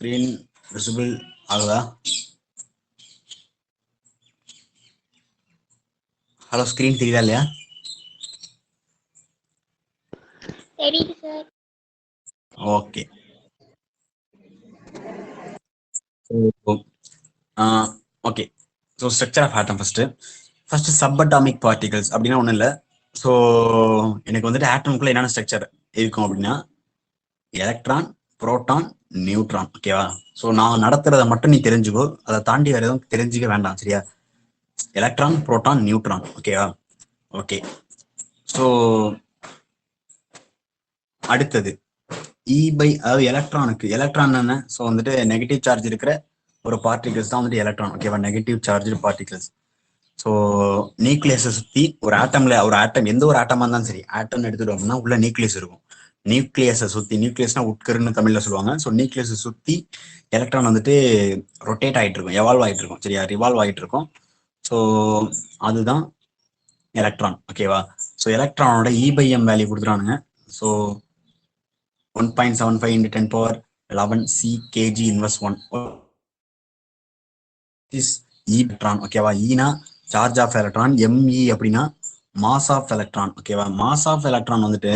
Screen visible ஆகுதா? Hello, screen தெரியுதா இல்லையா? தெரியுது sir. Okay. Okay. So structure of atom first subatomic particles அப்படின்னா ஒன்றும் இல்லை. ஸோ எனக்கு வந்துட்டு ஆட்டம்குள்ள என்னென்ன ஸ்ட்ரக்சர் இருக்கும் அப்படின்னா எலக்ட்ரான், புரோட்டான், நியூட்ரான். ஓகேவா? ஸோ நான் நடத்துறதை மட்டும் நீ தெரிஞ்சுக்கோ, அதை தாண்டி வேற எதுவும் தெரிஞ்சுக்க வேண்டாம். சரியா? Electron, proton, neutron. ஓகேவா? ஓகே. ஸோ அடுத்தது அதாவது எலக்ட்ரான் என்ன? ஸோ வந்துட்டு நெகட்டிவ் சார்ஜ் இருக்கிற ஒரு பார்ட்டிகல்ஸ் தான் வந்துட்டு எலக்ட்ரான். ஓகேவா? Negative charge particles. ஸோ நியூக்ளியஸை சுற்றி ஒரு ஆட்டம் எந்த ஒரு ஆட்டமாக இருந்தாலும் சரி, ஆட்டம்னு எடுத்துட்டோம் அப்படின்னா உள்ள நியூக்ளியஸ் இருக்கும். நியூக்ளியஸை சுற்றி, நியூக்ளியஸ்னா உட்கருன்னு தமிழ்ல சொல்லுவாங்க. ஸோ நியூக்ளியஸை சுற்றி எலக்ட்ரான் வந்துட்டு ரொட்டேட் ஆகிட்டு இருக்கும், எவால்வ் ஆகிட்டு இருக்கும். சரியா? ரிவால்வ் ஆகிட்டு இருக்கும். ஸோ அதுதான் எலக்ட்ரான். ஓகேவா? ஸோ எலக்ட்ரானோட E/m வேல்யூ கொடுத்துறானுங்க. So 1.75 into 10 power 11 C kg inverse 1 is electron. ஓகேவா? ஈனா சார்ஜ் ஆஃப் எலக்ட்ரான், ME அப்படின்னா மாஸ் ஆஃப் எலக்ட்ரான். ஓகேவா? மாஸ் ஆஃப் எலக்ட்ரான் வந்துட்டு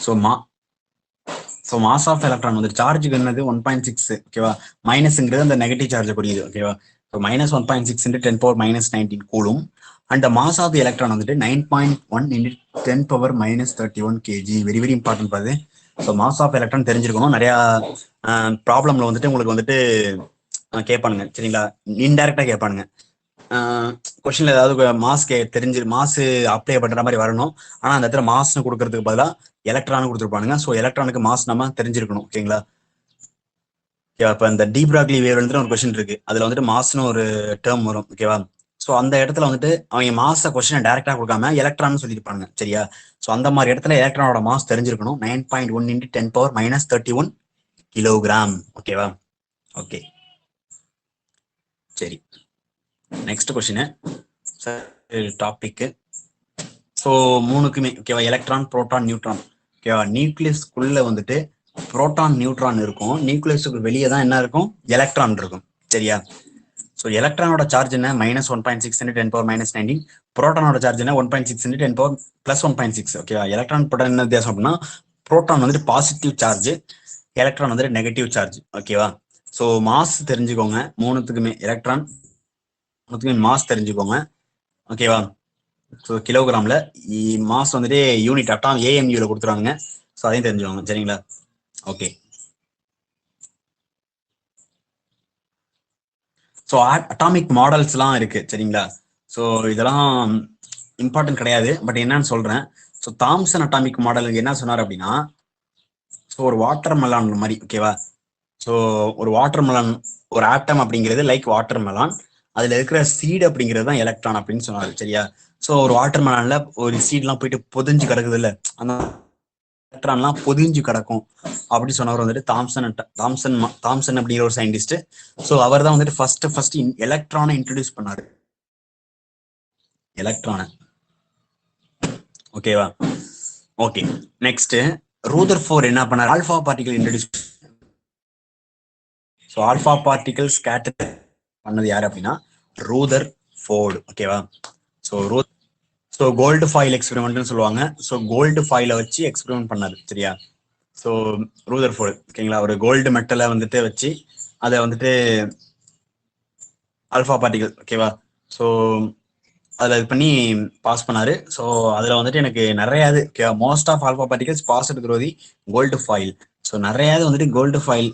ஸோ மாஸ் ஆஃப் எலக்ட்ரான் வந்துட்டு சார்ஜுக்கு என்னது 1.6. ஓகேவா? மைனஸ்ங்கிறது அந்த நெகட்டிவ் சார்ஜ் புரியுது. ஓகேவா? So minus 1.6 into 10 power minus 19 coulomb. And mass of electron வந்துட்டு 9.1 into 10 power minus 31 kg. Very very important பாது. ஸோ மாஸ் ஆஃப் எலக்ட்ரான் தெரிஞ்சிருக்கணும். நிறைய ப்ராப்ளம்ல வந்துட்டு உங்களுக்கு வந்துட்டு கேட்பானுங்க. சரிங்களா? இன்டைரக்டா கேட்பானுங்க. கொஸ்டின்ல ஏதாவது மாஸ் அப்ளை பண்ற மாதிரி வரணும். ஆனா அந்த இடத்துல மாஸ்னு கொடுக்கறதுக்கு பதிலாக எலக்ட்ரான் கொடுத்துருப்பானுங்க. ஸோ எலக்ட்ரானுக்கு மாஸ் நம்ம தெரிஞ்சிருக்கணும். ஓகேங்களா? இப்ப இந்த டி பிராக்லி வேவ் ஒரு கொஸ்டின் இருக்கு. அதுல வந்துட்டு மாஸ்னு ஒரு டேர்ம் வரும். ஓகேவா? ஸோ அந்த இடத்துல வந்துட்டு அவங்க மாச கொஸ்டினை டைரக்டா கொடுக்காம எலக்ட்ரான் சொல்லியிருப்பாங்க. சரியா? ஸோ அந்த மாதிரி இடத்துல எலக்ட்ரானோட மாஸ் தெரிஞ்சிருக்கணும். 9.1 into 10 power minus 31 கிலோகிராம். ஓகேவா? ஓகே, சரி. Next question topic. ஸோ மூணுக்குமே ஓகேவா? Electron, proton, neutron. ஓகேவா? நியூக்ளியஸ்குள்ள வந்துட்டு புரோட்டான், நியூட்ரான் இருக்கும். நியூக்ளியஸுக்கு வெளியே தான் என்ன இருக்கும்? எலக்ட்ரான் இருக்கும். சரியா? ஸோ எலக்ட்ரானோட சார்ஜ் என்ன? -1.6 into 10 power minus 19. புரோட்டானோட சார்ஜ் என்ன? 1.6 into 10 power plus 1.6. ஓகேவா? எலக்ட்ரான் புரோட்டான் என்ன வித்தியாசம் அப்படின்னா, புரோட்டான் வந்துட்டு பாசிட்டிவ் சார்ஜ், எலக்ட்ரான் வந்துட்டு நெகட்டிவ் சார்ஜ். ஓகேவா? ஸோ மாஸ் தெரிஞ்சுக்கோங்க. மூணுத்துக்குமே எலக்ட்ரான் மாஸ் தெரிஞ்சுக்கோங்க. ஓகேவா? ஸோ கிலோகிராம்ல மாஸ் வந்துட்டு யூனிட் AMUல கொடுத்துருவாங்க. ஸோ அதையும் தெரிஞ்சுக்கோங்க. சரிங்களா? ஓகே. ஸோ அட்டாமிக் மாடல்ஸ்லாம் இருக்கு. சரிங்களா? ஸோ இதெல்லாம் இம்பார்ட்டன்ட் கிடையாது, பட் என்னன்னு சொல்றேன். ஸோ தாம்சன் அட்டாமிக் மாடல் என்ன சொன்னார் அப்படின்னா, ஸோ ஒரு வாட்டர் மெலான் மாதிரி. ஓகேவா? ஸோ ஒரு வாட்டர் மெலான், ஒரு ஆட்டம் அப்படிங்கிறது லைக் வாட்டர் மெலான், அதுல இருக்கிற சீடு அப்படிங்கிறது தான் எலக்ட்ரான் அப்படின்னு சொன்னாரு. சரியா? ஸோ ஒரு வாட்டர் மெலான்ல ஒரு சீட்லாம் போயிட்டு பொதிஞ்சு கிடக்குது இல்ல, அந்த எலக்ட்ரான்லாம் பொதிஞ்சு கிடக்கும் அப்படி சொன்னவர் வந்துட்டு தாம்சன் அப்படிங்கிற ஒரு சயின்டிஸ்ட். ஸோ அவர் தான் வந்துட்டு ஃபர்ஸ்ட் எலக்ட்ரானை இன்ட்ரடியூஸ் பண்ணாரு. எலக்ட்ரானை. ஓகேவா? ஓகே. நெக்ஸ்ட் ரூதர்ஃபோர்ட் என்ன பண்ணார்? Alpha particle introduce. So alpha particle scatter பண்ணது யாரு அப்படின்னா ரூதர்ஃபோர்ட். ஓகேவா? ஸோ கோல்டு ஃபாயில் எக்ஸ்பெரிமெண்ட்னு சொல்லுவாங்க. ஸோ கோல்டு ஃபாயிலை வச்சு எக்ஸ்பெரிமெண்ட் பண்ணாரு. சரியா? So Rutherford. ஓகேங்களா? ஒரு கோல்டு மெட்டலை வந்துட்டு வச்சு அதை வந்துட்டு ஆல்பா பார்ட்டிகல். ஓகேவா? ஸோ அதில் இது பண்ணி பாஸ் பண்ணாரு. ஸோ அதில் வந்துட்டு எனக்கு நிறையாது most of alpha particles passed through the gold foil. So நிறையாது வந்துட்டு கோல்டு ஃபாயில்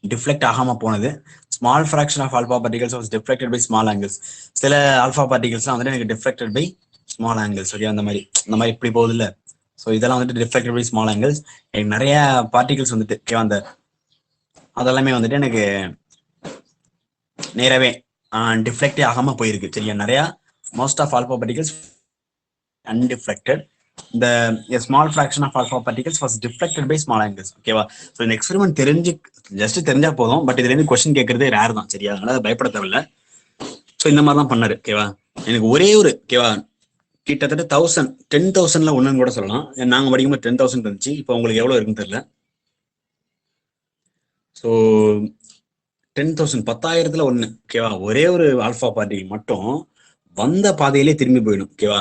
டிஃப்ளெக்ட் ஆகாம போனது. Small fraction of alpha particles was deflected by small angles. சில ஆல்பா பார்ட்டிகல்ஸ்லாம் வந்துட்டு எனக்கு டிஃப்ளெக்டட் பை ஸ்மால் ஆங்கிள்ஸ். சரியா? அந்த மாதிரி இப்படி போகுது இல்ல. ஸோ இதெல்லாம் வந்துட்டு டிஃப்ளெக்டட் பை ஸ்மால் ஆங்கிள்ஸ். எனக்கு நிறைய பார்ட்டிகல்ஸ் வந்துட்டு அந்த அதெல்லாமே வந்துட்டு எனக்கு நேரவே டிஃப்ளெக்டே ஆகாம போயிருக்கு. சரியா? நிறைய most of alpha particles undeflected. The a small fraction of alpha particles was deflected by small angles. ஓகேவா? ஸோ இந்த எக்ஸ்பெரிமெண்ட் தெரிஞ்சா போதும், பட் இதுல இருந்து கொஸ்டின் கேட்கறது ரேர் தான். சரியா? அதனால பயப்பட தேவையில்ல. ஸோ இந்த மாதிரி தான் பண்ணாரு. ஓகேவா? எனக்கு ஒரே ஒரு ஓகேவா கிட்டத்தட்ட 10,000 10,000ல ஒண்ணுன்னு கூட சொல்லலாம். நாங்க படிக்கும்போது 10,000 இருந்துச்சு. இப்போ உங்களுக்கு எவ்வளவு இருக்குன்னு தெரியல. ஸோ 10,000 10,000த்துல ஒண்ணு ஓகேவா. ஒரே ஒரு ஆல்பா பார்ட்டிகல் மட்டும் வந்த பாதையிலே திரும்பி போயிடும் ஓகேவா.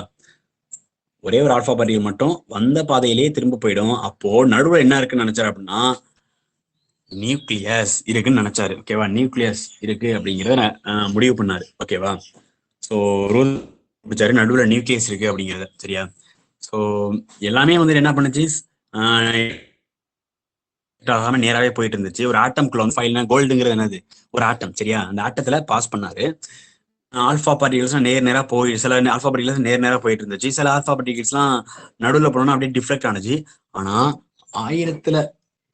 ஒரே ஒரு ஆல்பா பார்ட்டிகல் மட்டும் வந்த பாதையிலேயே திரும்ப போயிடும். அப்போ நடுவில் என்ன இருக்குன்னு நினைச்சாரு அப்படின்னா நியூக்ளியஸ் இருக்குன்னு நினைச்சாரு ஓகேவா. நியூக்ளியஸ் இருக்கு அப்படிங்கிறத முடிவு பண்ணாரு ஓகேவா. ஸோ ரூல் பிடிச்சாரு நடுவில் நியூக்ளியஸ் இருக்கு அப்படிங்கிறத சரியா. ஸோ எல்லாமே வந்து என்ன பண்ணுச்சு ஆகாம நேராவே போயிட்டு இருந்துச்சு. ஒரு ஆட்டம்குள்ள வந்து ஃபைல்னா கோல்டுங்கிறது என்னது ஒரு ஆட்டம் சரியா. அந்த ஆட்டத்துல பாஸ் பண்ணாரு. ஆல்பா பார்ட்டிகல்ஸ் நேரா போய் சில ஆல்பா பார்ட்டிகல்ஸ் நேரா போயிட்டு இருந்துச்சு. சில ஆல்பா பார்ட்டிகல்ஸ்லாம் நடுவில் போனோம்னா அப்படியே டிஃப்ளெக்ட் ஆனிச்சு. ஆனா 1000த்துல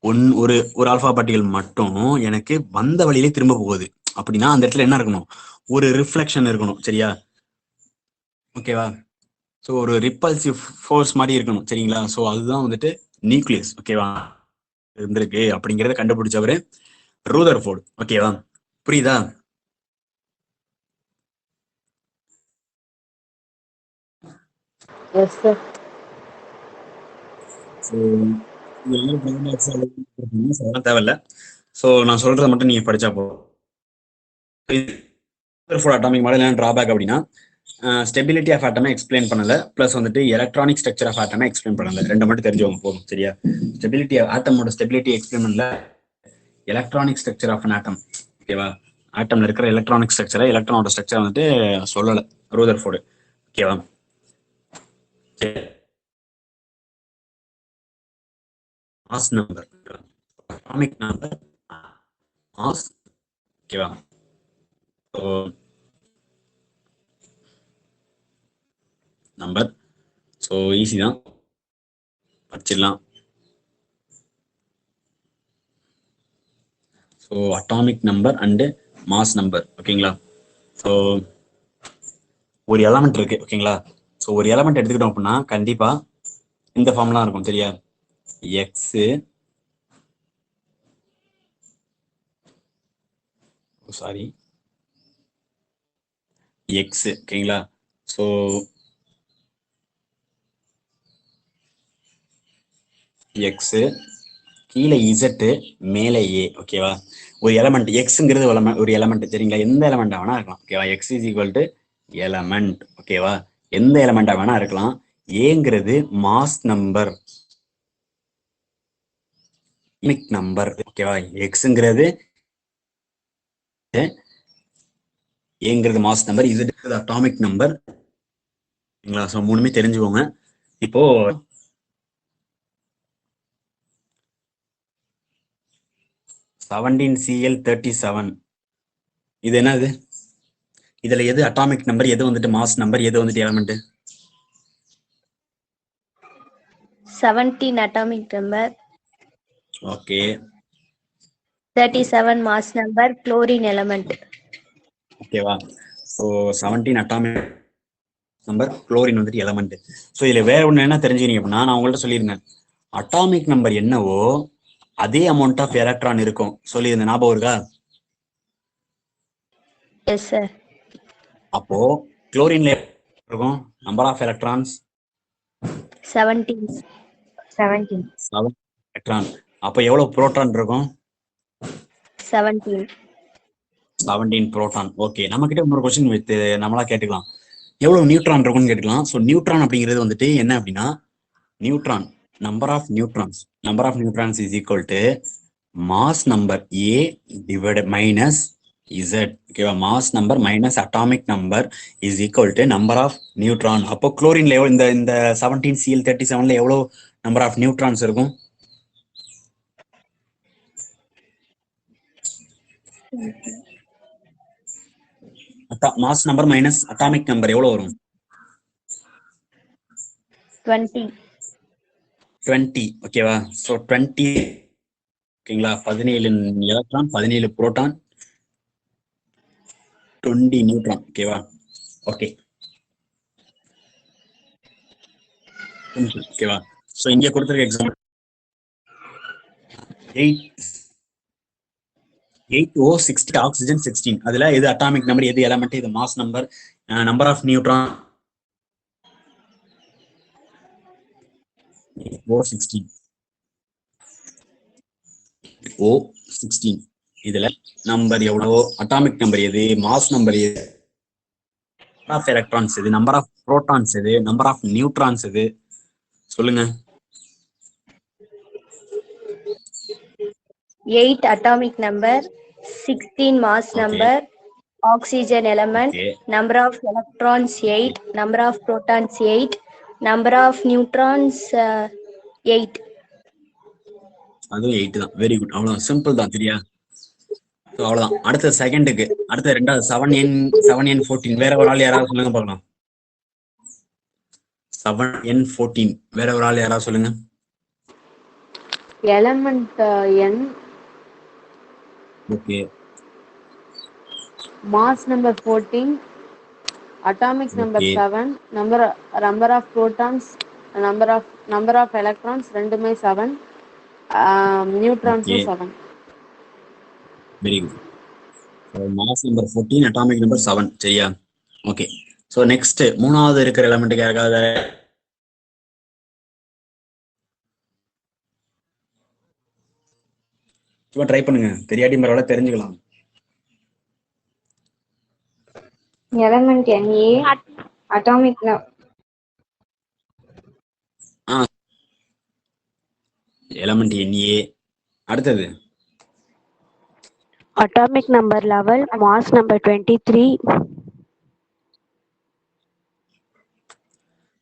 ஒரு ஒரு ஆல்பா பார்ட்டிகல் மட்டும் எனக்கு வந்த வழியிலே திரும்ப போகுது அப்படின்னா அந்த இடத்துல என்ன இருக்கணும், ஒரு ரிஃப்ளெக்ஷன் இருக்கணும் சரியா ஓகேவா. ஸோ ஒரு ரிப்பல்சிவ் ஃபோர்ஸ் மாதிரி இருக்கணும் சரிங்களா. ஸோ அதுதான் வந்துட்டு நியூக்ளியஸ் ஓகேவா இருந்திருக்கு அப்படிங்கிறத கண்டுபிடிச்சவரு ரூதர்ஃபோர்டு ஓகேவா. புரியுதா? Yes, sir. தேவையில்ல. ஸோ நான் சொல்றதை மட்டும் நீங்க படிச்சா போதும். அட்டாமிக் மாடல் என்ன டிராபேக் அப்படின்னா ஸ்டெபிலிட்டி ஆஃப் ஆட்டமை எக்ஸ்பிளைன் பண்ணல, பிளஸ் வந்துட்டு எலக்ட்ரானிக் ஸ்ட்ரக்சர் ஆஃப் ஆட்டமை எக்ஸ்பிளைன் பண்ணல. ரெண்டு மட்டும் தெரிஞ்சவங்க போதும் சரியா. ஸ்டெபிலிட்டி ஆட்டமோட ஸ்டெபிலிட்டி எக்ஸ்பிளைன் பண்ணல, electronic structure of an atom ஓகேவா. ஆட்டம்ல இருக்கிற எலக்ட்ரானிக் ஸ்ட்ரக்சரை எலக்ட்ரானோட ஸ்ட்ரக்சர் வந்துட்டு சொல்லல ரூதர்ஃபோர்டு ஓகேவா. Mass number atomic number mass ஓகேவா. நம்பர் ஸோ ஈஸி தான் படிச்சிடலாம். So atomic number and mass number ஓகேங்களா. ஸோ ஒரு எலமெண்ட் இருக்கு ஓகேங்களா. ஸோ ஒரு எலமெண்ட் எடுத்துக்கிட்டோம் அப்படின்னா கண்டிப்பா இந்த ஃபார்ம்லாம் இருக்கும் சரியா. எக்ஸ் சாரி எக்ஸ் ஓகேங்களா. ஸோ எக்ஸ் கீழே இசட்டு மேலே ஏ ஓகேவா. ஒரு எலமெண்ட் எக்ஸுங்கிறது ஒரு எலமெண்ட் சரிங்களா. எந்த எலமெண்டா வேணா இருக்கலாம் ஓகேவா. X is equal to element ஓகேவா. எந்த எலமெண்டா வேணா இருக்கலாம். ஏங்கிறது மாஸ் நம்பர் நம்பர் ஓகேவா. எக்ஸுங்கிறது ஏங்கிறது mass number, Z atomic number ஓகேங்களா. ஸோ மூணுமே தெரிஞ்சுக்கோங்க. இப்போ 17Cl37 இது என்னது, இதுல எது அட்டாமிக் நம்பர், எது வந்துட்டு மாஸ் நம்பர், எது வந்துட்டு element? 17 atomic number, okay 37 mass number, chlorine element. ஓகேவா. ஸோ 17 அட்டாமிக் நம்பர், குளோரின் வந்துட்டு எலமெண்ட். ஸோ இதுல வேற ஒண்ணு என்ன தெரிஞ்சுக்கிறீங்க அப்படின்னா, நான் உங்கள்ட்ட சொல்லியிருந்தேன் அட்டாமிக் நம்பர் என்னவோ அதே அமௌண்ட் ஆஃப் எலக்ட்ரான் இருக்கும் சொல்லியிருந்தேன், ஞாபகம் இருக்கா? Yes, sir. அப்போ குளோரின்ல இருக்கும் நம்பர் ஆஃப் எலக்ட்ரான்ஸ் 17. 17. எலக்ட்ரான். அப்போ எவ்வளவு புரோட்டான் இருக்கும்? 17. 17 புரோட்டான். ஓகே, நம்ம கிட்ட இன்னொரு கொஸ்டின் வித் நம்மளா கேட்டுக்கலாம், எவ்வளவு நியூட்ரான் இருக்கும்னு கேட்டுக்கலாம். ஸோ நியூட்ரான் அப்படிங்கிறது வந்துட்டு என்ன அப்படின்னா, neutron number of neutrons is equal to mass number A divide minus Z ஓகேவா. Mass number minus atomic number is equal to number of neutron. அப்போ குளோரின்ல எவ்வளவு, இந்த 17Cl37ல எவ்வளவு நம்பர் ஆஃப் நியூட்ரான்ஸ் இருக்கும்? Mass number minus atomic number எவ்வளவு வரும்? 20. 20 ஓகேவா. ஸோ 20 ஓகேங்களா. 17 எலக்ட்ரான், 17 புரோட்டான், 20 நியூட்ரான் ஓகேவா. ஓகே ஓகேவா. ஸோ இங்க கொடுத்துருக்க எக்ஸாம்பிள் 8O60 ஆக்சிஜன் 16. அதுல எது அட்டாமிக் நம்பர், எது எலமெண்ட், இது mass number, number of neutron 8O16 O16. இதுல நம்பர் எவ்வளோ, அட்டாமிக் நம்பர் எது, மாஸ் நம்பர் எது, நம்பர் ஆஃப் எலக்ட்ரான்ஸ் எது, நம்பர் ஆஃப் புரோட்டான்ஸ் எது, நம்பர் ஆஃப் நியூட்ரான்ஸ் எது, சொல்லுங்க. 8 atomic number, 16 mass okay number, oxygen element, okay number of electrons 8, number of protons 8, number of neutrons 8. அதுவும் 8 தான். Very good. அவ்வளவுதான், simple தான். சரியா? ஸோ அவ்வளவுதான். அடுத்த செகண்டுக்கு அடுத்த ரெண்டாவது 7N14 வேற ஒரு ஆள் யாராவது சொல்லுங்க பார்க்கலாம். 7N14 வேற ஒரு ஆள் யாராவது சொல்லுங்க. element n, okay mass number 14, atomic number okay 7, number of protons, number of electrons ரெண்டுமே 7, neutrons okay 7. Very good. Mass number 14, atomic number 7. சரியா? ஓகே. ஸோ நெக்ஸ்ட் மூணாவது இருக்கிற எலமெண்ட்டுக்கு யாருக்காவது சும்மா ட்ரை பண்ணுங்க, தெரியாட்டி பரவாயில்ல, தெரிஞ்சுக்கலாம். element Na, atomic element NA. அடுத்தது Atomic number 11, mass number 23.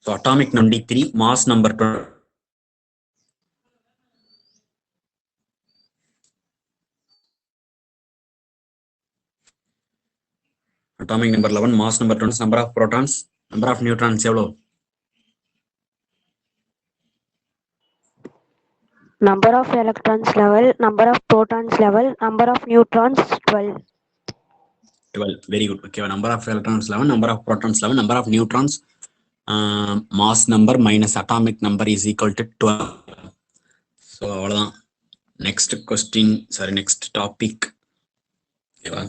So atomic 23, mass number 20. Atomic number 11, mass number 20, number of protons, number of neutrons எவ்வளோ? Number of electrons 11, number of protons 11, number of neutrons 12. 12. Very good. ஓகேவா? Number of electrons 11, number of protons 11, number of neutrons, mass number minus atomic number is equal to 12. So அவ்வளோதான். Next question, sorry next topic. ஓகேவா?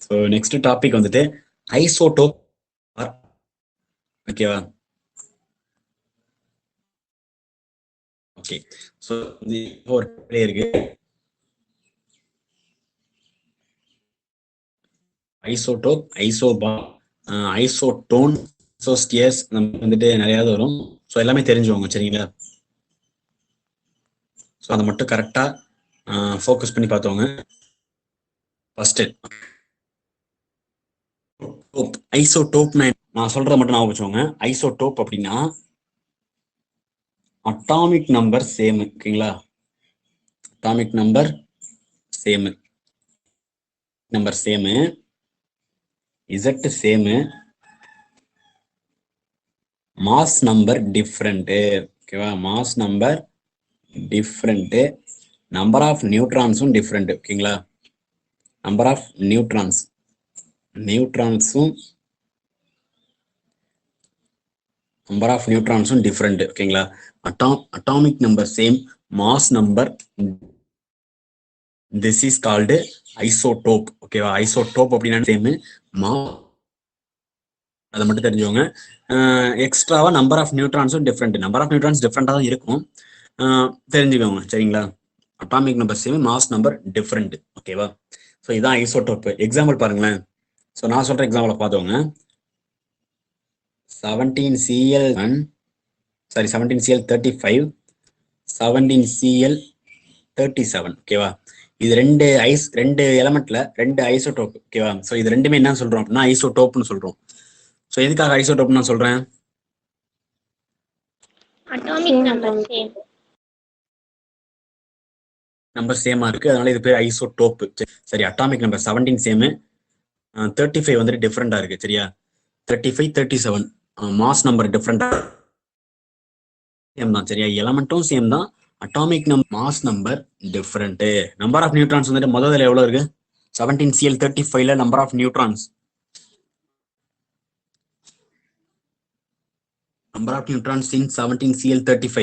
So next topic வந்துட்டு isotope. ஓகேவா? Okay. So ஒரு இருக்கு isotope, ஐசோபா, isotone, ஐசோஸ்டியர்ஸ் வந்துட்டு நிறைய வரும். So எல்லாமே தெரிஞ்சுவாங்க. சரிங்களா? ஸோ அதை மட்டும் கரெக்டா ஃபோக்கஸ் பண்ணி பார்த்தவங்க. ஃபர்ஸ்ட் ஐசோடோப், நான் சொல்றத மட்டும் ஞாபகம் வச்சுக்கோங்க. ஐசோடோப் அப்படின்னா அட்டாமிக் நம்பர் சேம். ஓகேங்களா? Atomic number same, number same, Z same, mass number different. ஓகேவா? Mass number different, number of நியூட்ரான்ஸும் டிஃப்ரெண்ட். ஓகேங்களா? நம்பர் ஆஃப் நியூட்ரான்ஸும் நம்பர் ஆஃப் நியூட்ரான்ஸும் டிஃப்ரெண்ட். ஓகேங்களா? Atomic number same, mass number, this is called isotope. ஓகேவா? Isotope அப்படின்னா same, அதை மட்டும் தெரிஞ்சுக்கோங்க. எக்ஸ்ட்ராவா நம்பர் ஆஃப் நியூட்ரான்ஸும் டிஃப்ரெண்ட். நம்பர் ஆஃப் நியூட்ரான்ஸ் டிஃப்ரெண்டா தான் இருக்கும், தெரிஞ்சுக்கோங்க. சரிங்களா? Atomic number same, mass number different. ஓகேவா? ஸோ இதான் ஐசோடோப். எக்ஸாம்பிள் பாருங்களேன். ஸோ நான் சொல்ற எக்ஸாம்பிளை பார்த்தவங்க 17Cl1, சாரி 17Cl35, 17Cl37. ஓகேவா? இது ரெண்டு எலமெண்ட்ல ரெண்டு ஐசோடோப். ஓகேவா? ஸோ இது ரெண்டுமே என்ன சொல்றோம் அப்படின்னா ஐசோடோப்னு சொல்றோம். ஸோ எதுக்காக ஐசோடோப் நான் சொல்றேன்? Atomic number same. நம்பர் சேமா இருக்கு, அதனால இது பேர் ஐசோடோப். சரி, அட்டாமிக் நம்பர் 17 சேமு, 35 வந்துட்டு டிஃப்ரெண்டா இருக்கு. சரியா? 35, 37 மாஸ் நம்பர் டிஃப்ரெண்டா சேம் தான். சரியா? எலமெண்ட்டும் சேம் தான், atomic number mass number different. Number of neutrons வந்துட்டு முதல்ல எவ்வளவு இருக்கு? 17Cl35ல number of neutrons, number of neutrons in 17Cl35.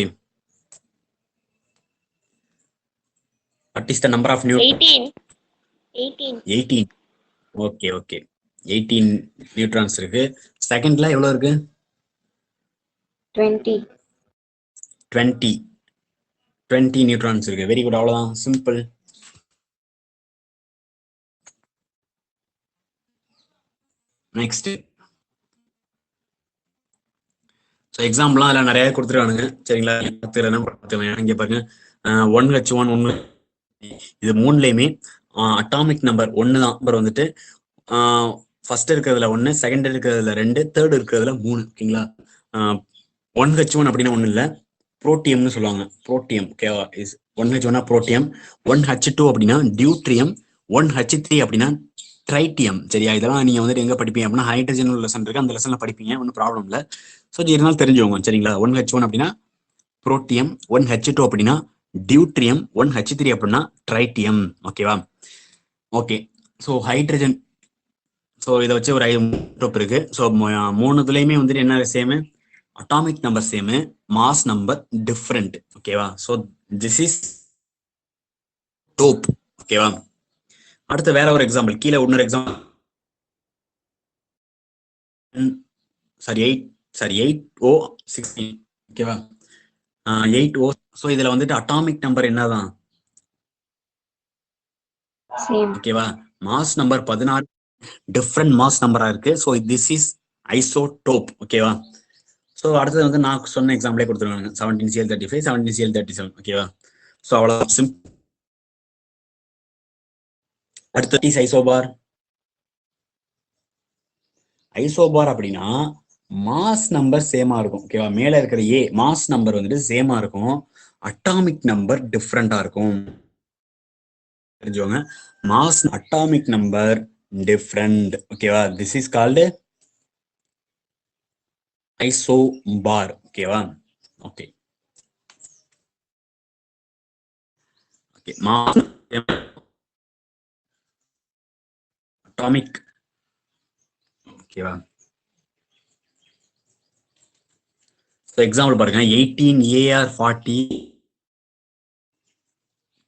What is the number of neutrons? 18. Okay. 18 neutrons இருக்கு. செகண்ட்ல எவ்வளவு இருக்கு? 20. 20 நியூட்ரான்ஸ் இருக்கு. வெரி குட், அவ்வளவுதான், சிம்பிள். நெக்ஸ்ட் ஸோ எக்ஸாம்பிள்லாம் அதில் நிறைய கொடுத்துருக்கானுங்க சரிங்களா. பார்த்துக்கலாம். இங்கே பாருங்க 1H1 1, இது மூணுலையுமே அட்டாமிக் நம்பர் ஒன்று தான். நம்பர் வந்துட்டு ஃபர்ஸ்ட் இருக்கிறதுல 1, செகண்ட் இருக்கிறதுல 2, தேர்ட் இருக்கிறதுல 3. ஓகேங்களா. 1H1 அப்படின்னா ஒன்றும் இல்லை, புரோட்டியம்னு சொல்லுவாங்க. புரோட்டியம் ஓகேவா. 1H1 புரோட்டியம், 1H2 அப்படின்னா டியூட்ரியம், 1H3 அப்படின்னா ட்ரைட்டியம். சரியா. இதெல்லாம் நீங்க வந்துட்டு எங்க படிப்பீங்க அப்படின்னா ஹைட்ரஜன் லெசன் இருக்கு, அந்த லெசன்ல படிப்பீங்க, ஒன்றும் ப்ராப்ளம் இல்லை. ஸோ இருந்தாலும் தெரிஞ்சுக்கோங்க சரிங்களா. 1H1 அப்படின்னா புரோட்டியம், 1H2 அப்படின்னா டியூட்ரியம், 1H3 அப்படின்னா ட்ரைட்டியம். ஓகேவா. ஓகே. ஸோ ஹைட்ரஜன், ஸோ இதை வச்சு ஒரு 5 டோப் இருக்கு. ஸோ மூணுத்துலையுமே வந்துட்டு என்ன same, atomic number same, mass number different. ஓகேவா. So this is tope. ஓகேவா. அடுத்து வேற ஒரு எக்ஸாம்பிள், கீழே இன்னொரு எக்ஸாம்பிள். 8O16. ஓகேவா. 8O. ஸோ இதுல வந்துட்டு அட்டாமிக் நம்பர் என்னதான், ஓகேவா. மாஸ் நம்பர் 16, டிஃப்ரெண்ட் மாஸ் நம்பரா இருக்கு. So this is isotope. ஓகேவா. ஸோ அடுத்தது வந்து நான் சொன்ன எக்ஸாம்பிளே கொடுத்துருக்காங்க, 17Cl35, 17Cl37. ஓகேவா. ஸோ அவ்வளோ சிம்பிள். அடுத்து ஐசோபார். ஐசோபார் அப்படின்னா மாஸ் நம்பர் சேமா இருக்கும். ஓகேவா. மேல இருக்கிற ஏ மாஸ் நம்பர் வந்துட்டு சேமா இருக்கும், அட்டாமிக் நம்பர் டிஃப்ரெண்டா இருக்கும். தெரிஞ்சுவாங்க, மாஸ் அட்டாமிக் நம்பர் டிஃப்ரெண்ட். ஓகேவா. This is called isobar. ஓகேவா. Okay okay. Mass atomic. ஓகேவா. ஸோ எக்ஸாம்பிள் பாருங்க, 18AR40,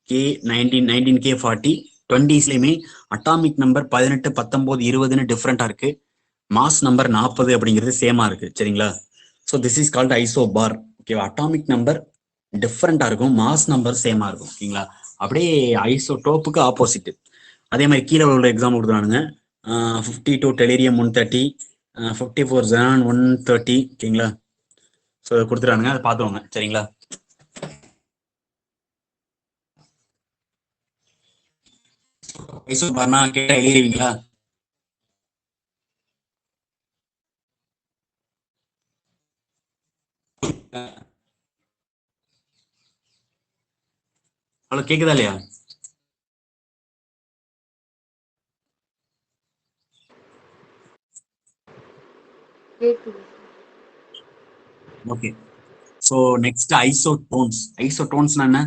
K19, 19K40, 20ஸ்லையுமே atomic number 18, 19, 20ன்னு டிஃப்ரெண்டா இருக்கு, மாஸ் நம்பர் 40 அப்படிங்கிறது சேமா இருக்கு. சரிங்களா. So this is called isobar. ஓகேவா. அட்டாமிக் நம்பர் டிஃப்ரெண்டா இருக்கும், மாஸ் நம்பர் சேமா இருக்கும். ஓகேங்களா. அப்படியே ஐசோடோப்புக்கு ஆப்போசிட். அதே மாதிரி கீழே உள்ள எக்ஸாம்பிள் கொடுக்குறானுங்க, 52 டெலிரியம் 130, 54 ஜெனான் 130. ஓகேங்களா. ஸோ கொடுத்துறானுங்க, அதை பார்த்துவாங்க. சரிங்களா. ஐசோபார்னா கேட்டா எழுதிருவீங்களா? ஹலோ, கேக்குதா இல்லையா? ஓகே. So next isotones. ஐசோடோன்ஸ்னா என்ன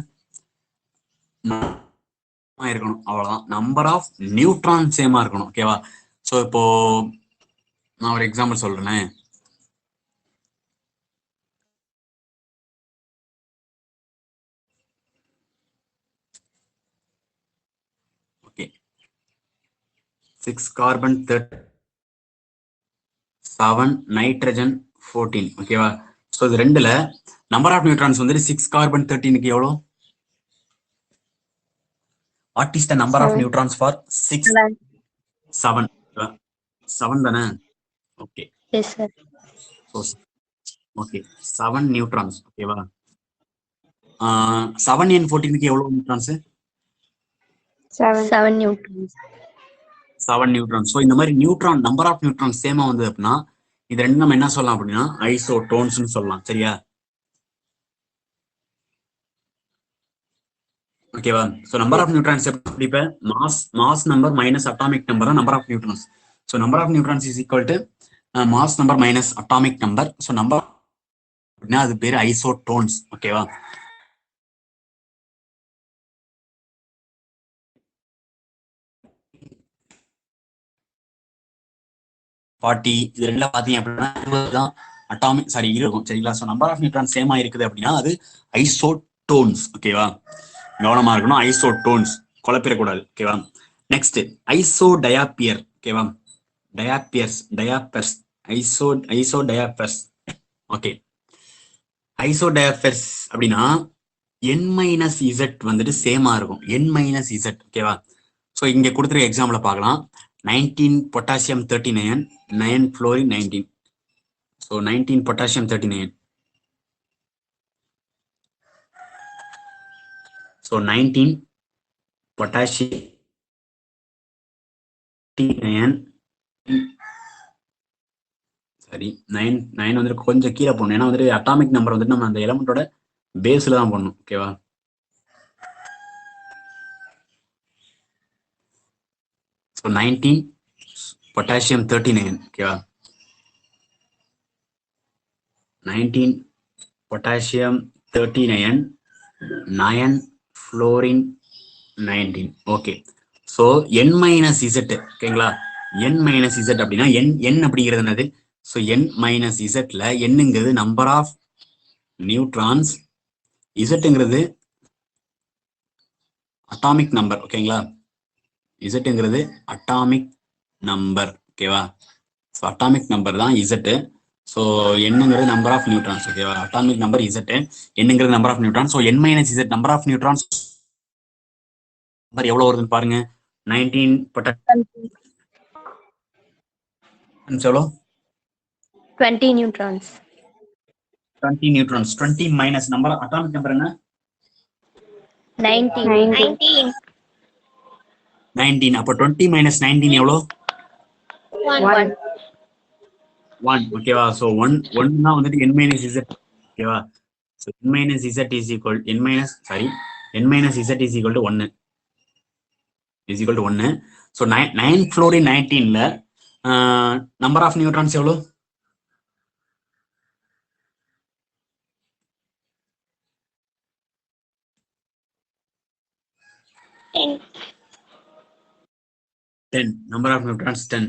இருக்கணும், அவ்வளவுதான். நம்பர் ஆஃப் நியூட்ரான் சேமா இருக்கணும். ஓகேவா. ஸோ இப்போ நான் ஒரு எக்ஸாம்பிள் சொல்றேன். ஓகே. 6 carbon 7 nitrogen 14. ஓகேவா. ஸோ இது ரெண்டுல நம்பர் ஆஃப் நியூட்ரான்ஸ் வந்துட்டு 6 கார்பன் 13க்கு எவ்வளோ? What is the number of neutrons for 6? 7. 7 தானே. Okay. Yes sir. Okay, 7 neutrons. ஓகேவா. 7N14க்கு எவ்வளவு நியூட்ரான்ஸ்? 7 நியூட்ரான்ஸ். 7 நியூட்ரான்ஸ். ஸோ இந்த மாதிரி நியூட்ரான் நம்பர் ஆஃப் நியூட்ரான்ஸ் சேமா வந்தது அப்படின்னா இது ரெண்டு நம்ம என்ன சொல்லலாம் அப்படின்னா ஐசோடோன்ஸ்னு சொல்லலாம். சரியா. ஓகேவா. ஸோ நம்பர் ஆஃப் நியூட்ரான்ஸ் எப்படி, இப்போ mass number minus atomic number number of neutrons. So number of neutrons is equal to mass number minus atomic number. So number அப்படின்னா அது பேரு ஐசோடோன்ஸ். ஓகேவா. இது ரெண்டுல பாத்தீங்க அப்படின்னா 20 தான் அட்டாமிக், சாரி இருக்கும். சரிங்களா. ஸோ நம்பர் ஆஃப் நியூட்ரான் சேமா இருக்குது அப்படின்னா அது ஐசோடோன்ஸ். ஓகேவா. கவனமா இருக்கணும், ஐசோடோன்ஸ் குழப்பிடக்கூடாது. ஓகேவா. நெக்ஸ்ட் ஐசோடயாபியர். ஓகேவா. டயாப்பர்ஸ் ஐசோடயாப்பர்ஸ். ஓகே. ஐசோடயாப்பர்ஸ் அப்படின்னா n மைனஸ் இசட் வந்துட்டு சேமா இருக்கும், n மைனஸ் இசட். ஓகேவா? ஸோ இங்க கொடுத்துருக்க எக்ஸாம்பிள பார்க்கலாம். 19 potassium 39, 9 fluorine 19. So 19 potassium 39. So 19 potassium 39, சரி 9 9 வந்துட்டு கொஞ்சம் கீழே போடணும், ஏன்னா வந்துட்டு அட்டாமிக் நம்பர் வந்துட்டு நம்ம அந்த எலமெண்டோட பேஸ்ல தான் போடணும். ஓகேவா? So 19 potassium 39. ஓகேவா? 19 potassium 39, 9 fluorine 19. Okay. So n minus Z. ஓகேங்களா? n மைனஸ் இசட் அப்படின்னா n அப்படிங்கிறது என்னது? ஸோ n மைனஸ் இசட்ல என்னங்கிறது நம்பர் ஆஃப் நியூட்ரான்ஸ், இசட்டுங்கிறது அட்டாமிக் நம்பர். ஓகேங்களா? இசட்டுங்கிறது அட்டாமிக் நம்பர். ஓகேவா? ஸோ அட்டாமிக் நம்பர் தான் இசட்டு. ஸோ என்னங்கிறது நம்பர் ஆஃப் நியூட்ரான்ஸ். ஓகேவா? அட்டாமிக் நம்பர் இசட், என்னங்கிறது number of neutrons. So n minus Z number of neutrons எவ்வளவு வருதுன்னு பாருங்க. 19 எவ்வளோ? 20 neutrons. 20 neutrons. 20 minus number atomic number என்ன? 19. 19. அப்போ 20 மைனஸ் 19 எவ்வளோ? 1. 1. ஓகேவா? ஸோ 1 தான் வந்துட்டு n மைனஸ் இசட். ஓகேவா? So n minus Z is equal n minus Z is equal to 1. Is equal to 1. So 9 fluorine 19ல நம்பர் ஆஃப் நியூட்ரான்ஸ் எவ்வளோ? 10. Number of neutrons 10.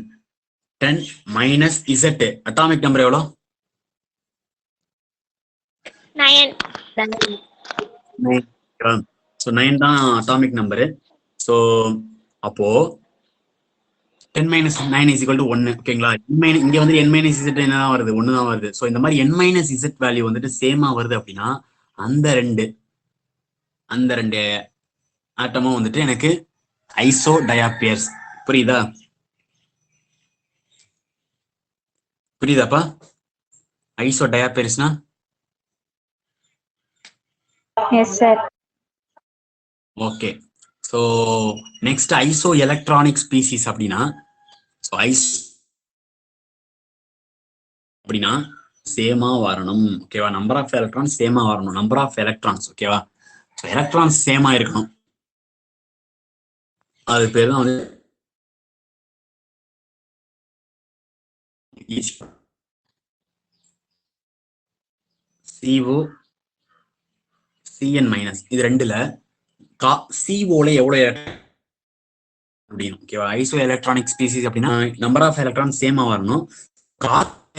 10 minus Z atomic number எவ்வளோ? 9. So 9 தான் atomic number. So அப்போ 10 minus 9 is equal to 1. ஓகேங்களா? இங்க வந்து n minus Z என்ன தான் வருது? 1 தான் வருது. ஸோ இந்த மாதிரி n மைனஸ் இசட் வேல்யூ வந்துட்டு சேமா வருது அப்படின்னா அந்த ரெண்டு ஆட்டமும் வந்துட்டு எனக்கு ஐசோ டயாபியர்ஸ். புரியுதாப்பா? ஐசோ டயாபியர்ஸ்னா Yes, sir. Okay. So next isoelectronic species அப்படின்னா, ஸோ அப்படின்னா சேமா வரணும். ஓகேவா? நம்பர் ஆஃப் எலக்ட்ரான்ஸ் சேமா வரணும். Number of electrons. ஓகேவா? ஸோ எலக்ட்ரான்ஸ் சேமா இருக்கணும். அது பேர் தான் வந்து CO CN மைனஸ். இது ரெண்டுல CO எவ்வளவு அப்படின்னு. ஓகேவா? ஐசோ எலக்ட்ரானிக் ஸ்பீசிஸ் அப்படின்னா நம்பர் ஆஃப் எலக்ட்ரான் சேமா வரணும்.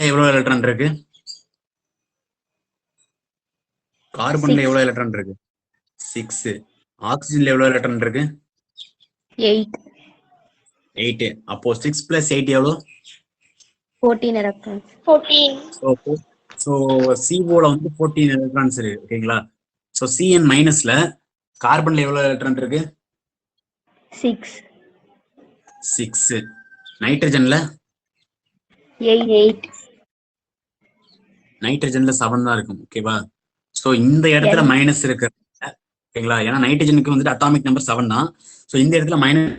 எவ்வளவு எலக்ட்ரான் இருக்கு? கார்பன்ல எவ்வளவு எலக்ட்ரான் இருக்கு? 6. ஆக்சிஜன்ல எவ்வளவு எலக்ட்ரான் இருக்கு? 8. அப்போ 6 பிளஸ் 8 எவ்வளோ? 14 electrons. ஸோ சிஓல வந்து 14 எலக்ட்ரான்ஸ் இருக்கு. ஓகேங்களா? ஸோ சிஎன் மைனஸ்ல கார்பன்ல எவ்வளவு எலக்ட்ரான் இருக்கு? 6. நைட்ரஜன்ல 8. நைட்ரஜன்ல 7 தான் இருக்கும். ஓகேவா? ஸோ இந்த இடத்துல மைனஸ் இருக்கு. ஓகேங்களா? ஏன்னா நைட்ரஜனுக்கு வந்துட்டு அட்டாமிக் நம்பர் 7 தான். ஸோ இந்த இடத்துல மைனஸ்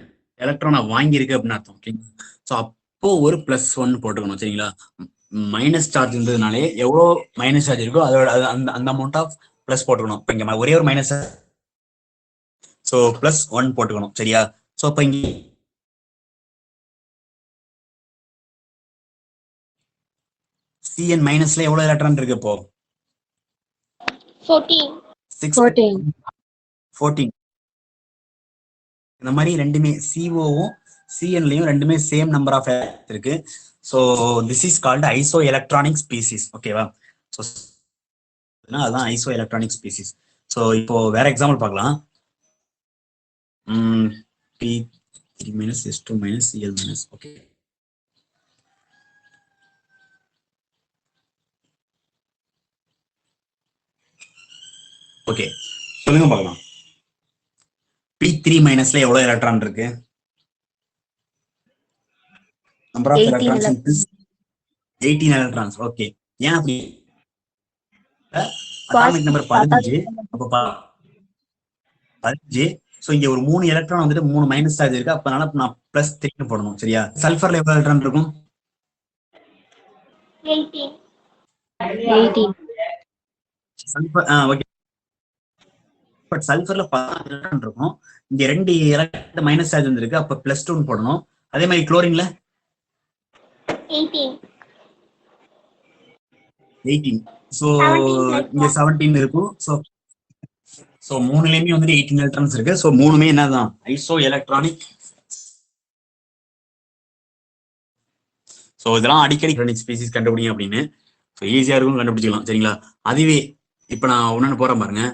எலக்ட்ரானை வாங்கியிருக்கு அப்படின்னு அர்த்தம். ஓகேங்களா? ஸோ அப்போ ஒரு +1 போட்டுக்கணும். சரிங்களா? மைனஸ் சார்ஜ் இருந்ததுனாலே எவ்வளோ மைனஸ் சார்ஜ் இருக்கோ அதோட அந்த அமௌண்ட் ஆஃப் பிளஸ் போட்டுக்கணும். இப்போ இங்க ஒரே ஒரு மைனஸ், ஸோ +1 போட்டுக்கணும். சரியா? ஸோ இப்போ இங்க சிஎன் மைனஸ்ல எவ்வளவு எலக்ட்ரான் இருக்கு இப்போ? 14. இந்த மாதிரி ரெண்டுமே சிஓவும் சிஎன்லயும் ரெண்டுமே சேம் நம்பர் ஆஃப் இருக்கு. So this is called iso electronic species. ஓகேவா? ஸோ அதான் ஐசோ எலக்ட்ரானிக் ஸ்பீசிஸ். ஸோ இப்போ வேற எக்ஸாம்பிள் பார்க்கலாம். P3 - S2 - Cl-. Okay. Okay. சொல்லுங்க பார்க்கலாம். P3 மைனஸ்ல எவ்வளவு எலக்ட்ரான் இருக்கு? Number of 18 electrons increase 18 electrons. Okay, ஏன் அப்படி? Atomic number 15. அப்ப 15. சோ இங்க ஒரு 3 எலக்ட்ரான் வந்துட்டு 3 மைனஸ் சார்ஜ் இருக்கு. அப்பனால நான் பிளஸ் 3 போடணும். சரியா? சல்ஃபர்ல எவ்வளவு எலக்ட்ரான் இருக்கும்? 18. சல்ஃபர் ஓகே, பட் சல்ஃபர்ல 16 எலக்ட்ரான் இருக்கும். இங்க 2 எலக்ட்ரான் மைனஸ் சார்ஜ் வந்திருக்கு. அப்ப பிளஸ் 2 போடணும். அதே மாதிரி குளோரின்ல 18. சோ இங்க 17 இருக்கும். சோ மூணுலயுமே வந்துட்டு 18 எலக்ட்ரான்ஸ் இருக்கு. சோ மூணுமே என்னதான்? Iso electronic. சோ இதெல்லாம் அடிக்கடி எலக்ட்ரானிக் ஸ்பீசிஸ் கண்டுபிடிங்க அப்படின்னு. ஸோ ஈஸியா இருக்கும், கண்டுபிடிச்சிக்கலாம். சரிங்களா? அதுவே இப்ப நான் ஒன்னு போறேன் பாருங்க.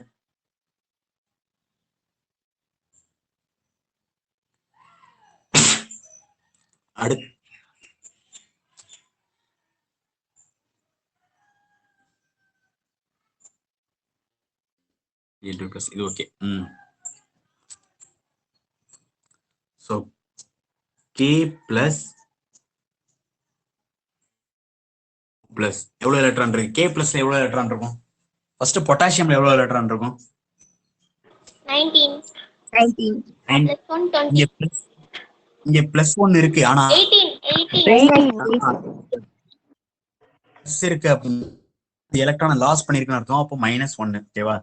அடுத்து இது ஓகே. ஸோ கே பிளஸ் எவ்வளவு எலக்ட்ரான் இருக்கு? கே பிளஸ்ல எவ்வளவு எலக்ட்ரான் இருக்கும்? ஃபர்ஸ்ட் பொட்டாசியம்ல எவ்வளவு எலக்ட்ரான் இருக்கும்? 19. இங்க பிளஸ் 1 இருக்கு. ஆனா 18. பிளஸ் இருக்கு அப்படின்னு எலக்ட்ரான் லாஸ் பண்ணிருக்குன்னு அர்த்தம். அப்போ -1. ஓகேவா?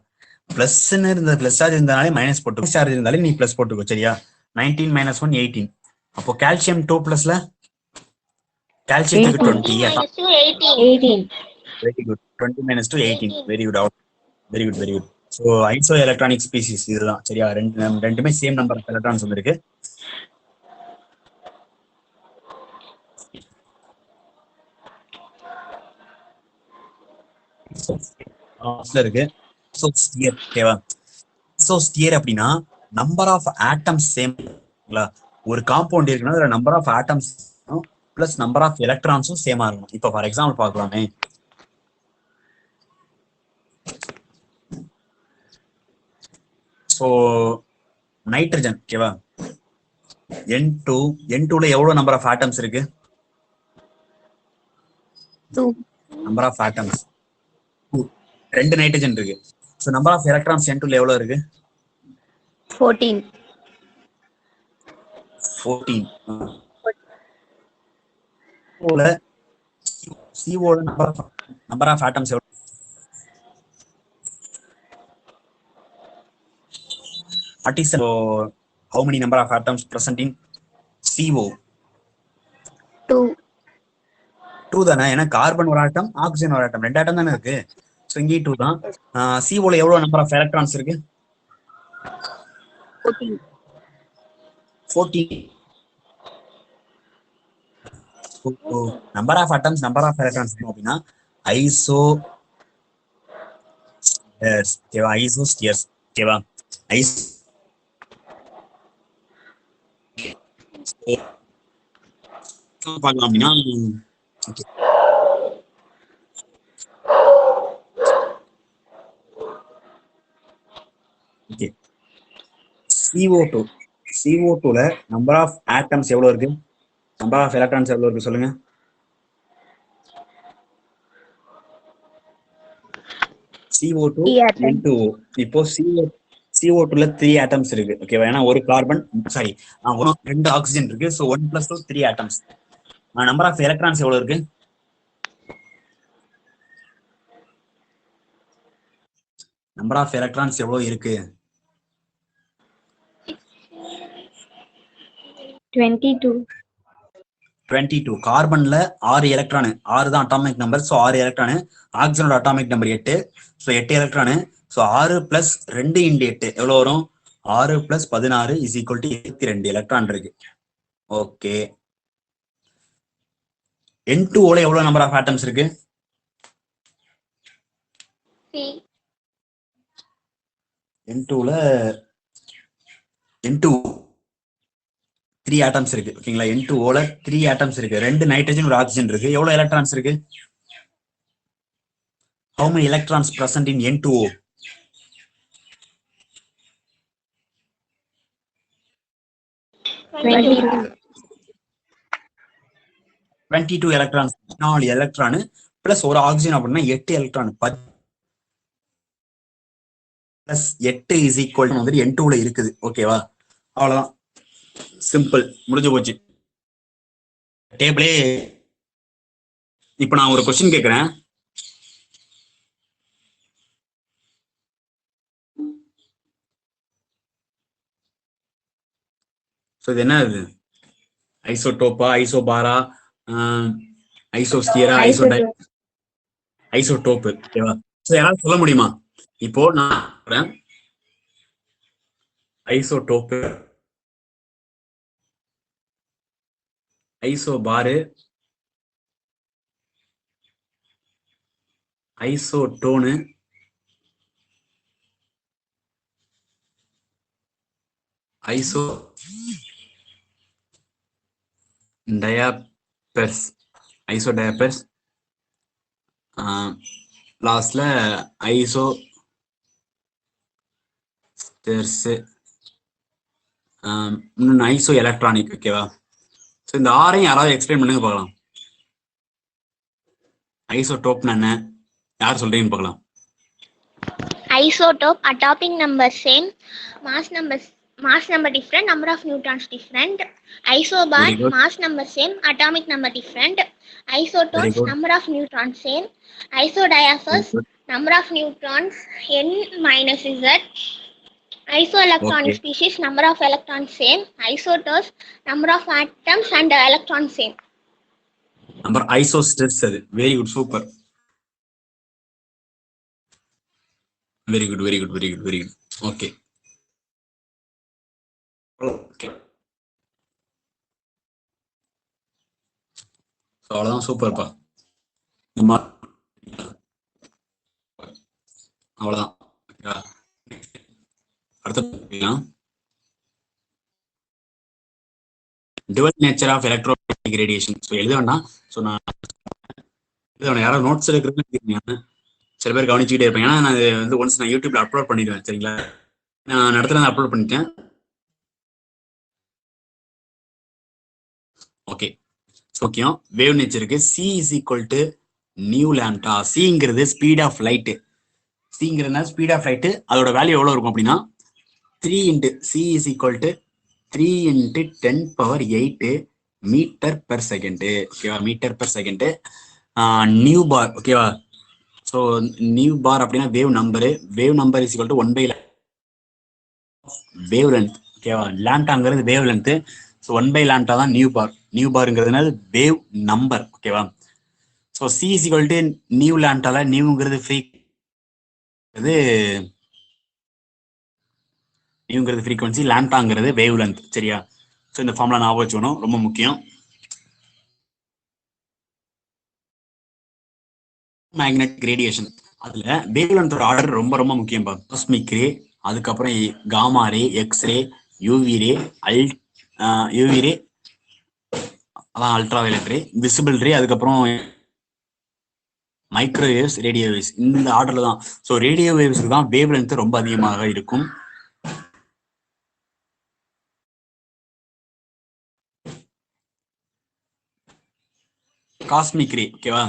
பிளஸ்ன்னு இருந்த பிளஸ் சார்ஜ் இருந்தாலே மைனஸ் போட்டு, சார்ஜ் இருந்தாலே நீ பிளஸ் போட்டுக்கோ. சரியா? 19 - 1 18. அப்போ கால்சியம் 2+ல கால்சியத்துக்கு 20. 18. Very good. 20 - 2 18. Very good. Very good. So isoelectronic species இதுதான். சரியா? ரெண்டுமே சேம் நம்பர் ஆஃப் எலக்ட்ரான்ஸ் வந்துருக்கு. இருக்கு. அப்படின்னா நம்பர் ஆஃப் ஆட்டம்ஸ் சேம். ஒரு காம்பவுண்ட் இருக்குன்னா அதுல number of atoms plus number of எலக்ட்ரான்ஸும் சேமா இருக்கும். இப்ப ஃபார் எக்ஸாம்பிள் பார்க்கலாமே. So nitrogen. ஓகேவா? N2ல எவ்வளவு நம்பர் ஆஃப் ஆட்டம்ஸ் இருக்கு? 2. நம்பர் ஆஃப் ஆட்டம்ஸ் 2 நைட்ரஜன் இருக்கு. சோ நம்பர் ஆஃப் எலக்ட்ரான்ஸ் N2ல எவ்வளவு இருக்கு? 14. CO நம்பர் ஆஃப் ஆட்டம்ஸ் எவ்வளவு? What is how many number of atoms present in CO? 2 தானே. ஏன்னா கார்பன் ஒரு ஆட்டம், ஆக்சிஜன் ஒரு ஆட்டம், 2 ஆட்டம் தானே இருக்கு. ஸோ இங்கே 2 தான். CO எவ்வளவு நம்பர் ஆஃப் எலக்ட்ரான்ஸ் இருக்கு? 14. Number of atoms, number of electrons அப்படின்னா ஐசோ ஐசோஸ்டியர்ஸ். ஓகேவா? பார்க்கலாம் அப்படின்னா ஓகே. CO2ல நம்பர் ஆஃப் ஆட்டம்ஸ் எவ்வளவு இருக்கு? நம்பர் ஆஃப் எலக்ட்ரான்ஸ் எவ்வளவு இருக்கு சொல்லுங்க. CO2 N2O. இப்போ CO2ல 3 ஆட்டம்ஸ் இருக்கு. ஓகேவா? ஏன்னா ஒரு கார்பன், சாரி 2 ஆக்சிஜன் இருக்கு. So 1 + 2 3 atoms. Number of electrons எவ்வளவு இருக்கு? நம்பர் ஆஃப் எலக்ட்ரான்ஸ் எவ்வளவு இருக்கு? 22. கார்பன்ல 6 எலக்ட்ரானு. 6 தான் அட்டாமிக் நம்பர். So 6 electron. ஆக்சிஜனோட atomic number 8. So 8 electron. So 6 + 2 × 8 எவ்வளவு வரும்? 6 + 16 = 22 எலக்ட்ரான் இருக்கு. ஓகே. N2O எவ்வளவு நம்பர் ஆஃப் ஆட்டம்ஸ் இருக்கு? N2 3 ஆட்டம்ஸ் இருக்கு. ஓகேங்களா? N2O 3 ஆட்டம்ஸ் இருக்கு. 2 நைட்ரஜன், ஒரு ஆக்சிஜன் இருக்கு. எவ்வளவு எலக்ட்ரான்ஸ் இருக்கு? How many electrons present in N2O? 22 electrons, 4 electron plus ஒரு ஆக்சிஜன் அப்படின்னா 8 எலக்ட்ரான், 10 பிளஸ் 8 இஸ் ஈக்குவல் வந்துட்டு N2ல இருக்குது. ஓகேவா, அவ்வளவுதான், சிம்பிள், முடிஞ்சு போச்சு டேபிளே. இப்ப நான் ஒரு கொஸ்டின் கேட்கிறேன். இது என்ன, இது ஐசோடோப்பா, ஐசோபாரா, ஐசோஸ்டியரா, ஐசோடோப்பு? ஓகேவா, யாராவது சொல்ல முடியுமா? இப்போ நான் ஐசோடோப்பு, ஐசோபாரு, ஐசோடோனு, ஐசோ டயாபர்ஸ், ஐசோடயாபர்ஸ், லாஸ்ட்ல ஐசோ ஸ்டெர்ஸ், இன்னொன்று ஐசோ எலக்ட்ரானிக். ஓகேவா, ஸோ இந்த ஆறையும் யாராவது எக்ஸ்பிளைன் பண்ணுங்க பார்க்கலாம். ஐசோடோப்னா என்ன, யார் சொல்றீங்கன்னு பார்க்கலாம். Isotope, atomic number same, mass number different, number of neutrons different. Isobar, mass number same, atomic number different. Isotopes, number of neutrons same. Isodiaphers, number of neutrons n minus z. Isoelectronic species, number of electrons same. Isotopes, number of atoms and electrons same. Number isosters, very good, super, very good, very good, very good, very good. Okay. Okay. So அவ்வளோதான், சூப்பர்ப்பா. அவ்வளோதான். அடுத்த dual nature of electromagnetic radiation. So எழுத வேண்டாம். So நான் எழுத வேண்டாம், யாராவது நோட்ஸ் எடுக்கிறதுன்னு சில பேர் கவனிச்சுக்கிட்டே இருப்பேன். ஏன்னா நான் வந்து ஒன்ஸ் நான் யூடியூப்ல அப்லோட் பண்ணிடுவேன். சரிங்களா, நான் இடத்துல அப்லோட் பண்ணிட்டேன். Okay, okay. வேவ் நேச்சருக்கு C is equal to nu lambda. சிங்கிறது ஸ்பீட் ஆஃப் லைட்டு. சிங்கிறது ஸ்பீட் ஆஃப் லைட்டு, அதோட வேல்யூ எவ்வளோ இருக்கும் அப்படின்னா 3 into C is equal to 3 into 10⁻8 metre per second. ஓகேவா, metre per second. Nu bar. ஓகேவா, ஸோ நியூ பார் அப்படின்னா wave number. Wave number is equal to 1/, wavelength. ஓகேவா, லாம்டாங்கிறது வேவ் லென்த்து. ஸோ 1/λ தான் nu bar. New பாருங்கிறதுனால wave number. ஓகேவா, so C is equal to nu லாம்டால நியூங்கிறது frequency, லாம்டாங்கிறது wavelength. சரியா, ஸோ இந்த ஃபார்முலா ஞாபகம் வச்சுக்கணும், ரொம்ப முக்கியம். மேக்னெட்டிக் ரேடியேஷன், அதுல வேவ் லென்த்தோட ஆர்டர் ரொம்ப ரொம்ப முக்கியம். காஸ்மிக் ரே, அதுக்கப்புறம் gamma ray, X ray, UV ray, UV ray, அதான் ultraviolet ray, visible ray, அதுக்கப்புறம் மைக்ரோவேவ்ஸ், ரேடியோ வேவ்ஸ். இந்த ஆர்டர்ல தான். ஸோ ரேடியோ வேவ்ஸ்க்கு தான் வேவ் லென்த் ரொம்ப அதிகமாக இருக்கும். Cosmic ray. ஓகேவா,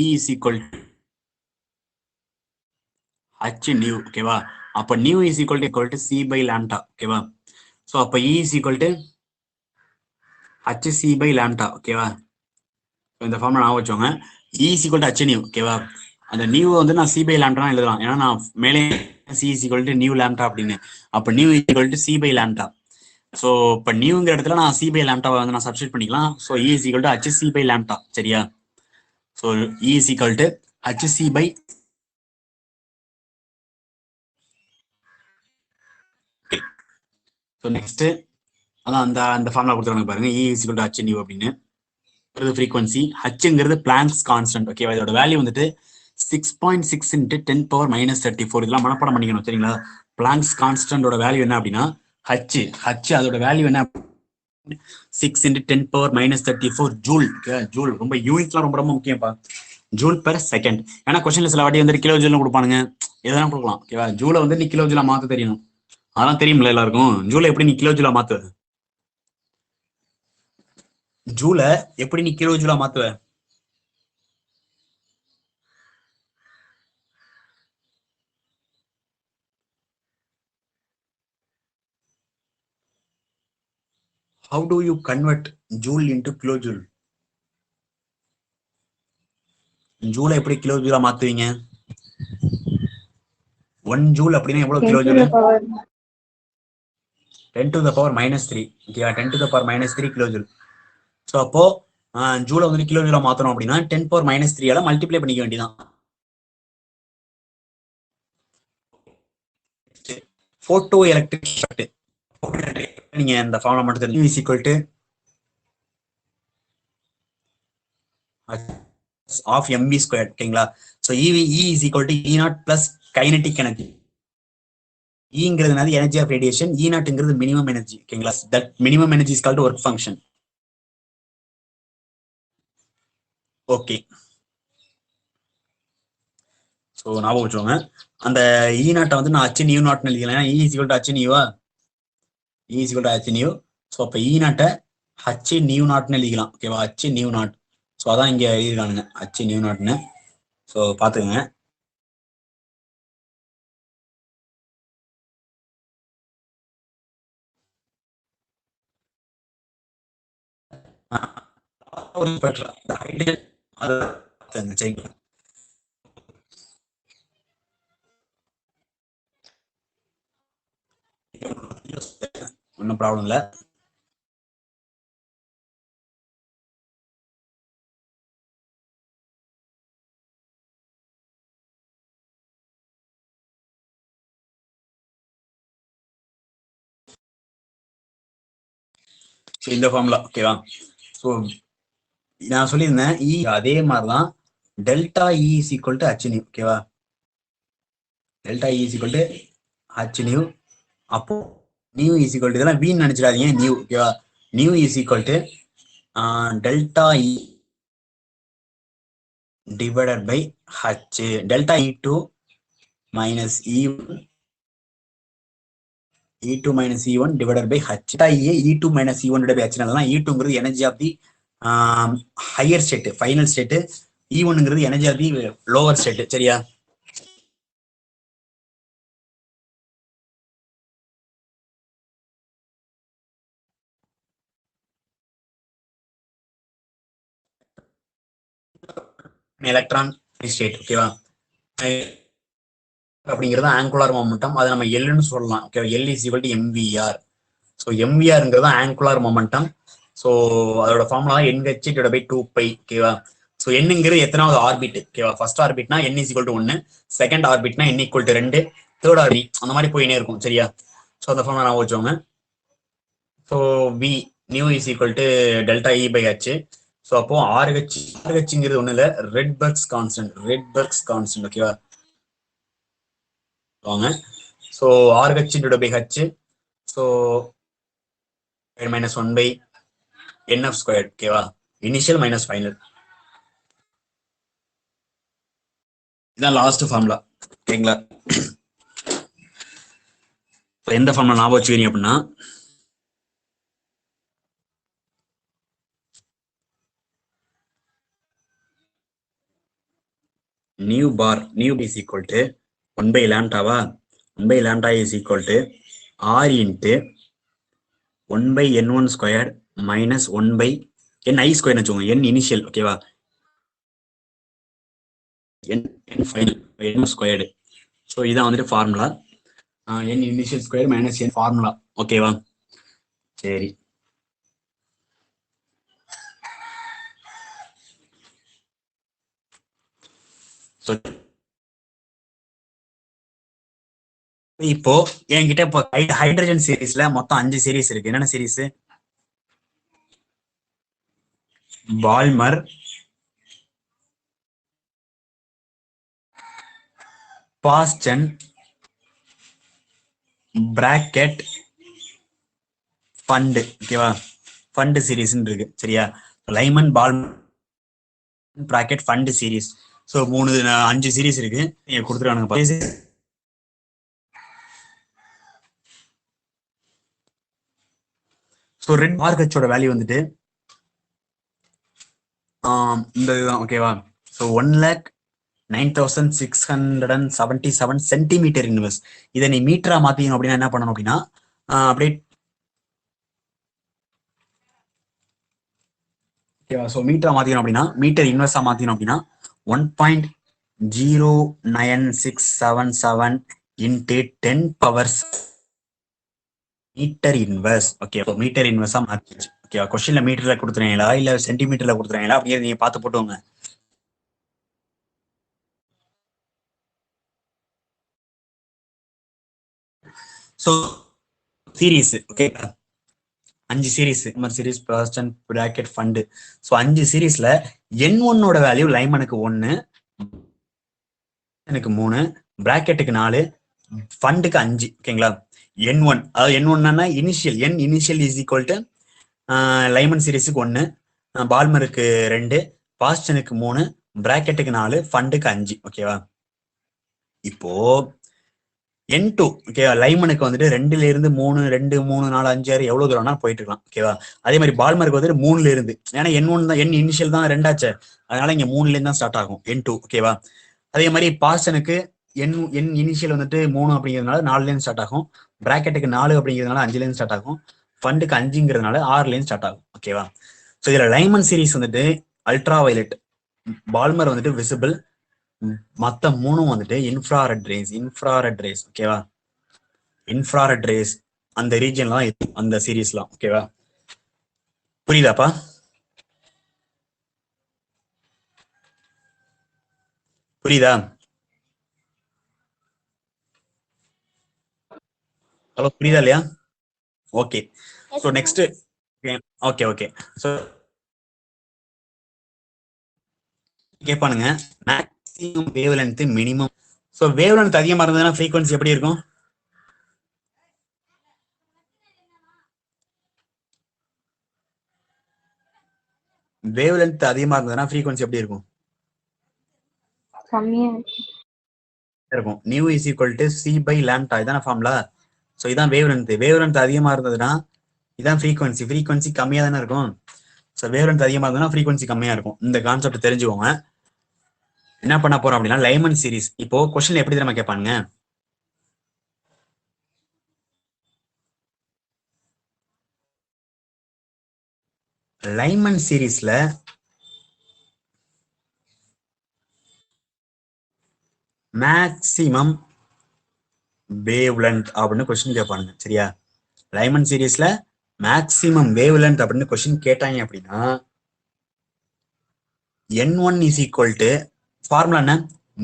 E is equal H nu. ஓகேவா, அப்ப nu is equal to C/λ. ஓகேவா, ஸோ அப்ப E is equal to HC/λ. ஓகேவா, இந்த ஃபார்முலா ஞாபகம் வச்சோங்க. E is equal to H nu. ஓகேவா, அந்த நியூ வந்து நான் C/λ எழுதலாம். ஏன்னா நான் மேலே C is equal to nu lambda அப்படின்னு. அப்ப nu is equal to C/λ. ஸோ இப்போ நியூங்கிற இடத்துல நான் C/λ வந்து நான் சப்ஸ்டிட் பண்ணிக்கலாம். So E is equal to HC/λ. சரியா, so E is equal to HC/. So next அதான் அந்த ஃபார்முலா கொடுத்துருவாங்க பாருங்க. E is equal to H nu அப்படின்னு ஃப்ரீக்வன்சி. Hங்கிறது பிளாங்க்ஸ் கான்ஸ்டன்ட். ஓகேவா, இதோட வேல்யூ வந்துட்டு 6.6 இன்ட்டு 10⁻−34. இதெல்லாம் மனப்பாடம் பண்ணிக்கணும். சரிங்களா, பிளாங்க்ஸ் கான்ஸ்டன்டோட வேல்யூ என்ன அப்படின்னா H அதோட வேல்யூ என்ன, 6 இன்ட்டு 10⁻−34 ஜூல். ஜூல் ரொம்ப யூனிட்லாம் ரொம்ப ரொம்ப முக்கியம்ப்பா. Joule per second. ஏன்னா கொஸ்டின்ல சில வாட்டி வந்து கிலோ ஜூல் கொடுப்பானுங்க, எதனா கொடுக்கலாம். ஓகேவா, ஜூலை வந்து நீ கிலோ ஜூலா மாத்த தெரியணும். அதெல்லாம் தெரியும்ல எல்லாருக்கும். ஜூலை எப்படி நீ கிலோ ஜூலா மாத்துவது? ஜூல எப்படி நீ கிலோ ஜூலா மாத்துவ? How do you convert joule into kilojoule? ஜூலை எப்படி கிலோ ஜூலா மாத்துவீங்க? 1 ஜூல் அப்படின்னா எவ்வளவு kilojoule? 10 to the power -3. ஓகேவா? 10 to the power -3 kilo joule. So அப்போ ஜூலை வந்து கிலோ ஜூலா மாத்தணும் அப்படின்னா 10 power -3 ஆல மல்டிப்ளை பண்ணிக்க வேண்டியதான். போட்டோ எலக்ட்ரிக் எஃபெக்ட் நீங்க இந்த ஃபார்முலா மட்டும் தெரிஞ்சு is equal to of M V square. ஓகேங்களா? So E V is equal to E not plus kinetic energy. ங்கிறதுனால எனர்ஜி ஆஃப் ரேடியேஷன், இ நாட்ங்கிறது மினிமம் எனர்ஜி. ஓகேங்களா? That minimum energy is called work function. Okay, so ஞாபகம் வச்சுக்கோங்க. அந்த இ நாட்டை வந்து நான் அச்சு நியூ நாட்னு எழுதிக்கலாம். இ இஸ் ஈக்குவல் டு அச்சு நியூவா? இ இஸ் ஈக்குவல் டு அச்சு நியூ. ஸோ அப்போ இ நாட்டை ஹச் நியூ நாட்னு எழுதிக்கலாம். ஓகேவா? H new not. ஸோ அதான் இங்க எழுதிருக்கானுங்க ஹச் நியூ நாட்னு. ஸோ பாத்துக்கோங்க. ஒன்னும் ப்ராப்ளம் இல்லை. ஸோ இந்த ஃபார்முலா ஓகேவா? ஸோ நான் சொல்லியிருந்தேன் இ அதே மாதிரிதான் delta E is equal to H nu. ஓகேவா? Delta E is equal to H nu. அப்போ நியூ இஸ் ஈக்குவல் டு இதெல்லாம் வீண் நினைச்சிடாதீங்க. நியூ ஓகேவா? Nu is equal to delta E divided by H. Delta E to minus E2 minus E1 divided by H. E2 minus E1 divided by H. E2 energy of the higher state, final state. E1 energy of the lower state. சரியா? Electron state. ஓகேவா? அப்படிங்கிறது angular momentum. அதை நம்ம எல்னு சொல்லலாம். Okay, L is equal to MVR. So எம்விஆர்ங்கிறது angular momentum. So அதோட formula NH divide by 2π. ஓகேவா? ஸோ என்னங்கிறது எத்தனாவது ஆர்பிட். ஓகேவா? ஃபர்ஸ்ட் ஆர்பிட்னா n is equal to 1, second ஆர்பிட்னா n equal to 2, third orbit அந்த மாதிரி போயினே இருக்கும். சரியா? ஸோ அந்த ஃபார்முலா நான் வச்சோங்க. So V nu is equal to delta E by h. So அப்போ ஆர்ஹெச்ங்கிறது ஒன்றும் இல்லை, ரெட்பர்க்ஸ் கான்ஸ்டன்ட். ஓகேவா? வாங்க. So RH divided by H. So minus 1 by NF squared. ஓகேவா? Initial minus final. இதான் லாஸ்ட் ஃபார்முலா. ஓகேங்களா? எந்த ஃபார்முலா ஞாபகம் வச்சுக்கிறீங்க அப்படின்னா nu is equal to 1 by lambda-வா? 1 by lambda is equal to R into 1 by N1 squared minus 1 by Ni squared வச்சுக்கோங்க. N initial. ஓகேவா? N final N squared. So இதான் வந்துட்டு formula. N initial square minus N formula. ஓகேவா? சரி, இப்போ என்கிட்ட இப்போ ஹைட்ரஜன் சீரீஸ்ல மொத்தம் 5 சீரீஸ் இருக்கு. என்னென்ன series? Balmer, Paschen, Brackett, Pfund. ஓகேவா? ஃபண்ட் சீரீஸ் இருக்கு. சரியா? Lyman, Balmer, Brackett, Pfund series. So 5 series இருக்கு. நீங்க கொடுத்துருவானுங்க. ஸோ ரெட் ஆர்ஹெச்சோட வேல்யூ வந்துட்டு இந்த இதுதான் ஓகேவா. So 1,09,677 centimetre inverse. இதை நீ மீட்டரா மாத்திக்கணும் அப்படின்னா என்ன பண்ணணும் அப்படின்னா அப்படியே ஓகேவா. ஸோ மீட்டரா மாத்திக்கணும் அப்படின்னா மீட்டர் இன்வெர்ஸா மாத்திக்கணும் அப்படின்னா 1.09677 into 10 powers metre inverse. Okay, metre இன்வெர்ஸா மாத்திச்சு. ஓகேவா. கொஸ்டின்ல மீட்டர்ல கொடுத்துறீங்களா இல்ல சென்டிமீட்டர்ல கொடுத்துறீங்களா அப்படியே நீங்க பார்த்து போட்டுவோங்க. So series okay, 5 series series பர்சன்ட் பிராக்கெட் ஃபண்டு. ஸோ 5 சீரீஸ்ல N1 வேல்யூ லைமனுக்கு 1, எனக்கு 3, பிராக்கெட்டுக்கு 4, ஃபண்டுக்கு 5. ஓகேங்களா. N1 அதாவது N1 initial N initial is equal to Lyman சீரீஸுக்கு 1, பால்மருக்கு 2, பாஸ்டனுக்கு 3, பிராக்கெட்டுக்கு 4, ஃபண்டுக்கு 5. ஓகேவா. இப்போ N2 ஓகேவா, லைமனுக்கு வந்துட்டு 2ல இருந்து 3, 2, 3, 4, 5, 6 எவ்வளவு தூரம்னா போயிட்டு இருக்கலாம். ஓகேவா. அதே மாதிரி பால்மருக்கு வந்துட்டு 3ல இருந்து, ஏன்னா N1 தான் N இனிஷியல் தான் 2 ஆச்சு, அதனால இங்க 3ல இருந்து தான் ஸ்டார்ட் ஆகும் N2. ஓகேவா. அதே மாதிரி பாஸ்டனுக்கு N இனிஷியல் வந்துட்டு 3 அப்படிங்கிறதுனால 4ல இருந்து ஸ்டார்ட் ஆகும், பிராக்கெட்டுக்கு 4 அப்படிங்கிறதுனால 5ல இருந்து ஸ்டார்ட் ஆகும், ஃபண்டுக்கு 5ங்கிறதுனால 6ல இருந்து ஸ்டார்ட் ஆகும். ஓகேவா. ஸோ இதுல லைமன் சீரீஸ் வந்துட்டு அல்ட்ரா வயலட், பால்மர் வந்துட்டு விசிபிள், மத்த 3ம் வந்துட்டு இன்ஃப்ராரெட் ரேஸ். ஓகேவா. இன்ஃப்ராரெட் ரேஸ் அந்த ரீஜன்லாம் இருக்கும் அந்த சீரீஸ்லாம். ஓகேவா. புரியுதாப்பா? புரியுதா? ஹலோ, புரியுதா இல்லையா? Okay. So next okay. So கேட்பானுங்க maximum wavelength minimum. So wavelength அதிகமா இருந்ததுன்னா ஃப்ரீக்வன்சி எப்படி இருக்கும்? வேவ் லென்த் அதிகமா இருந்ததுன்னா ஃப்ரீக்வன்சி எப்படி இருக்கும்? கம்மியா இருக்கும். Nu is equal to c by lambda, இதான ஃபார்முலா. ஸோ இதான் வேவ் லென்த் அதிகமா இருந்ததுன்னா இதான் ஃப்ரீக்வன்சி கம்மியா தானே இருக்கும். ஸோ வேவ் லென்த் அதிகமா இருந்ததுன்னா ஃப்ரீக்வன்சி கம்மியா இருக்கும். இந்த கான்செப்ட் தெரிஞ்சுக்கோங்க. என்ன பண்ண போறோம் அப்படின்னா லைமன் சீரீஸ். இப்போ கொஸ்டின் எப்படி தெரியுமா கேட்பானுங்க, லைமன் சீரீஸ்ல மேக்சிமம் வேவ் லென்த் அப்படின்னு கொஸ்டின் கேட்பானுங்க. சரியா. லைமன் சீரீஸ்ல மேக்சிமம் வேவ் லென்த் அப்படின்னு கொஸ்டின் கேட்டாங்க அப்படின்னா N1 is equal to formula என்ன,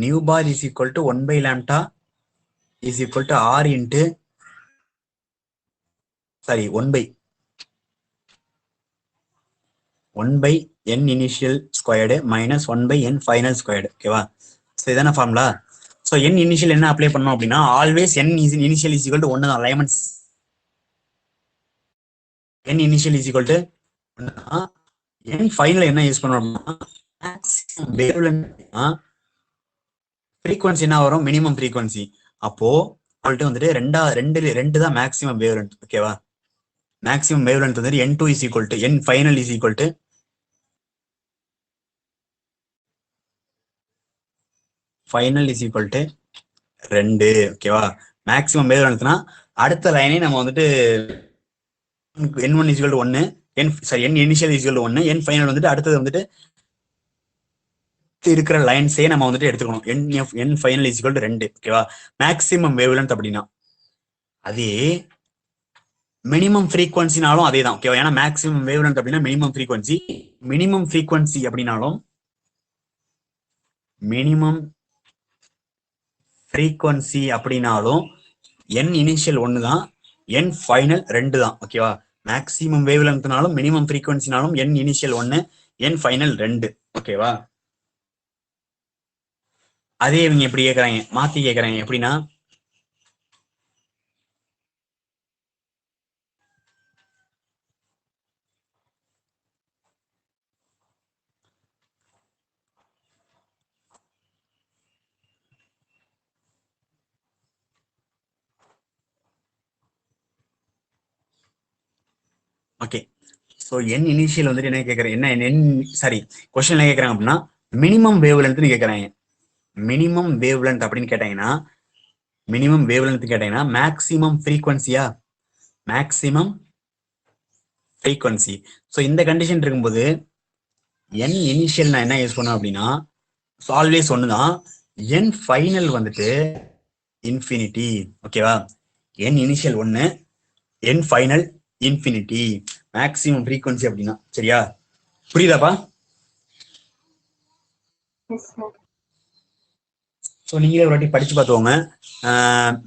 nu bar is equal to 1 by lambda is equal to R into 1 by N initial squared minus 1 by N final squared. ஓகேவா. So இதான formula. So N initial என்ன apply பண்ணோம் அப்படின்னா always N initial is equal to 1 தான். லைமன்ஸ் N initial is equal to N final என்ன use பண்ணோம் அப்படின்னா frequency என்ன வரும், மினிமம் ஃப்ரீக்வன்சி. அப்போ வந்துட்டு 2 தான் மேக்ஸிமம் வேவ் லென்த். ஓகேவா. மேக்ஸிமம் வேவ் லென்த் வந்துட்டு N2 is equal to N final is equal to final is equal to 2. ஓகேவா. மேக்ஸிமம் வேவ் லென்த்னா அடுத்த லைனே நம்ம வந்துட்டு N1 is equal to 1, N initial is equal to 1, N final வந்துட்டு அடுத்தது வந்துட்டு இருக்கிற லைன்ஸே நம்ம வந்துட்டு எடுத்துக்கணும். N final is equal to 2. ஓகேவா. மேக்ஸிமம் வேவ் லென்த் அப்படின்னா அதே மினிமம் ஃப்ரீக்வன்சினாலும் அதே தான். ஓகேவா. ஏன்னா மேக்ஸிமம் வேவ் லென்த் அப்படின்னா மினிமம் ஃப்ரீக்வன்சி அப்படின்னாலும் N இனிஷியல் 1 தான், N ஃபைனல் 2 தான். ஓகேவா. மேக்ஸிமம் வேவ் லென்த்னாலும் மினிமம் ஃப்ரீக்வன்சினாலும் N இனிஷியல் 1, N ஃபைனல் 2. ஓகேவா. அதே இவங்க எப்படி கேட்கறாங்க, மாத்தி கேட்கறாங்க. எப்படின்னா okay. So so N initial வந்துட்டு என்ன கேட்குறேன், சாரி கொஸ்டின் என்ன கேட்குறாங்க அப்படின்னா மினிமம் வேவ் லென்த்னு கேட்குறாங்க. மினிமம் வேவ் லென்த் அப்படின்னு கேட்டாங்கன்னா மேக்சிமம் ஃப்ரீக்வன்சியா, மேக்சிமம் ஃப்ரீக்வன்சி. ஸோ இந்த கண்டிஷன் இருக்கும்போது என் இனிஷியல் நான் என்ன யூஸ் பண்ணுவேன் அப்படின்னா ஆல்வேஸ் ஒண்ணுதான், என் ஃபைனல் வந்துட்டு இன்ஃபினிட்டி. ஓகேவா, என் இனிஷியல் ஒன்னு, என் ஃபைனல் இன்ஃபினிட்டி, மேக்ஸிமம் ஃப்ரீக்வன்சி அப்படின்னா. சரியா, புரியுதாப்பா? Yes, sir. ஸோ நீங்களே ஒரு வாட்டி படிச்சு பார்த்துக்கோங்க.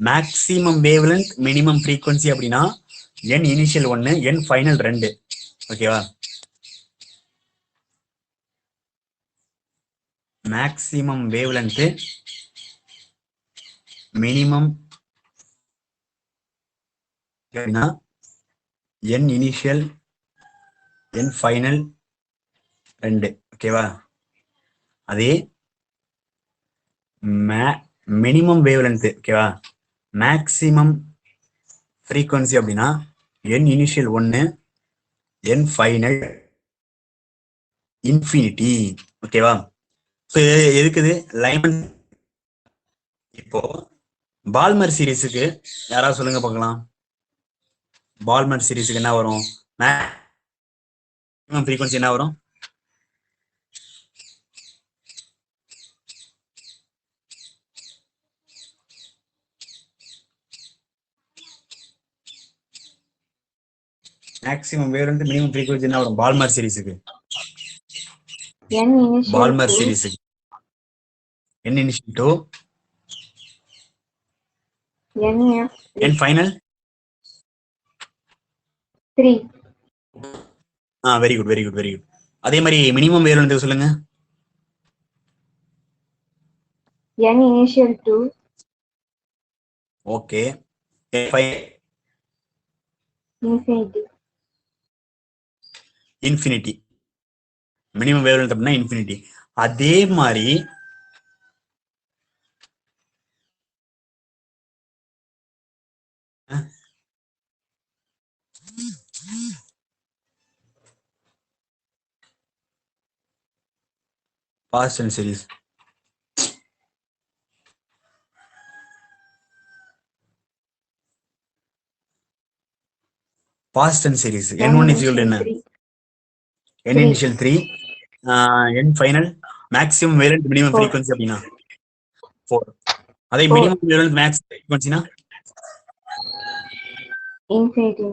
மேக்ஸிமம் வேவ்லென்த் மினிமம் ஃப்ரீக்வன்சி அப்படின்னா என் இனிஷியல் ஒன்னு, என் ஃபைனல் 2. ஓகேவா, மேக்ஸிமம் வேவ்லென்த் மினிமம் என் இனிஷியல் என் ஃபைனல் 2. ஓகேவா, அதே மினிமம் வேவ்லென்த் ஓகேவா, மேக்ஸிமம் ஃப்ரீக்வன்சி அப்படின்னா என் இனிஷியல் ஒன்னு, என் ஃபைனல் இன்ஃபினிட்டி. ஓகேவா, ஸோ எதுக்குது லைமன். இப்போ பால்மர் சீரிஸுக்கு யாராவது சொல்லுங்க பார்க்கலாம். பால்மர் சீரிஸுக்கு என்ன வரும், மேக்ஸிமம் ஃப்ரீக்வன்சி என்ன வரும்? மேக்ஸிமம் வேவ்லென்த் மினிமம் ஃப்ரீக்வன்சி என்ன வரும் பால்மர் சீரிஸுக்கு? N initial பால்மர் 2, சீரிஸுக்கு n initial 2, NF n final. 3, very good very good very good. அதே மாதிரி மினிமம் வேவ்லென்த் சொல்லுங்க. N initial 2, okay, infinity. Infinity. Minimum wavelength அப்படின்னா இன்ஃபினிட்டி. அதே மாதிரி ஃபாஸ்ட் and series n1 is equal to என்ன? 3, n initial 3, n final maximum wavelength minimum 4. Frequency அப்படின்னா 4. அதே 4, மினிமம் வேவ்லென்த் மேக்ஸ் ஃப்ரீக்வன்சினா infinity.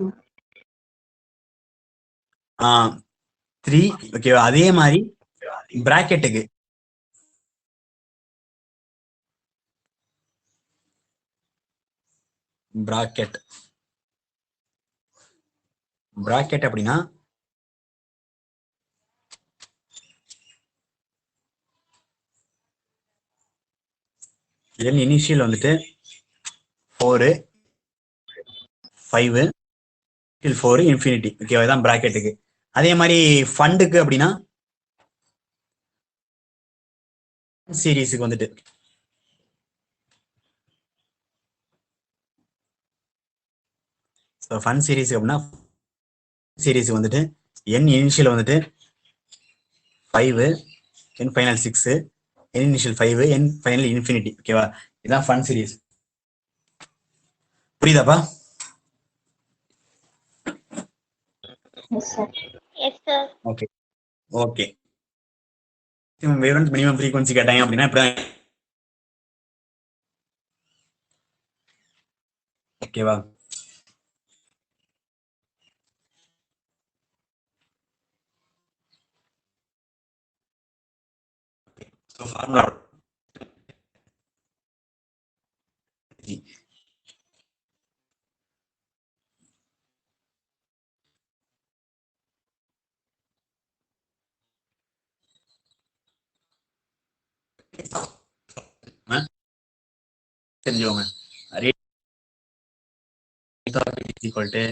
3. ஓகேவா, அதே மாதிரி பிராக்கெட்டுக்கு பிராக்கெட் அப்படின்னா இனிஷியல் வந்துட்டு 4, 5, 4 இன்ஃபினிட்டி. ஓகேவா, இதான் பிராக்கெட்டுக்கு. அதே மாதிரி ஃபண்டுக்கு அப்படின்னா சீரிஸுக்கு வந்துட்டு ஃபன் சீரிஸ் அப்படின்னா சீரிஸ் வந்துட்டு n இனிஷியல் வந்துட்டு 5, n final 6, n initial 5, n final infinity. ஓகேவா, இதான் ஃபன் சீரிஸ். புரியுதாப்பா? Yes, sir. Yes, sir. Okay okay. Wavelength minimum frequency கேட்டாங்க அப்படின்னா இப்படி. ஓகேவா, ஃபார்முலா தெரிஞ்சவங்க equal to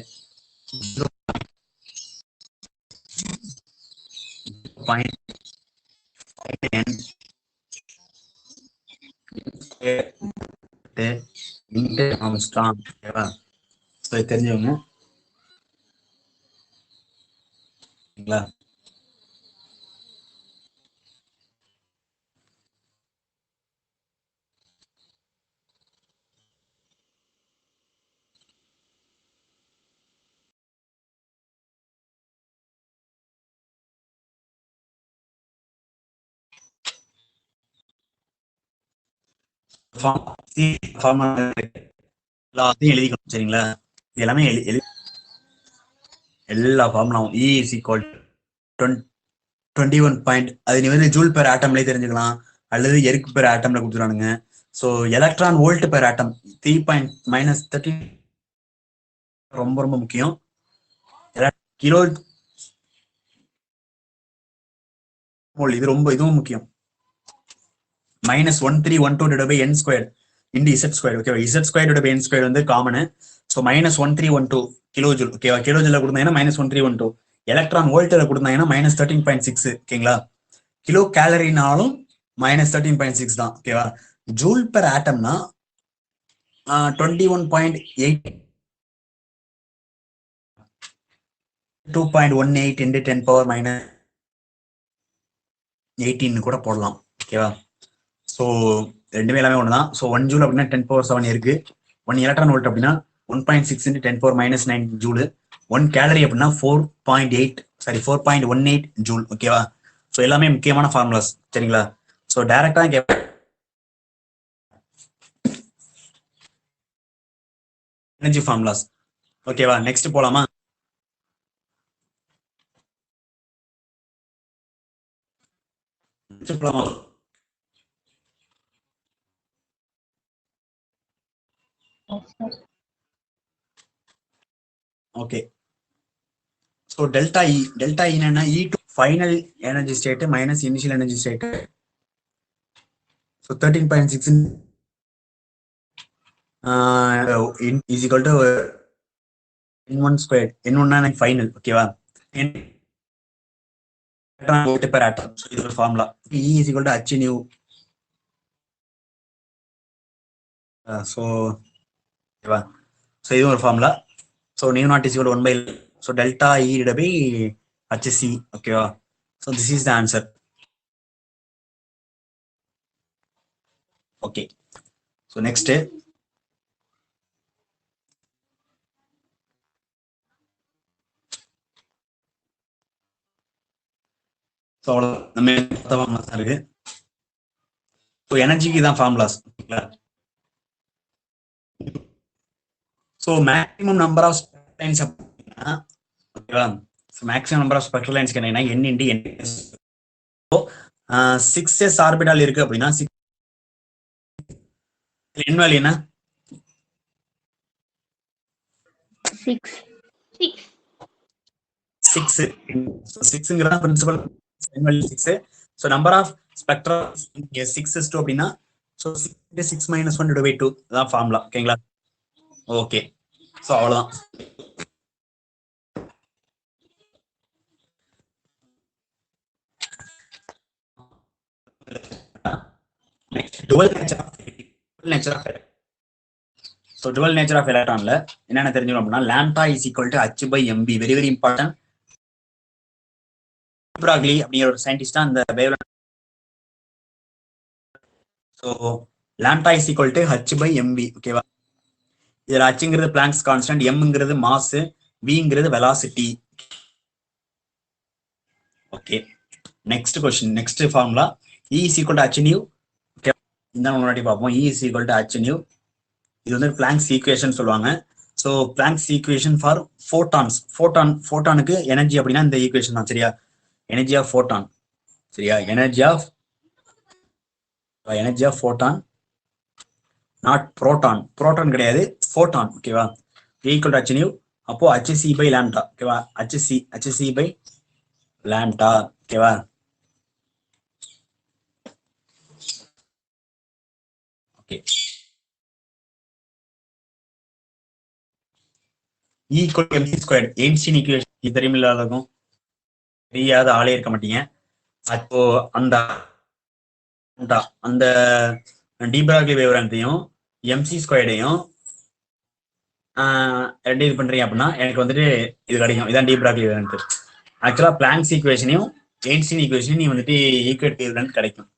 0.510 into Armstrong. ஓகேவா, ஸோ தெரிஞ்சவங்க ஓகேங்களா? எல்லாத்தையும் எழுதிக்கணும் சரிங்களா? எல்லாமே எல்லா ஃபார்முலாவும் E is equal to 21 point, அது நீ வந்து ஜூல் பெர் ஆட்டம்லேயே தெரிஞ்சுக்கலாம், அல்லது எர்க் பெர் ஆட்டம்ல கொடுத்துருவானுங்க. So electron volt per atom 3.-13 ரொம்ப ரொம்ப முக்கியம். கிலோ மோல் இது ரொம்ப இதுவும் முக்கியம். -1312/n² into z². ஓகேவா? z² வந்து காமனு. So -1312 kilojoule. ஓகேவா? கிலோஜூல கொடுத்தாங்கன்னா -1312, எலக்ட்ரான் வோல்ட்ல கொடுத்தாங்கன்னா -13.6. ஓகேங்களா? கிலோ கேலரினாலும் -13.6 தான். ஓகேவா? ஜூல் பெர் ஆட்டம்னா 21.8 2.18 into 10⁻−18 கூட போடலாம். ஓகேவா? ஸோ ரெண்டுமே எல்லாமே ஒன்று தான். ஸோ 1 ஜூல் அப்படின்னா 10⁻7 இருக்கு. 1 எலக்ட்ரான் வோல்ட் அப்படின்னா 1.6 into 10⁻−9 ஜூல். 1 கேலரி அப்படின்னா 4.18 ஜூல். ஓகேவா? ஸோ எல்லாமே முக்கியமான ஃபார்முலாஸ் சரிங்களா? ஸோ டைரக்டா எனர்ஜி ஃபார்முலாஸ். ஓகேவா? நெக்ஸ்ட் போலாமா? ஓகே. ஸோ டெல்டா இ என்னன்னா E to final energy state minus initial energy state. So 13.6 is equal to n1². n1 final. ஓகேவா? Volt per atom. ஸோ இது ஒரு formula. E is equal to h nu. So ஓகேவா? So இது ஒரு formula. So nu naught is equal 1/. So delta E by HC. ஓகேவா? So this is the answer. Okay. So next so அவ்வளோ நம்ம formulas இருக்கு. So எனர்ஜிக்கு தான் formulas. ஓகேங்களா? So maximum number of spectral lines அப்படின்னா ஓகேவா? So maximum number of spectral lines என்னன்னா n into n. So 6s orbital இருக்கு அப்படின்னா 6 n வேல்யூ என்ன? 6. ஸோ 6ங்கிறதா principal. n value 6. So number of spectra 6s2 அப்படின்னா ஸோ 6 - 1/2 தான் ஃபார்முலா. ஓகேங்களா? ஓகே. ஸோ அவ்வளோதான். டுவல் நேச்சர் ஆஃப் எலக்ட்ரான்ல என்னென்ன தெரிஞ்சுக்கணும் அப்படின்னா lambda is equal to h/mb. Very very important. Broglie அப்படிங்கிற ஒரு சயின்டிஸ்டா அந்த wavelength. So lambda is equal to h/mb. ஓகேவா? இதுல ஹங்கிறது பிளாங்க்ஸ் கான்ஸ்டன்ட், எம்ங்கிறது மாஸ், விங்கிறது velocity. Okay. Next question, next formula E is equal to h nu. Okay, இந்த முன்னாடி பார்ப்போம். E is equal to h nu. இது வந்து பிளாங்க்ஸ் ஈக்குவேஷன் சொல்லுவாங்க. So Planck's equation for photons. ஃபோட்டானுக்கு எனர்ஜி அப்படின்னா இந்த ஈக்குவேஷன் தான். சரியா? Energy of photon. சரியா? Energy of photon, not proton கிடையாது, ஃபோட்டான். ஓகேவா? Equal to h nu. அப்போ HC by lambda. ஓகேவா? HC by lambda. ஓகேவா? Okay. equal to mc². Einstein equation இது தெரியுமில்லாதக்கும் தெரியாத ஆளே இருக்க மாட்டீங்க. அப்போ அந்த டி பிராக்லி வேவ்லென்த்தையும் mc²டையும் ரெண்டு இது பண்றீங்க அப்படின்னா எனக்கு வந்துட்டு இது கிடைக்கும். இதான் டி பிராக்லி வேவ்லென்த். ஆக்சுவலா பிளாங்க்ஸ் ஈக்குவேஷனையும் ஐன்ஸ்டீன் ஈக்குவேஷனையும் நீ வந்துட்டு ஈக்குவேட் செய்யறதுன்னு கிடைக்கும்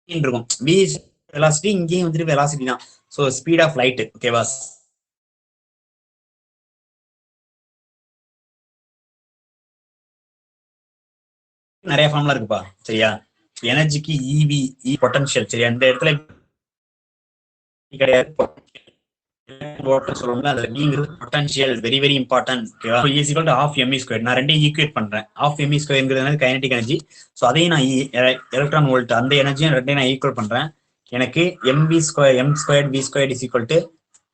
இருக்கும். v வெலாசிட்டி, இங்கேயும் வந்துட்டு வெலாசிட்டி தான். ஸோ ஸ்பீட் ஆஃப் லைட், ஓகேவா? நிறைய ஃபார்முலா இருக்குப்பா, சரியா? எனர்ஜிக்கு இவி பொட்டன்ஷியல், சரியா? இந்த இடத்துல கிடையாது, சொல்லுவாங்க. அதுல நீங்கிறது பொட்டன்ஷியல், வெரி வெரி இம்பார்ட்டன்ட், ஓகேவா? Is equal to half mv square. நான் ரெண்டையும் ஈக்குவேட் பண்றேன். half mv ஸ்கொயர்ங்கிறது கைனடிக் எனர்ஜி. ஸோ அதையும் நான் எலக்ட்ரான் வோல்ட், அந்த எனர்ஜியும் ரெண்டையும் நான் ஈக்குவல் பண்றேன். எனக்கு mv square, m square v square is equal to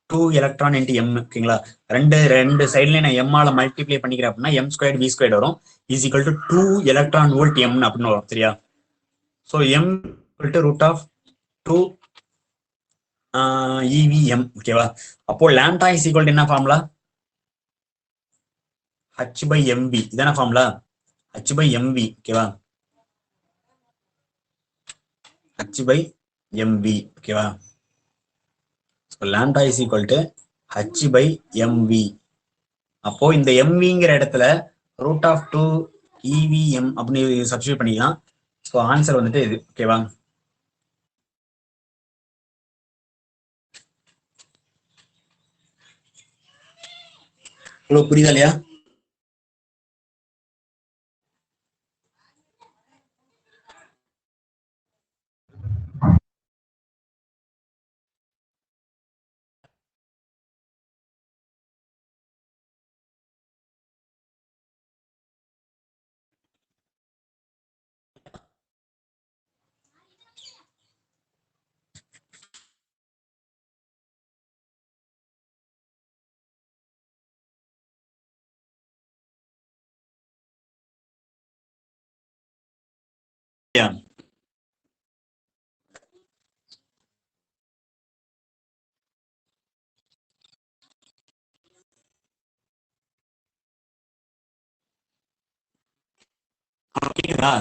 2 electron into m, ஓகேங்களா? ரெண்டு சைட்லயும் நான் m ஆல மல்டிப்ளை பண்ணிக்கிறேன் அப்படின்னா m ஸ்கொயர் v ஸ்கொயர் வரும். Is equal to 2 electron volt m அப்படின்னு வரும், சரியா? So m equal to root of 2 EVM, ஓகேவா? அப்போ லாம்டா இஸ் ஈக்குவல் டு என்ன ஃபார்முலா? h by mv, இதான ஃபார்முலா? h by mv, ஓகேவா? h by mv, ஓகேவா? So lambda is equal to h by mv. அப்போ இந்த mvங்கிற இடத்துல ரூட் ஆஃப் 2 EVM அப்படின்னு சப்ஸ்டியூட் பண்ணிக்கலாம். ஸோ ஆன்சர் வந்துட்டு இது, ஓகேவா? ஹலோ, புரியுதா இல்லையா? கேக்குதா?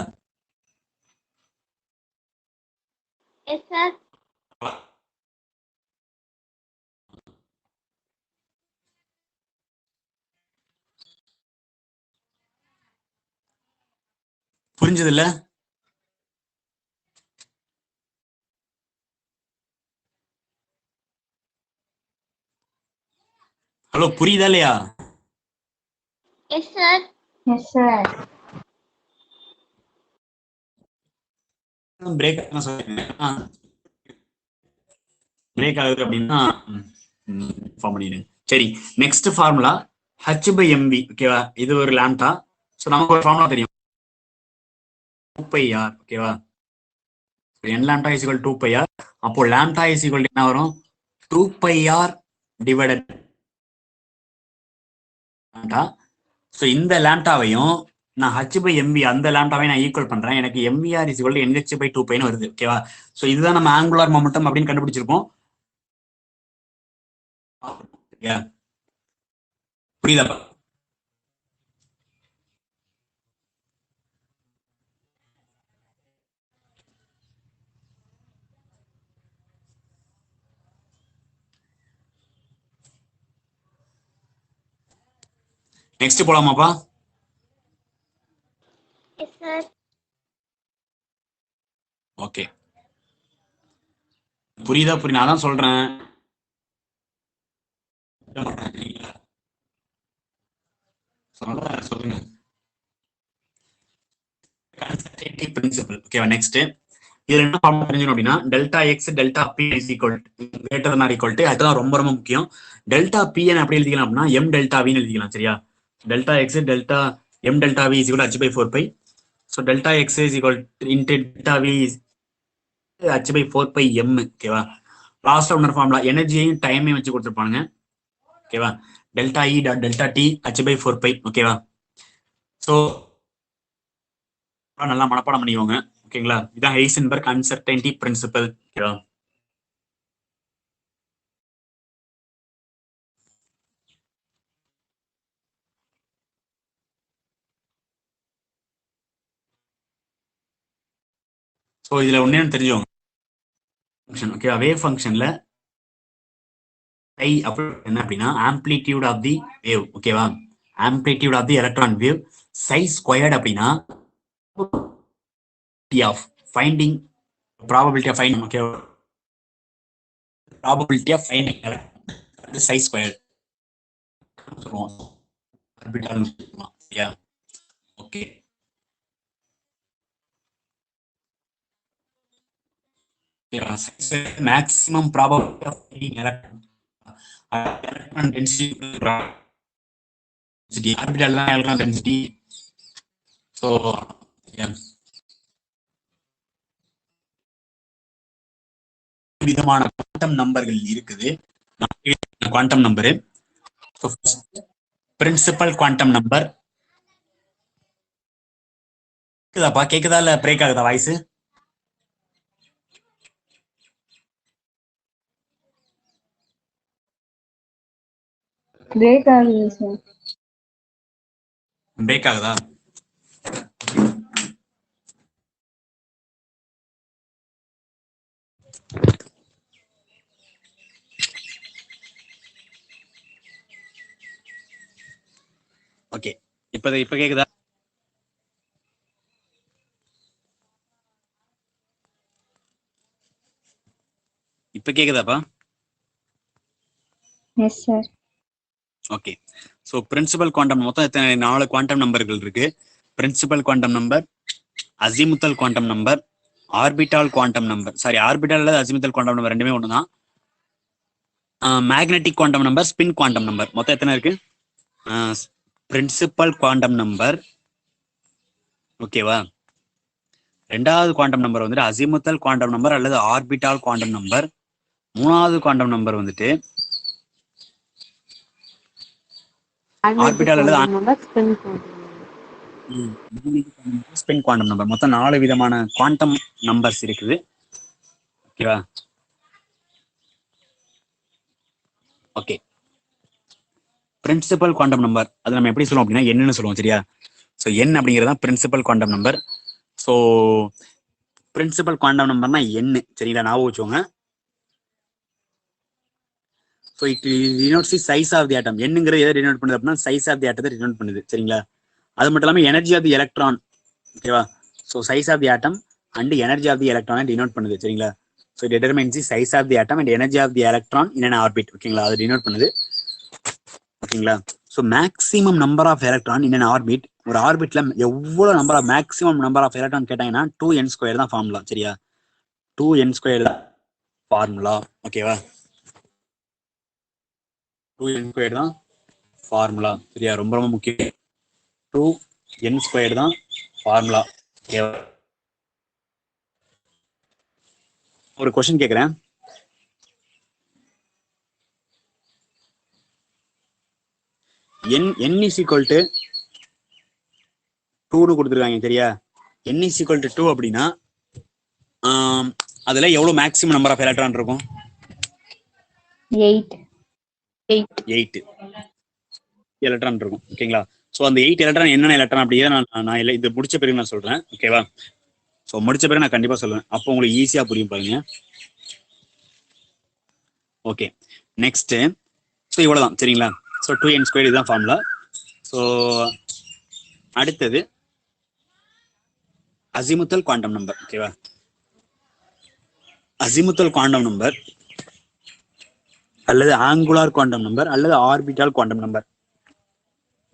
Yes sir. புரிஞ்சது இல்ல? ஹலோ, புரியுதா இல்லையா? S sir. Yes sir. Break break ஆகுது அப்படின்னா ஃபார்ம் பண்ணிடுங்க. சரி, next formula h by mv, ஓகேவா? இது ஒரு லாம்டா. ஸோ நமக்கு ஒரு ஃபார்முலா தெரியும், 2πr, ஓகேவா? n lambda is equal 2πr. அப்போ லாம்டா இஸ் ஈக்குவல் என்ன வரும்? 2πr divided lambda. ஸோ இந்த லாம்டாவையும் நான் h by mv, அந்த லாம்டாவை நான் ஈக்குவல் பண்றேன். எனக்கு mvr is equal nh by 2π வருது, ஓகேவா? ஸோ இதுதான் நம்ம ஆங்குலார் மொமெண்டம் அப்படின்னு கண்டுபிடிச்சிருப்போம். புரியுதா? நெக்ஸ்ட் போலாமாப்பா? Yes sir. ஓகே, புரியுதா? புரியுது, நான் தான் சொல்றேன். சொல்லுங்க. கன்சர்வேட்டிவ் பிரின்சிபல், ஓகேவா? நெக்ஸ்ட் இதுல என்ன ஃபார்முலா தெரிஞ்சுக்கணும் அப்படின்னா, delta X delta p is equal greater than or equal to, அதுதான் ரொம்ப ரொம்ப முக்கியம். டெல்டா பி என்ன எப்படி எழுதிக்கலாம் அப்படின்னா எம் டெல்டா வின்னு எழுதிக்கலாம், சரியா? Delta X delta M delta V is equal h by 4π. So delta X is equal into delta V h by 4π m, ஓகேவா? லாஸ்ட் ஒன்று ஃபார்முலா எனர்ஜியையும் டைமையும் வச்சு கொடுத்துருப்பாங்க, ஓகேவா? Delta E dot delta T h by 4π, ஓகேவா? ஸோ நல்லா மனப்பாடம் பண்ணிக்கோங்க, ஓகேங்களா? இதான் ஹைசன்பர்க் அன்சர்டைனிட்டி பிரின்சிபல், ஓகேவா? ஸோ இதுல ஒன்னே தெரிஞ்சவங்க, ஓகேவா? வேவ் ஃபங்க்ஷன்ல psi அப்படி என்ன அப்படின்னா ஆம்ப்ளிடியூட் ஆஃப் தி வேவ். ஓகேவா, amplitude of the electron wave. psi squared அப்படின்னா of finding probability of finding. Okay, probability of finding psi squared சொல்லுவோம். Okay, maximum probability of finding electron density orbital தான் electron density. So விதமான quantum நம்பர்கள் இருக்குது. Quantum number principal quantum number. கேக்குதா இல்ல break ஆகுதா voice? Break ஆகுது sir. Break ஆகுதா? ஓகே, இப்ப கேக்குதா? இப்ப கேக்குதாப்பா? Yes sir. Okay, so principal quantum மொத்தம் எத்தனை 4 குவாண்டம் நம்பர்கள் இருக்கு. Principal quantum number, azimuthal quantum number, orbital quantum number. Sorry, orbital அல்லது அசிமுத்தல் குவாண்டம் நம்பர் ரெண்டுமே ஒண்ணுதான். Magnetic quantum number, spin quantum number. மொத்தம் எத்தனை இருக்கு? பிரின்சிபல் குவாண்டம் நம்பர், ஓகேவா. ரெண்டாவது குவாண்டம் நம்பர் வந்துட்டு அசிமுத்தல் குவாண்டம் நம்பர் அல்லது ஆர்பிட்டால் குவாண்டம் நம்பர். மூணாவது குவாண்டம் நம்பர் வந்துட்டு ஆர்பிட்டால் அல்லது ஸ்பின் குவாண்டம் நம்பர். மொத்தம் 4 விதமான குவாண்டம் நம்பர்ஸ் இருக்குது. ஓகேவா, ஓகே. பிரின்சிபல் குவாண்டம் நம்பர் அது நம்ம எப்படி சொல்லுவோம் அப்படின்னா என்னன்னு சொல்லுவோம், சரியா. ஸோ என் அப்படிங்கிறது principal quantum number. So principal quantum நம்பர்னா என்ன, சரிங்களா, ஞாபகம் வச்சுக்கோங்க. So it denotes the size of the atom. என்னங்கிறது எதை டினோட் பண்ணுது அப்படின்னா சைஸ் ஆஃப் தி ஆட்டத்தை டினோட் பண்ணுது, சரிங்களா. அது மட்டும் இல்லாமல் எனர்ஜி ஆஃப் தி எலக்ட்ரான், ஓகேவா. So size of the atom and energy of the எலக்ட்ரானை டினோட் பண்ணுது, சரிங்களா. So determines the size of the atom and energy of the electron in an orbit, ஓகேங்களா. அது டினோட் பண்ணுது, ஓகேங்களா. So maximum number of electron in an orbit. ஒரு ஆர்பிட்ல எவ்வளவு number of maximum number of electron கேட்டாங்கன்னா 2n² தான் formula, சரியா. 2n² தான் ஃபார்முலா, ஓகேவா. 2n² தான் ஃபார்முலா, சரியா. ரொம்ப ரொம்ப முக்கியம். 2n² தான் ஃபார்முலா, ஓகேவா. ஒரு क्वेश्चन கேக்குறேன். n is equal to 2 கொடுத்துருக்காங்க, சரியா. n is equal to 2 அப்படின்னா அதுல எவ்வளவு மேக்ஸிமம் நம்பர் ஆஃப் எலக்ட்ரான் இருக்கும்? 8 எலக்ட்ரான் இருக்கும், ஓகேங்களா. ஸோ அந்த 8 எலக்ட்ரான் என்னென்ன எலக்ட்ரான் அப்படியே நான் இல்லை, இது முடிச்ச பிறகு நான் சொல்றேன், ஓகேவா. ஸோ முடிச்ச பிறகு நான் கண்டிப்பா சொல்லுவேன், அப்போ உங்களுக்கு ஈஸியா புரியும் பாருங்க. Okay, next. ஸோ இவ்வளவுதான், சரிங்களா. ஸோ 2n² இதுதான் ஃபார்முலா. ஸோ அடுத்தது அசிமுத்தல் குவாண்டம் நம்பர், ஓகேவா. அசிமுத்தல் குவாண்டம் நம்பர் அல்லது ஆங்குலார் குவாண்டம் நம்பர் அல்லது ஆர்பிட்டால் குவாண்டம் நம்பர்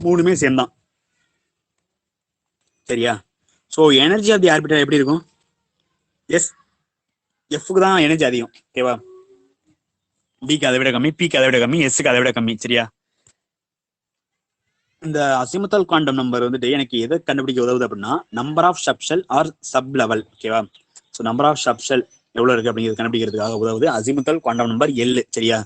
மூணுமே சேம் தான், சரியா. So energy of the orbital எப்படி இருக்கும்? எஃப்க்கு தான் எனர்ஜி அதிகம், ஓகேவா. பிக்கு அதை விட கம்மி, பிக்கு அதை விட கம்மி, எஸ்க்கு அதை விட கம்மி, சரியா. இந்த அசிமுத்தல் குவாண்டம் நம்பர் வந்துட்டு எனக்கு எதை கண்டுபிடிக்க உதவுது அப்படின்னா number of subshell or sub level, ஓகேவா. ஸோ நம்பர் ஆஃப் சப்ஷெல் எவ்வளவு இருக்கு அப்படிங்கிறது கண்டுபிடிக்கிறதுக்காக உதவுது அசிமுத்தல் குவாண்டம் நம்பர் L, சரியா.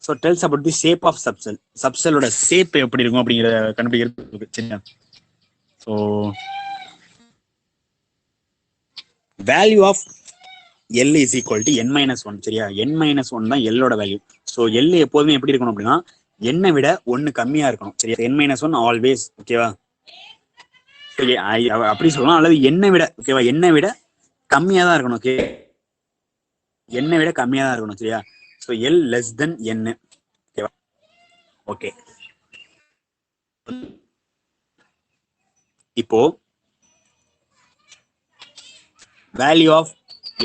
So tells about the shape of subshell. சப்ஷெலோட ஷேப் எப்படி இருக்கும் அப்படிங்கிறத கண்டுபிடிக்கிறது, சரியா. So value of L is equal to n-1, சரியா. n-1 தான் L-ஓட வேல்யூ. ஸோ L எப்போதுமே எப்படி இருக்கணும் அப்படின்னா என்னை விட 1 கம்மியா இருக்கணும், சரியா. n-1 ஆல்வேஸ், ஓகேவா. அப்படி சொல்லலாம், அல்லது என்னை விட, ஓகேவா, என்னை விட கம்மியா தான் இருக்கணும், ஓகே. என்னை விட கம்மியா தான் இருக்கணும், சரியா. So L less than n, okay, இப்போ வேல்யூ ஆஃப்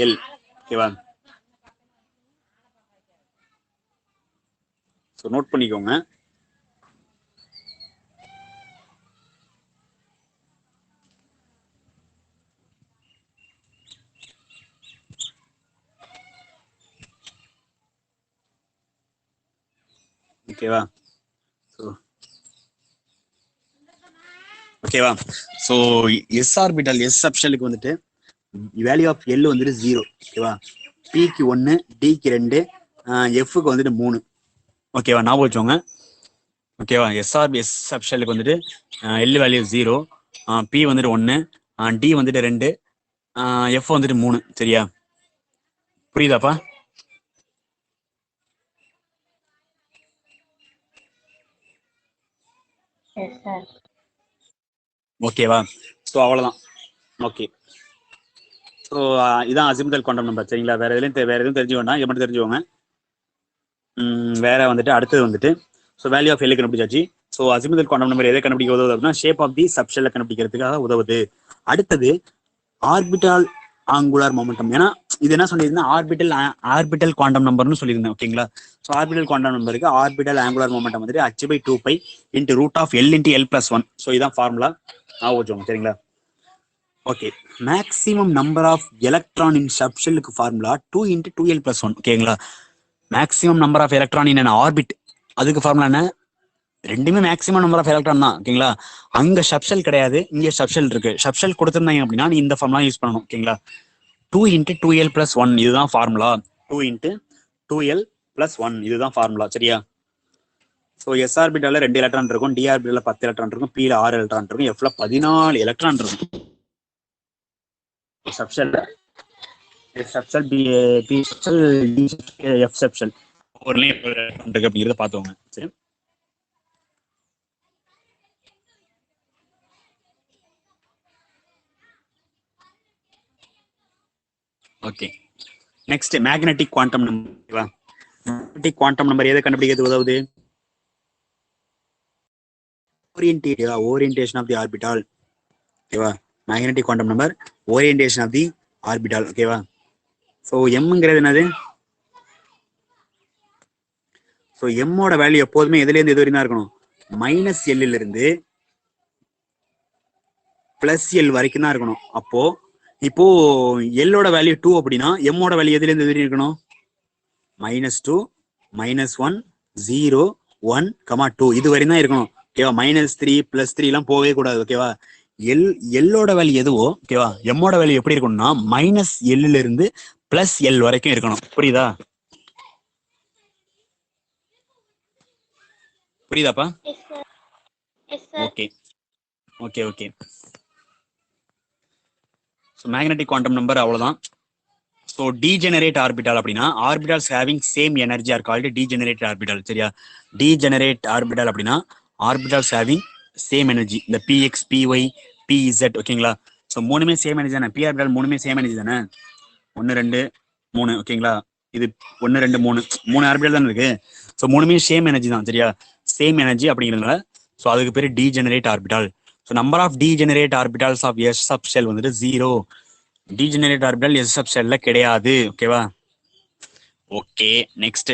எல், ஓகேவா? ஸோ நோட் பண்ணிக்கோங்க. ஓகேவா? ஓகேவா? ஸோ எஸ் ஆர்பிட்டல் எஸ் சப்ஷனுக்கு வந்துட்டு வேல்யூ ஆஃப் எல் வந்துட்டு 0, ஓகேவா? பிக்கு 1, டிக்கு 2, எஃப்க்கு வந்துட்டு 3, ஓகேவா? ஞாபகம் வச்சோங்க. ஓகேவா? எஸ் சப்ஷனுக்கு வந்துட்டு எல் வேல்யூ 0, பி வந்துட்டு 1, டி வந்துட்டு 2, எஃப் வந்துட்டு 3. சரியா? புரியுதாப்பா? ஓகேவா? ஸோ அவ்வளோதான். ஓகே, ஸோ இதான் அசிமுதல் குவாண்டம் நம்பர். சரிங்களா? வேற எதுவும் தெரிஞ்சு வேண்டாம், இதை மட்டும் தெரிஞ்சுக்கோங்க. வேற வந்துட்டு அடுத்தது வந்துட்டு ஸோ வேல்யூ ஆஃப் எல் கண்டுபிடிச்சாச்சு. ஸோ அசிமுதல் குவாண்டம் நம்பர் எதை கண்டுபிடிக்க உதவுது அப்படின்னா ஷேப் ஆஃப் தி சப்ஷெல்லை கண்டுபிடிக்கிறதுக்காக உதவுது. அடுத்தது ஆர்பிட்டால் ஆங்குலார் மொமெண்டம். ஏன்னா இது என்ன சொல்லியிருந்தேன், ஆர்பிட்டல் குவாண்டம் நம்பர்னு சொல்லியிருந்தேன். ஓகேங்களா? ஸோ ஆர்பிட்டல் குவாண்டம் நம்பருக்கு ஆர்பிட்டல் ஆங்குலார் மொமெண்டம் வந்துட்டு h/2π into root of L into L plus 1. So இதான் ஃபார்முலா. வச்சோங்க. சரிங்களா? Okay, maximum number of electron in சப்ஷெல்லுக்கு ஃபார்முலா 2 இன்ட்டு 2l பிளஸ் 1. ஓகேங்களா? Maximum number of electron in orbit, அதுக்கு formula என்ன? ரெண்டுமே மேக்ஸிமம் நம்பர் ஆஃப் எலக்ட்ரான் தான். ஓகேங்களா? அங்க சப்ஷெல் கிடையாது, இங்க சப்ஷெல் இருக்கு. சப்ஷெல் கொடுத்துருந்தாங்க அப்படின்னா நீ இந்த ஃபார்முலா யூஸ் பண்ணணும். ஓகேங்களா? 2 இன்ட்டு 2l பிளஸ் 1 இதுதான் ஃபார்முலா. 2 இன்ட்டு 2l பிளஸ் 1 இதுதான் ஃபார்முலா. சரியா? ஸோ எஸ் ஆர்பிட்டால 2 எலக்ட்ரான் இருக்கும், டி ஆர்பிட்டால 10 எலக்ட்ரான் இருக்கும், பில 6 எலக்ட்ரான் இருக்கும், எஃப்ல 14 எலக்ட்ரான் இருக்கும். Subshell subshell P subshell D F subshell ஒரு இருக்கு அப்படிங்கிறத பார்த்துக்கோங்க. சரி, okay. Next magnetic quantum number. Magnetic quantum number எதை கண்டுபிடிக்கிறது உதவுது? Orientation of the orbital. ஓகேவா? Magnetic quantum number orientation of the orbital. ஓகேவா? ஸோ எம்ங்கிறது என்னது? ஸோ எம்மோட வேல்யூ எப்போதுமே எதுலேருந்து எது வரைக்கும் தான் இருக்கணும்? மைனஸ் எல்லில் இருந்து பிளஸ் எல் வரைக்கும் தான் இருக்கணும். அப்போ இப்போ எல்லோட வேல்யூ 2 அப்படின்னா எம்மோட வேல்யூ எதுலேருந்து எது வரைக்கும் இருக்கணும்? -2, -1, 0, 1, 2 இது வரையும் தான் இருக்கணும். ஓகேவா? -3, +3 எல்லாம் போகவே கூடாது. ஓகேவா? எல்லோட வேல்யூ எதுவோ, ஓகேவா, எம்மோட வேல்யூ எப்படி இருக்கணும்னா -L இருந்து +L வரைக்கும் இருக்கணும். புரியுதா? புரியுதாப்பா? Yes sir. Yes sir. Okay, okay, okay. So magnetic quantum number அவ்வளோதான். ஸோ டீஜெனரேட் ஆர்பிட்டால் அப்படின்னா orbitals having same energy are called degenerate orbital. சரியா? டீஜெனரேட் ஆர்பிட்டால் அப்படின்னா ஆர்பிட்டால்ஸ் ஹேவிங் சேம் எனர்ஜி. இந்த பிஎக்ஸ், பிஒய், பிஇசட். ஓகேங்களா? So மூணுமே same energy தானே. P orbital மூணுமே same energy தானே. 1, 2, 3. ஓகேங்களா? இது 1, 2, 3 ஆர்பிட்டால் தானே இருக்கு. ஸோ மூணுமே சேம் எனர்ஜி தான். சரியா? சேம் எனர்ஜி அப்படிங்கிறதுனால ஸோ அதுக்கு பேர் degenerate orbital. So number of degenerate orbitals of s subshell வந்துட்டு 0. டீஜெனரேட் ஆர்பிட்டால் எஸ் சப் ஷெல்ல கிடையாது. ஓகேவா? Okay, next.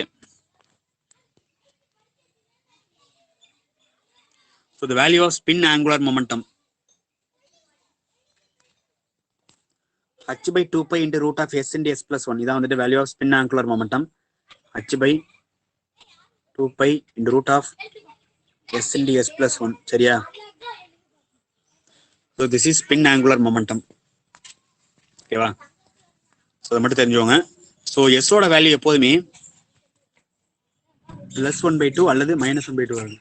So the value of spin angular momentum h/2π into root of s into s plus 1. இதான் வந்துட்டு value of spin angular momentum. h/2π into root of s into s plus 1. சரியா? So this is spin angular momentum. ஓகேவா? So அதை மட்டும் தெரிஞ்சுக்கோங்க. So எஸ்ஸோட value எப்போதுமே +1/2 அல்லது -1/2 வரும்.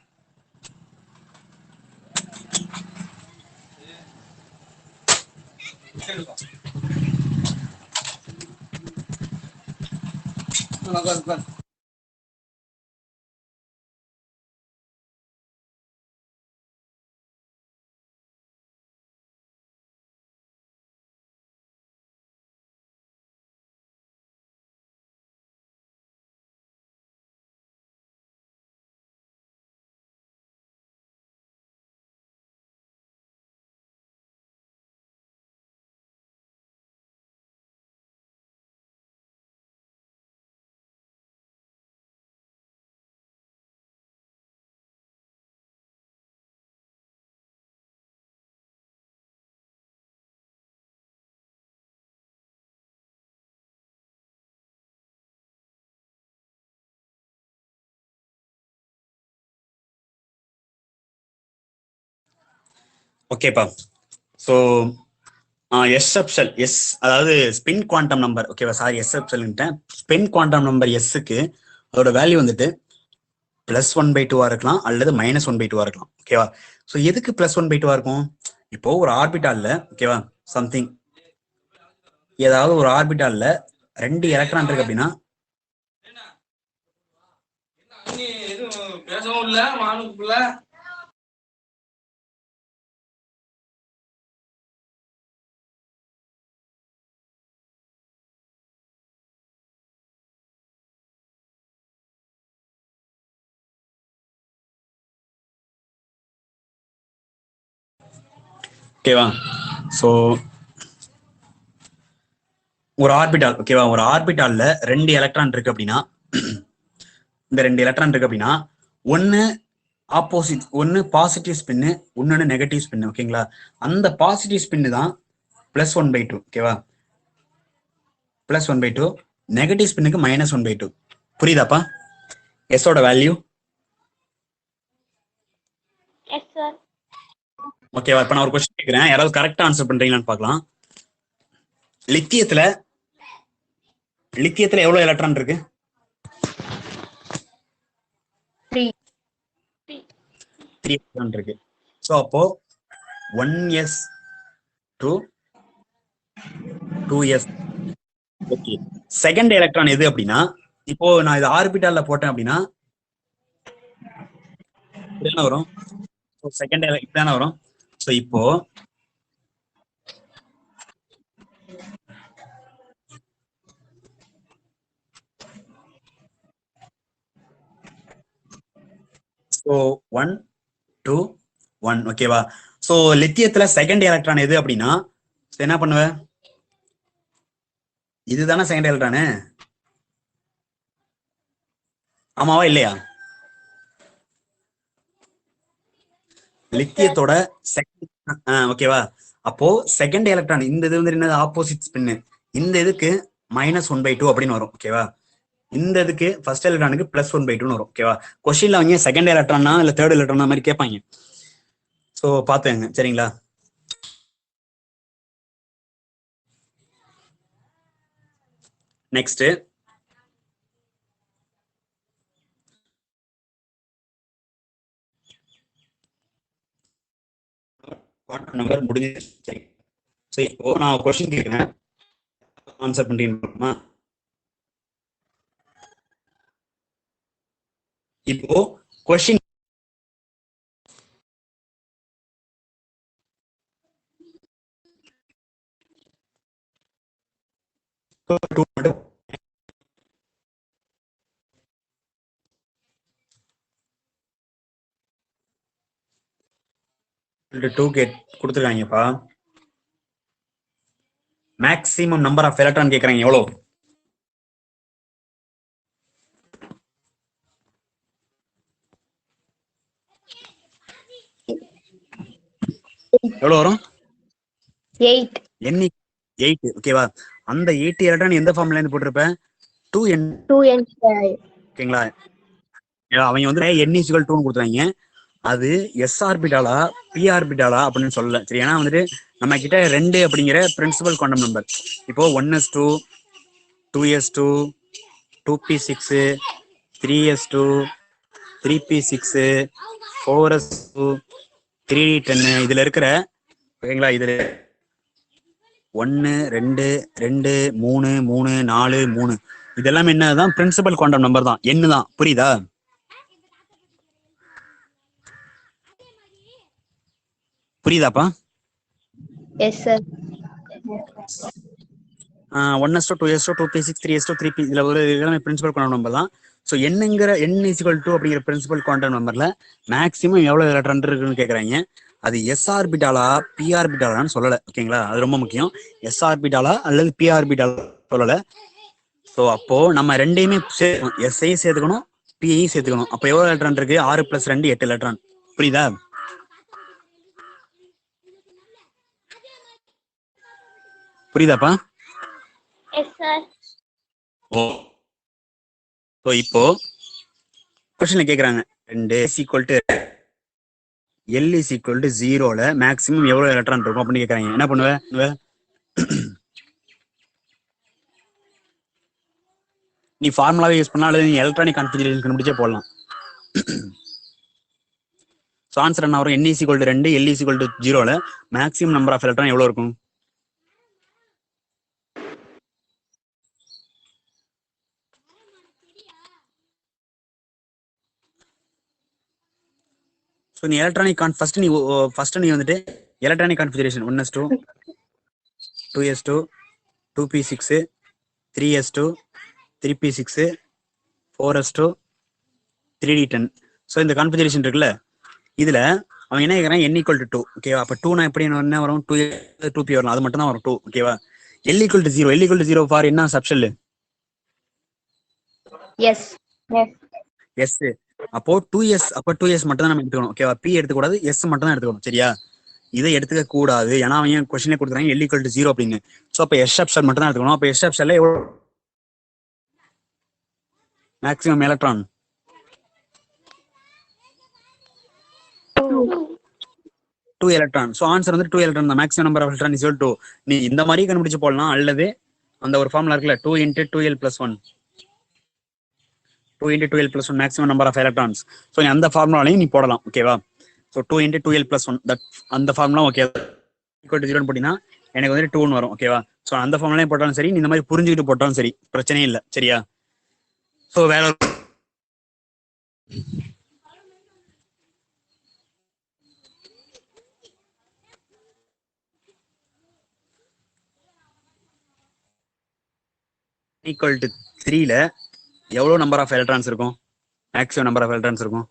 ஓகேப்பா. ஸோ எஸ்எப்ஷல் எஸ் அதாவது ஸ்பின் குவாண்டம் நம்பர் ஓகேவா, சாரி எஸ்எப்ஷல்ன்ட்டேன். ஸ்பின் குவாண்டம் நம்பர் எஸ்ஸுக்கு அதோட வேல்யூ வந்துட்டு +1/2 இருக்கலாம் அல்லது -1/2 இருக்கலாம். ஓகேவா. ஸோ எதுக்கு +1/2 இருக்கும்? இப்போ ஒரு ஆர்பிட்டால்ல ஓகேவா சம்திங் ஏதாவது ஒரு ஆர்பிட்டால்ல 2 எலக்ட்ரான் இருக்கு அப்படின்னா ஓகேவா. ஸோ ஒரு ஆர்பிட்டால் ஓகேவா, ஒரு ஆர்பிட்டால்ல 2 எலக்ட்ரான் இருக்கு அப்படின்னா இந்த 2 எலக்ட்ரான் இருக்கு அப்படின்னா ஒன்னு ஆப்போசிட், ஒன்னு பாசிட்டிவ் ஸ்பின்னு, இன்னொன்னு நெகட்டிவ் ஸ்பின். ஓகேங்களா. அந்த பாசிட்டிவ் ஸ்பின்னு தான் +1/2 ஓகேவா. +1/2 நெகட்டிவ் ஸ்பின்னுக்கு -1/2. புரியுதாப்பா எஸ்ஸோட வேல்யூ? Yes sir. ஓகேவா. இப்ப நான் ஒரு கொஸ்டின் கேட்கிறேன், யாராவது கரெக்டா ஆன்சர் பண்றீங்களான்னு பார்க்கலாம். லித்தியத்துல எவ்வளவு எலக்ட்ரான் இருக்கு? 3. 3 எலக்ட்ரான் இருக்கு. ஸோ அப்போ 1s2 2s. Okay. Second electron எது அப்படின்னா, இப்போ நான் இது ஆர்பிட்டால்ல போட்டேன் அப்படின்னா இப்படிதானே வரும். செகண்ட் இப்படிதானே வரும். ஸோ இப்போ ஸோ 1 2 1 ஓகேவா. ஸோ லித்தியத்துல செகண்ட் எலக்ட்ரான் எது அப்படின்னா என்ன பண்ணுவ? இதுதானே செகண்ட் எலக்ட்ரானு, ஆமாவா இல்லையா? லித்தியத்தோட செகண்ட் ஓகேவா. அப்போ செகண்ட் எலக்ட்ரான் இந்த இது வந்து என்னது ஆப்போசிட் ஸ்பின்னு, இந்த இதுக்கு -1/2 அப்படின்னு வரும். ஓகேவா. இந்த இதுக்கு ஃபர்ஸ்ட் எலக்ட்ரானுக்கு +1/2 வரும். ஓகேவா. கொஸ்டின்ல அவங்க செகண்ட் எலக்ட்ரானா இல்ல தேர்ட் எலக்ட்ரானா மாதிரி கேட்பாங்க. ஸோ பாத்துங்க சரிங்களா. நெக்ஸ்ட் நம்பர் முடிஞ்சிருச்சு. ஸோ இப்போ நான் கொஸ்டின் கேட்கிறேன், ஆன்சர் பண்றீங்களா? இப்போ கொஸ்டின் கொடுத்துருக்காங்கப்பா. மேக்ஸிமம் நம்பர் ஆஃப் எலக்ட்ரான் கேட்கறாங்க எவ்வளவு? எவ்வளவு வரும்? 8. எண்ணி 8 ஓகேவா. அந்த 8 எலக்ட்ரான் எந்த ஃபார்ம்ல இருந்து போட்டிருப்ப? 2n 2n². ஓகேங்களா. அவங்க வந்து n=2 கொடுத்துறாங்க. அது s ஆர்பிட்டாலா p ஆர்பிட்டாலா அப்படின்னு சொல்லல. சரி, ஏன்னா வந்துட்டு நம்ம கிட்ட 2 அப்படிங்கிற பிரின்சிபல் குவாண்டம் நம்பர். இப்போ 1s2 2s2 2p6 3s2 3p6 4s2 3d10 இதுல இருக்கிற ஓகேங்களா. இதுல 1 2 2 3 3 4 3 இதெல்லாம் என்னதான் பிரின்சிபல் குவாண்டம் நம்பர் தான், என்ன தான். புரியுதா? புரியுதாப்பா? Yes sir. 1s2 2s2 2p6 3s2 3p இதுல ஒரு எல்லாமே பிரின்சிபல் குவாண்டம் நம்பர் தான். ஸோ என்னங்கிற n=2 அப்படிங்கிற பிரின்சிபல் குவாண்டம் நம்பர்ல மேக்ஸிமம் எவ்வளவு எலக்ட்ரான் இருக்குன்னு கேட்கறாங்க. அது எஸ் ஆர்பிட்டாலா பி ஆர்பிட்டாலான்னு சொல்லல. ஓகேங்களா. அது ரொம்ப முக்கியம். எஸ் ஆர்பிட்டாலா அல்லது பி ஆர்பிட்டாலா சொல்லல. ஸோ அப்போ நம்ம ரெண்டையுமே எஸ்ஐயும் சேர்த்துக்கணும் பிஐயும் சேர்த்துக்கணும். அப்போ எவ்வளவு எலக்ட்ரான் இருக்கு? 6 + 2 8 எலக்ட்ரான். புரியுதா? புரியுதாப்பா? Yes sir. ஓ. ஸோ இப்போ கொஸ்டின்ல கேக்குறாங்க 2 = L is equal to 0ல மேக்ஸிமம் எவ்வளவு எலக்ட்ரான் இருக்கும் அப்படின்னு கேட்கறாங்க. என்ன பண்ணுவ? நீ ஃபார்முலாவே யூஸ் பண்ணா அல்லது நீ எலக்ட்ரானிக் கான்ஃபிகரேஷன் கண்டுபிடிச்சே போடலாம். ஸோ ஆன்சர் என்ன வரும்? N is equal to 2, L is equal to 0ல மேக்ஸிமம் நம்பர் ஆஃப் எலக்ட்ரான் எவ்வளவு இருக்கும்? ஸோ நீ எலக்ட்ரானிக் ஃபர்ஸ்ட் நீ வந்துட்டு electronic configuration 1s2 2s2 2p6 3s2 3p6 4s2 3d10. So இந்த கான்ஃபிகரேஷன் இருக்குல்ல, இதுல அவன் என்ன கேட்கறான்? N equal to 2. ஓகேவா? அப்ப 2 நான் எப்படி என்ன வரும்? 2p வரலாம், அது மட்டும் தான் வரும் 2. ஓகேவா? L equal to 0. L equal to 0 for என்ன சப்ஷெல்? S s. அப்போ 2s, அப்போ 2s மட்டும் தான் நம்ம எடுத்துக்கணும். ஓகேவா? p எடுத்துக்கூடாது, s மட்டும் தான் எடுத்துக்கணும். சரியா? இதை எடுத்துக்க கூடாது, ஏன்னா அவன் கொஸ்டினே கொடுத்துறாங்க L equal to 0 அப்படின்னு. ஸோ அப்போ s சப்ஷெல் மட்டும் தான் எடுத்துக்கணும். அப்போ s சப்ஷெல்ல எவ்வளவு maximum electron? 2 electron. So answer வந்து 2 எலக்ட்ரான் தான். Maximum number of electron is 2. நீ இந்த மாதிரி கண்டுபிடிச்சு போடலாம், அல்லது அந்த ஒரு ஃபார்முலா இருக்குல்ல 2 × 2l + 1 2 × 2l + 1 maximum number of electrons. So நீ அந்த ஃபார்முலாலையும் நீ போடலாம். ஓகேவா? ஸோ 2 × 2l + 1 தட் அந்த ஃபார்முலா. ஓகே, ஈக்குவல் டு 0 போட்டீங்கன்னா எனக்கு வந்து 2 வரும். ஓகேவா? ஸோ அந்த ஃபார்முலையும் போட்டாலும் சரி, நீ இந்த மாதிரி புரிஞ்சுக்கிட்டு போட்டாலும் சரி, பிரச்சனையே இல்லை. சரியா? ஸோ வேற ஈக்குவல் டு 3ல எவ்வளவு நம்பர் ஆஃப் எலக்ட்ரான்ஸ் இருக்கும்? மேக்ஸிமம் நம்பர் ஆஃப் எலக்ட்ரான்ஸ் இருக்கும்.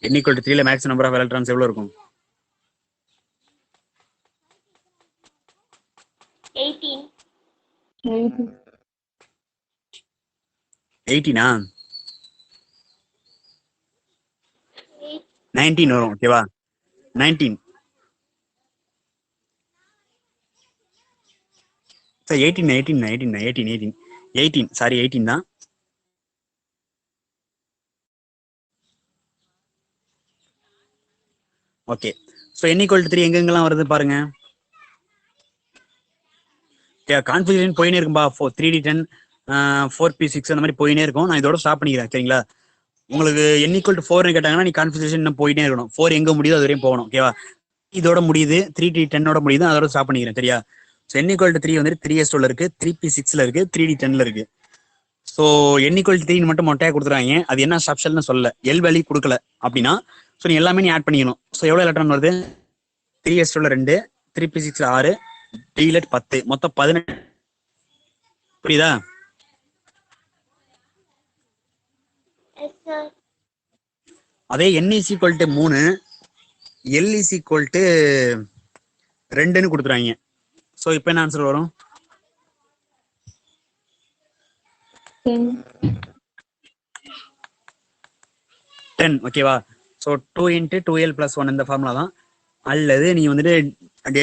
N equal to 3ல மேக்ஸிமம் நம்பர் ஆஃப் எலக்ட்ரான்ஸ் எவ்வளவு இருக்கும்? 18 19 வரும். ஓகேவா? 19 18 சாரி 18 தான். Okay, so N equal to 3 எங்கெங்கெல்லாம் வருது பாருங்க. கான்ஃபிகரேஷன் போயினே இருக்கும்பா. 3d10 4p6 அந்த மாதிரி போயினே இருக்கும். நான் இதோட ஸ்டாப் பண்ணிக்கிறேன். சரிங்களா? உங்களுக்கு N equal to 4 கேட்டாங்கன்னா நீ கான்ஃபிகரேஷன் இன்னும் போயிட்டே இருக்கணும். 4 எங்க முடியுதோ அது வரையும் போகணும். ஓகேவா? இதோட முடியுது, 3d10ஓட முடியுது, அதோட ஸ்டாப் பண்ணிக்கிறேன். சரியா? ஸோ N equal to 3 வந்துட்டு 3s2ல இருக்கு, 3p6ல இருக்கு, 3d10ல இருக்கு. ஸோ N equal to 3 மட்டும் மொட்டையா கொடுத்துறாங்க. அது என்ன சப்ஷெல்னு சொல்லல, எல் வேல்யூ கொடுக்கல அப்படின்னா ஸோ நீ எல்லாமே நீ ஆட் பண்ணிக்கணும். ஸோ எவ்வளவு எலக்ட்ரான் வருது? 3s2ல 2, 3p6ல 6, d-ல 10, மொத்தம் 18. புரியுதா? அதே N is equal to 3, L is equal to 2ன்னு கொடுத்துறாங்க. ஸோ இப்போ என்ன ஆன்சர் வரும்? 10. ஓகேவா? ஸோ 2 × 2l + 1 இந்த ஃபார்முலா தான். அல்லது நீ வந்துட்டு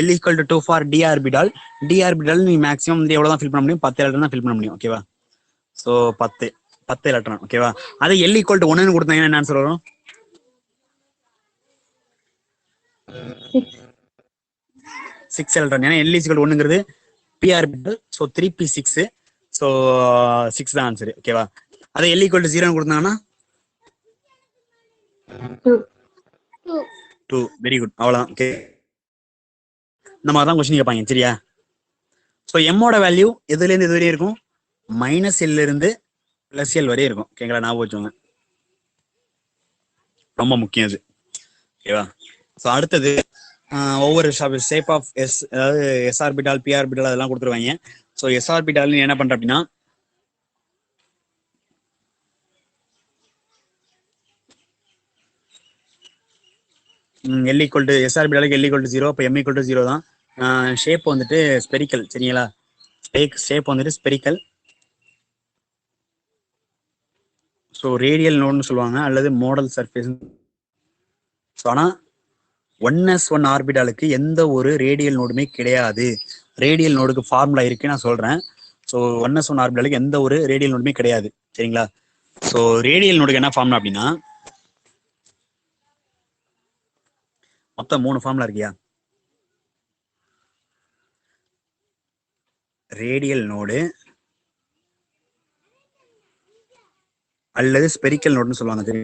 L equal to 2 for d orbital. d orbital நீ மேக்ஸிமம் வந்து எவ்வளோ தான் ஃபில் பண்ண முடியும்? 10 எலக்ட்ரான் தான் ஃபில் பண்ண முடியும். ஓகேவா? So 10 electron. ஓகேவா? அதே L equal to 1ன்னு கொடுத்தாங்கன்னா என்ன ஆன்சர் வரும்? 6 எலக்ட்ரான். ஏன்னா L is equal to 1ங்கிறது p orbital. So 3p6. So 6 தான் ஆன்சர். ஓகேவா? அதே L equal to 0ன்னு கொடுத்தாங்கன்னா 2. Very good. அவ்வளோதான். ஓகே, இந்த மாதிரி தான் கொஸ்டின் கேட்பாங்க. சரியா? ஸோ எம்மோட வேல்யூ எதுலேருந்து எது வரையும் இருக்கும்? -L இருந்து +L வரையும் இருக்கும். ஓகேங்களா? ஞாபகம் வச்சுக்கோங்க, ரொம்ப முக்கியம் அது. ஓகேவா? ஸோ அடுத்தது ஒவ்வொரு ஷேப் ஆஃப் எஸ், அதாவது எஸ் ஆர்பிட்டால், பி ஆர்பிட்டால் அதெல்லாம் கொடுத்துருவாங்க. ஸோ எஸ் ஆர்பிட்டால் நீ என்ன பண்ற அப்படின்னா L equal to S ஆர்பிட்டாலுக்கு L equal to 0, அப்போ M equal to 0 தான். ஷேப் வந்துட்டு ஸ்பெரிக்கல். சரிங்களா? ஷேப் வந்துட்டு ஸ்பெரிக்கல். ஸோ ரேடியல் நோடுன்னு சொல்லுவாங்க, அல்லது மோடல் சர்ஃபேஸ். ஸோ ஆனால் 1s1 ஆர்பிட்டாலுக்கு எந்த ஒரு ரேடியல் நோடுமே கிடையாது. ரேடியல் நோடுக்கு ஃபார்முலா இருக்கு, நான் சொல்றேன். ஸோ 1s1 ஆர்பிட்டாலுக்கு எந்த ஒரு ரேடியல் நோடுமே கிடையாது. சரிங்களா? ஸோ ரேடியல் நோடுக்கு என்ன ஃபார்முலா அப்படின்னா மொத்தம் 3 ஃபார்முலா இருக்கியா? ரேடியல் நோடு அல்லது ஸ்பெரிக்கல் நோடுன்னு சொல்லுவாங்க.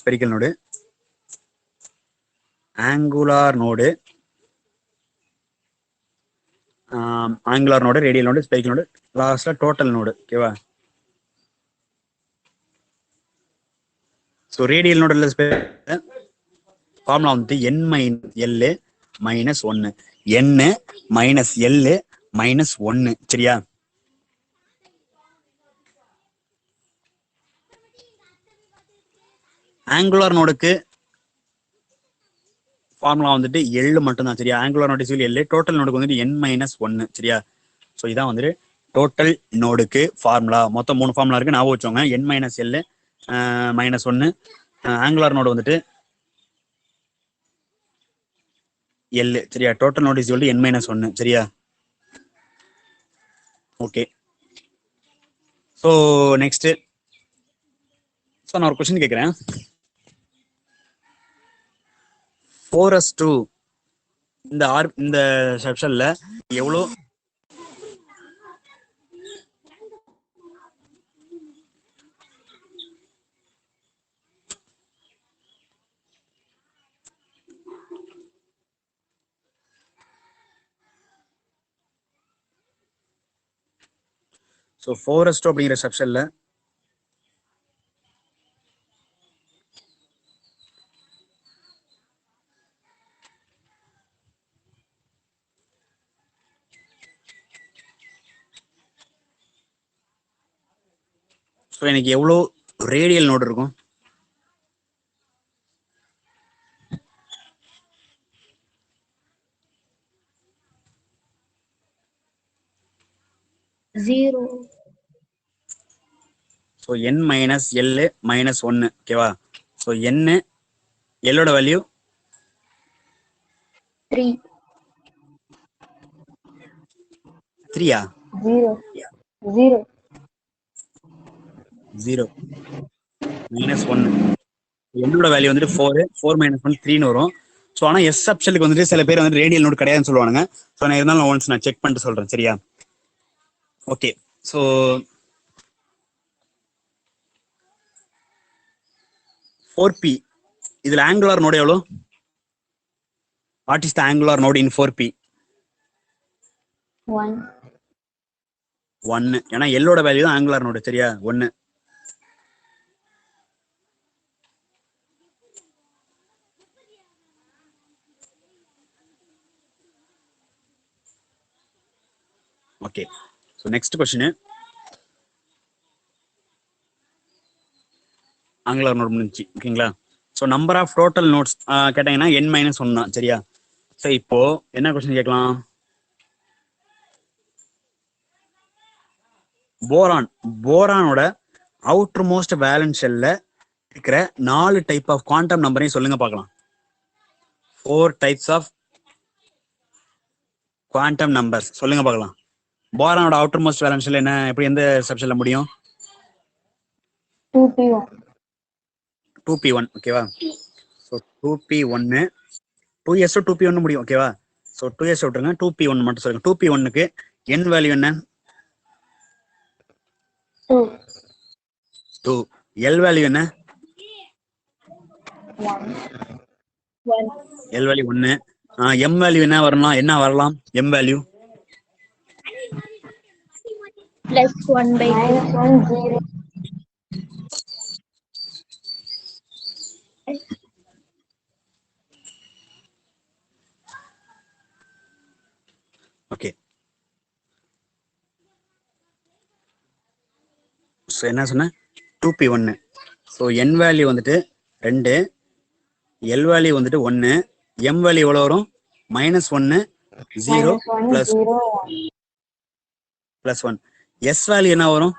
Spherical node, angular node, angular node, radial node, spherical node, லாஸ்ட்ல டோட்டல் நோடு. ஓகேவா? ஸோ ரேடியல் நோடு அல்லது ஃபார்முலா வந்துட்டு n minus L minus 1, n minus L minus 1. சரியா? ஆங்குலார் நோடுக்கு ஃபார்முலா வந்துட்டு எல் மட்டும்தான். சரியா? Angular node is L, total நோடுக்கு வந்துட்டு n மைனஸ் 1. சரியா? ஸோ இதான் வந்துட்டு டோட்டல் நோடுக்கு ஃபார்முலா. மொத்தம் 3 ஃபார்முலா இருக்கு, ஞாபகம் வச்சோங்க. n minus L minus 1, angular node வந்துட்டு எல். சரியா? Total node is n minus 1. சரியா? ஓகே. ஸோ நெக்ஸ்ட், ஸோ நான் ஒரு கொஸ்டின் கேட்குறேன். 4s2 இந்த செக்ஷன்ல எவ்வளோ ஸோ 4s2 அப்படிங்கிற செக்ஷன்ல ஸோ எனக்கு எவ்வளோ ரேடியல் நோடு இருக்கும்? Zero. So n minus L minus 1. ஓகேவா? ஸோ n எல்லோட வேல்யூ 3. 3யா? 0. 0. 0 மைனஸ் 1. என்னோட வேல்யூ வந்துட்டு 4 மைனஸ் 1 3ன்னு வரும். ஸோ ஆனால் எஸ் சப்ஷனுக்கு வந்துட்டு சில பேர் வந்து ரேடியல் நோடு கிடையாதுன்னு சொல்லுவாங்க. ஸோ நான் இருந்தாலும் ஒன்ஸ் நான் செக் பண்ணிட்டு சொல்றேன். சரியா? ஓகே. ஸோ 4p இதுல ஆங்குலார் நோடு எவ்வளோ? What is the angular node in 4p? 1. 1. ஏன்னா எல்லோட வேல்யூ தான் ஆங்குலார் நோடு. சரியா? 1. Okay. So next question, angular node முடிஞ்சு. ஓகேங்களா? So number of total nodes கேட்டீங்கன்னா n மைனஸ் 1 தான். சரியா? ஸோ இப்போ என்ன கொஸ்டின் கேட்கலாம்? போரானோட அவுட்டர் மோஸ்ட் வேலன்ஸ் ஷெல்ல இருக்கிற 4 டைப் ஆஃப் குவாண்டம் நம்பரையும் சொல்லுங்க பார்க்கலாம். 4 டைப்ஸ் ஆஃப் குவாண்டம் நம்பர்ஸ் சொல்லுங்க பார்க்கலாம். போரானோட அவுட்டர் மோஸ்ட் வேலன்ஸ் ஷெல் என்ன? எப்படி எந்த சப்ஷன்ல முடியும்? 2p1. 2p1. ஓகேவா? ஸோ 2p1 2s 2p1 முடியும். ஓகேவா? ஸோ 2s விட்டுருங்க, 2p1 மட்டும் சொல்லுங்க. 2p1க்கு n வேல்யூ என்ன? 2. 2. l வேல்யூ என்ன? 1. 1. l value 1. m வேல்யூ என்ன வரலாம்? m value Plus 1/2. -1 0. Okay. So என்ன சொன்ன? 2p1. ஸோ n வேல்யூ வந்துட்டு 2, l வேல்யூ வந்துட்டு 1, m வேல்யூ எவ்வளோ வரும்? -1 0 +1 s வேல்யூ என்ன வரும்?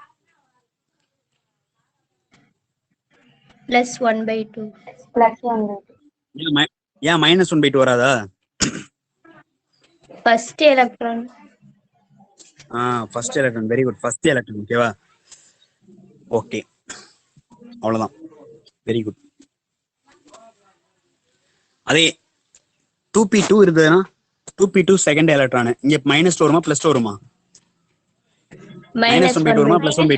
Plus 1/2. Plus 1/2. ஏன் -1/2 வராதா? First electron. First electron. Very good. First electron. ஓகேவா? ஓகே. அவ்வளவுதான். Very good. அதே 2p2 இருந்ததுன்னா 2p2 செகண்ட் எலக்ட்ரான் இங்க -2 வருமா +2 வருமா? -1/2 வருமா +1/2?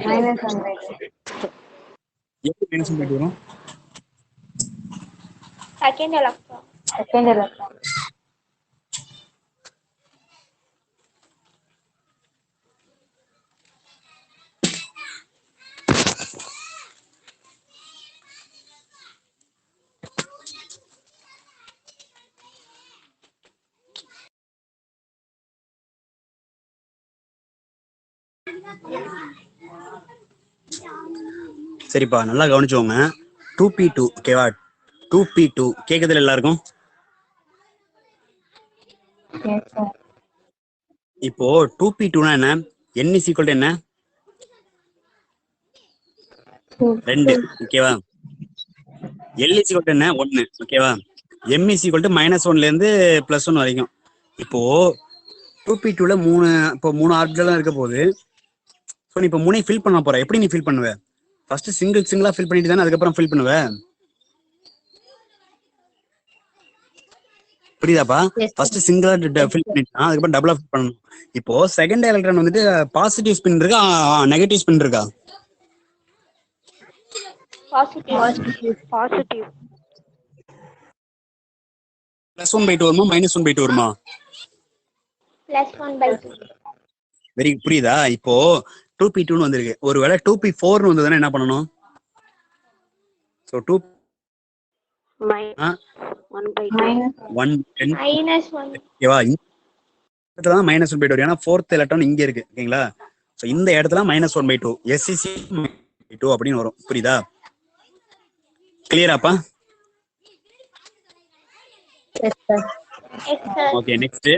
எப்படி -1/2 வரும்? Second electron. சரிப்பா, நல்லா கவனிச்சோங்க. 2p2 ஓகேவா? 2p2 கேக்குதுல எல்லாருக்கும்? இப்போ 2p2னா என்ன? n is equal to என்ன? 2 ஓகேவா? l is equal to என்ன? 1 ஓகேவா? m is equal to -1ல இருந்து +1 வரைக்கும். இப்போ 2p2ல 3 ஆர்பிட்டால் தான் இருக்க போகுது. ஸோ நீ இப்போ 3 ஃபில் பண்ண போற. எப்படி நீ ஃபில் பண்ணுவ? ஃபர்ஸ்ட் சிங்கிளா ஃபில் பண்ணிட்டு தானே அதுக்கப்புறம் ஃபில் பண்ணுவ. புரியுதாப்பா? ஃபர்ஸ்ட் சிங்கிளா ஃபில் பண்ணிட்டா அதுக்கப்புறம் டபுளா ஃபில் பண்ணணும். இப்போ செகண்ட் எலக்ட்ரான் வந்துட்டு பாசிட்டிவ் ஸ்பின் இருக்கா நெகட்டிவ் ஸ்பின் இருக்கா? பாசிட்டிவ். +1/2 வருமா -1/2 வருமா? +1/2. வெரி புரியுதா? இப்போ 2p2ன்னு வந்திருக்கு. ஒருவேளை 2p4ன்னு வந்ததுன்னா என்ன பண்ணணும்? ஸோ 2 1/10 -1. ஓகேவா? இடத்துல தான் -1/2 வரும். ஏன்னா 4th எலக்ட்ரான் இங்க இருக்கு. ஓகேங்களா? ஸோ இந்த இடத்துல -1/2 SCC 2 அப்படின்னு வரும். புரியுதா? கிளியராப்பா? Okay, next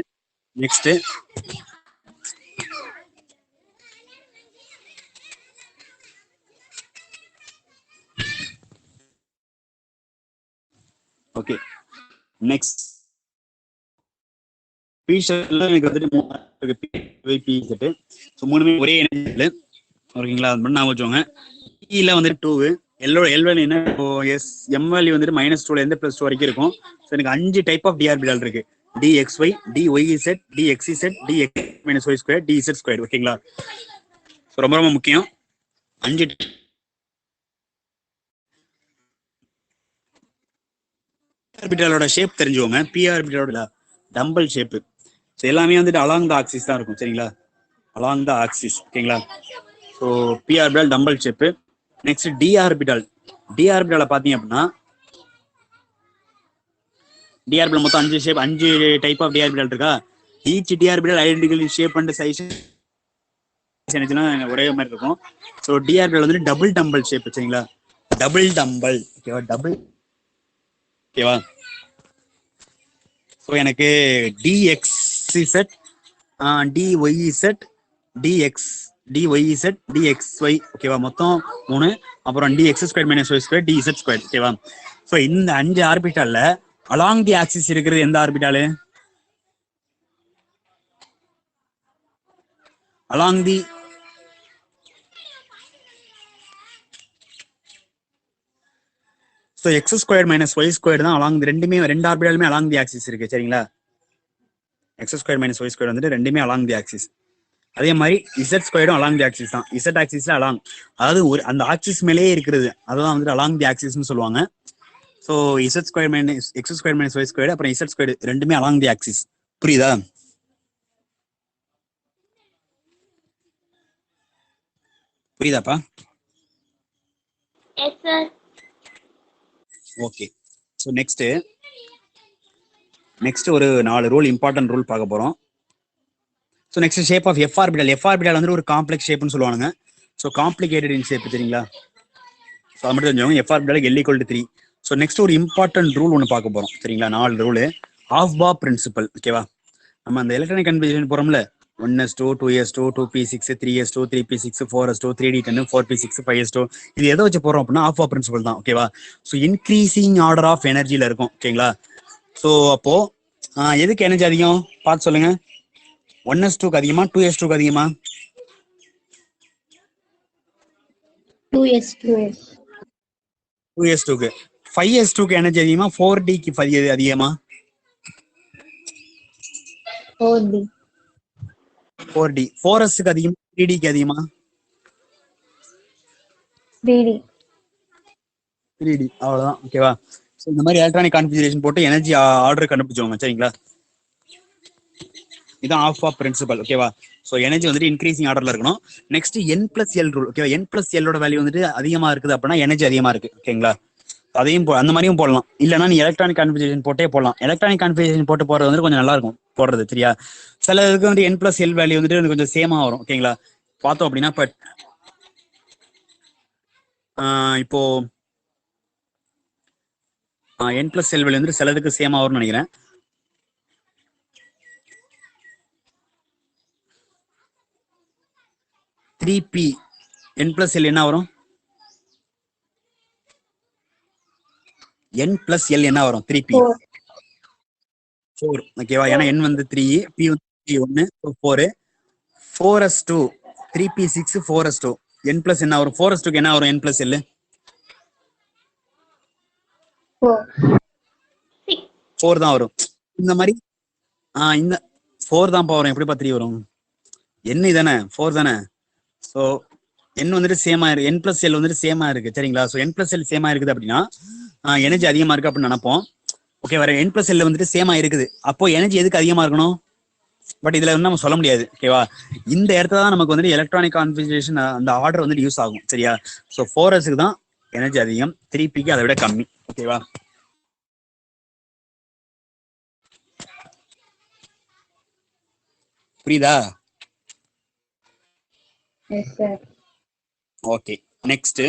okay next P ஷெல்ல எனக்கு வந்துட்டு 3 பி செட். ஸோ மூணுமே ஒரே எனர்ஜி. ஓகேங்களா? அது மட்டும் நான் வச்சுக்கோங்க. ல வந்துட்டு 2 எல் வேல்யூ என்ன? எம் வேல்யூ வந்துட்டு -2ல இருந்து +2 வரைக்கும் இருக்கும். ஸோ எனக்கு 5 டைப் ஆஃப் டிஆர்பிட்டால் இருக்கு. dxy, dyz, dxz, dx-y², dz². ஓகேங்களா? ஸோ ரொம்ப ரொம்ப முக்கியம். 5 ஆர்பிட்டாலோட ஷேப் தெரிஞ்சுக்கோங்க. பி ஆர்பிட்டாலோட டம்பல் ஷேப். ஸோ எல்லாமே வந்துட்டு அலாங் த ஆக்சிஸ் தான் இருக்கும். சரிங்களா? Along the axis. ஓகேங்களா? So P orbital dumbbell shape. Next D orbital. D ஆர்பிட்டால பாத்தீங்க அப்படின்னா டி ஆர்பிட்டால் மொத்தம் 5 டைப் ஆஃப் டி ஆர்பிட்டால் இருக்கா? Each D orbital identical shape and size ஒரே மாதிரி இருக்கும். ஸோ டி ஆர்பிட்டால் வந்துட்டு டபுள் டம்பல் ஷேப். சரிங்களா? Double dumbbell. ஓகேவா? டபுள். ஓகேவா? ஸோ எனக்கு dxz, dyz, dyz, dxy. ஓகேவா? மொத்தம் 3. அப்புறம் dx² -y², dz². ஓகேவா? ஸோ இந்த 5 ஆர்பிட்டால்ல அலாங் தி ஆக்சிஸ் இருக்கிறது எந்த ஆர்பிட்டாலு? Along the so x² -y² தான் அலாங். ரெண்டு ஆர்பிட்டாலுமே அலாங் தி ஆக்சிஸ் இருக்கு. சரிங்களா? x² -y² வந்துட்டு ரெண்டுமே அலாங் தி ஆக்சிஸ். அதே மாதிரி z² அலாங் தி ஆக்சிஸ் தான். z ஆக்சிஸ்ல அலாங், அதாவது அந்த ஆக்சிஸ் மேலேயே இருக்கிறது அதான் வந்துட்டு அலாங் தி ஆக்சிஸ்னு சொல்லுவாங்க. ஸோ x² -y² அப்புறம் z² ரெண்டுமே அலாங் தி ஆக்சிஸ். புரியுதா? புரியுதாப்பா? Yes sir. Okay. So next ஒரு 4 ரூல், இம்பார்ட்டன்ட் ரூல் பார்க்க போறோம். So next shape of f orbital. F orbital வந்து ஒரு காம்ப்ளெக்ஸ் ஷேப்னு சொல்லுவாங்க. So complicated in shape. சரிங்களா? ஸோ அது மட்டும் தெரிஞ்சவங்க f orbital L = 3. So next ஒரு இம்பார்ட்டன்ட் ரூல் ஒன்று பார்க்க போறோம். சரிங்களா? 4 ரூல். ஆஃப் பா பிரின்சிபல். ஓகேவா? நம்ம அந்த electronic கன்வர்ஜேஷன் போறோம்ல, 1s2, 2s2, 2p6, 3s2, 3p6, 4s2, 3d10, 4p6, 5s2. இது எதை வச்சு போறோம் அப்படின்னா ஆஃப் பா பிரின்சிபல் தான். ஓகேவா? ஸோ இன்க்ரீசிங் ஆர்டர் ஆஃப் எனர்ஜில இருக்கும். ஓகேங்களா? ஸோ அப்போ எதுக்கு எனர்ஜி அதிகம் பார்த்து சொல்லுங்க. 1s2க்கு அதிகமா 2s2க்கு அதிகமா? 2s. 2s2க்கு 5s2க்கு எனர்ஜி அதிகமா 4dக்கு அதிகமா 4D. 4d 4sக்கு அதிகமா 3dக்கு அதிகமா 3D. 3d அவ்வளவுதான் ஓகேவா. ஸோ இந்த மாதிரி எலக்ட்ரானிக் கான்ஃபிகரேஷன் போட்டு எனர்ஜி ஆர்டர் கண்டுபிடிச்சோங்க சரிங்களா. இதான் ஆஃப் ஆஃப் பிரின்சிபல் ஓகேவா. ஸோ எனர்ஜி வந்துட்டு இன்க்ரீசிங் ஆர்டர்ல இருக்கணும். நெக்ஸ்ட் n+l ரூல் ஓகேவா. n+l வேல்யூ வந்துட்டு அதிகமா இருக்குது அப்படின்னா எனர்ஜி அதிகமா இருக்கு ஓகேங்களா. அதையும் அந்த மாதிரியும் போடலாம். இல்லைன்னா நீ எலக்ட்ரானிக் கான்ஃபிகரேஷன் போட்டே போடலாம். எலக்ட்ரானிக் கான்ஃபிகரேஷன் போட்டு போறது வந்து கொஞ்சம் நல்லா இருக்கும் போடுறது சரியா. சில இதுக்கு வந்து n+l வேல்யூ வந்துட்டு கொஞ்சம் சேமா வரும் ஓகேங்களா. பார்த்தோம் அப்படின்னா இப்போ n+l வேல்யூ வந்து சிலதுக்கு சேமா வரும்னு நினைக்கிறேன். p n+l என்ன வரும்? n+l என்ன வரும்? 3p 4 ஓகேவா. ஏன்னா n வந்து 3 p வந்து 1 4 4s2 3p6 4s2 n+ என்ன வரும்? 4s2க்கு என்ன வரும்? n+l 4 தான் வரும். இந்த மாதிரி இந்த 4 தான் வரும். எப்படிப்பா 3 வரும்? n தானே 4 தானே. ஸோ n வந்துட்டு சேமா இருக்கு. n+l வந்துட்டு சேமா இருக்கு சரிங்களா. ஸோ n+l சேமா இருக்குது அப்படின்னா எனர்ஜி அதிகமா இருக்கு அப்படின்னு நினைப்போம் ஓகே. வர n+l வந்துட்டு சேமா இருக்குது. அப்போ எனர்ஜி எதுக்கு அதிகமா இருக்கணும்? பட் இதுல வந்து நம்ம சொல்ல முடியாது ஓகேவா. இந்த இடத்துல தான் நமக்கு வந்துட்டு எலக்ட்ரானிக் கான்ஃபிகரேஷன் அந்த ஆர்டர் வந்துட்டு யூஸ் ஆகும் சரியா. ஸோ 4sக்கு தான் எனர்ஜி அதிகம், 3pக்கு அதை விட கம்மி ஓகேவா. புரியுதா? ஓகே. நெக்ஸ்ட்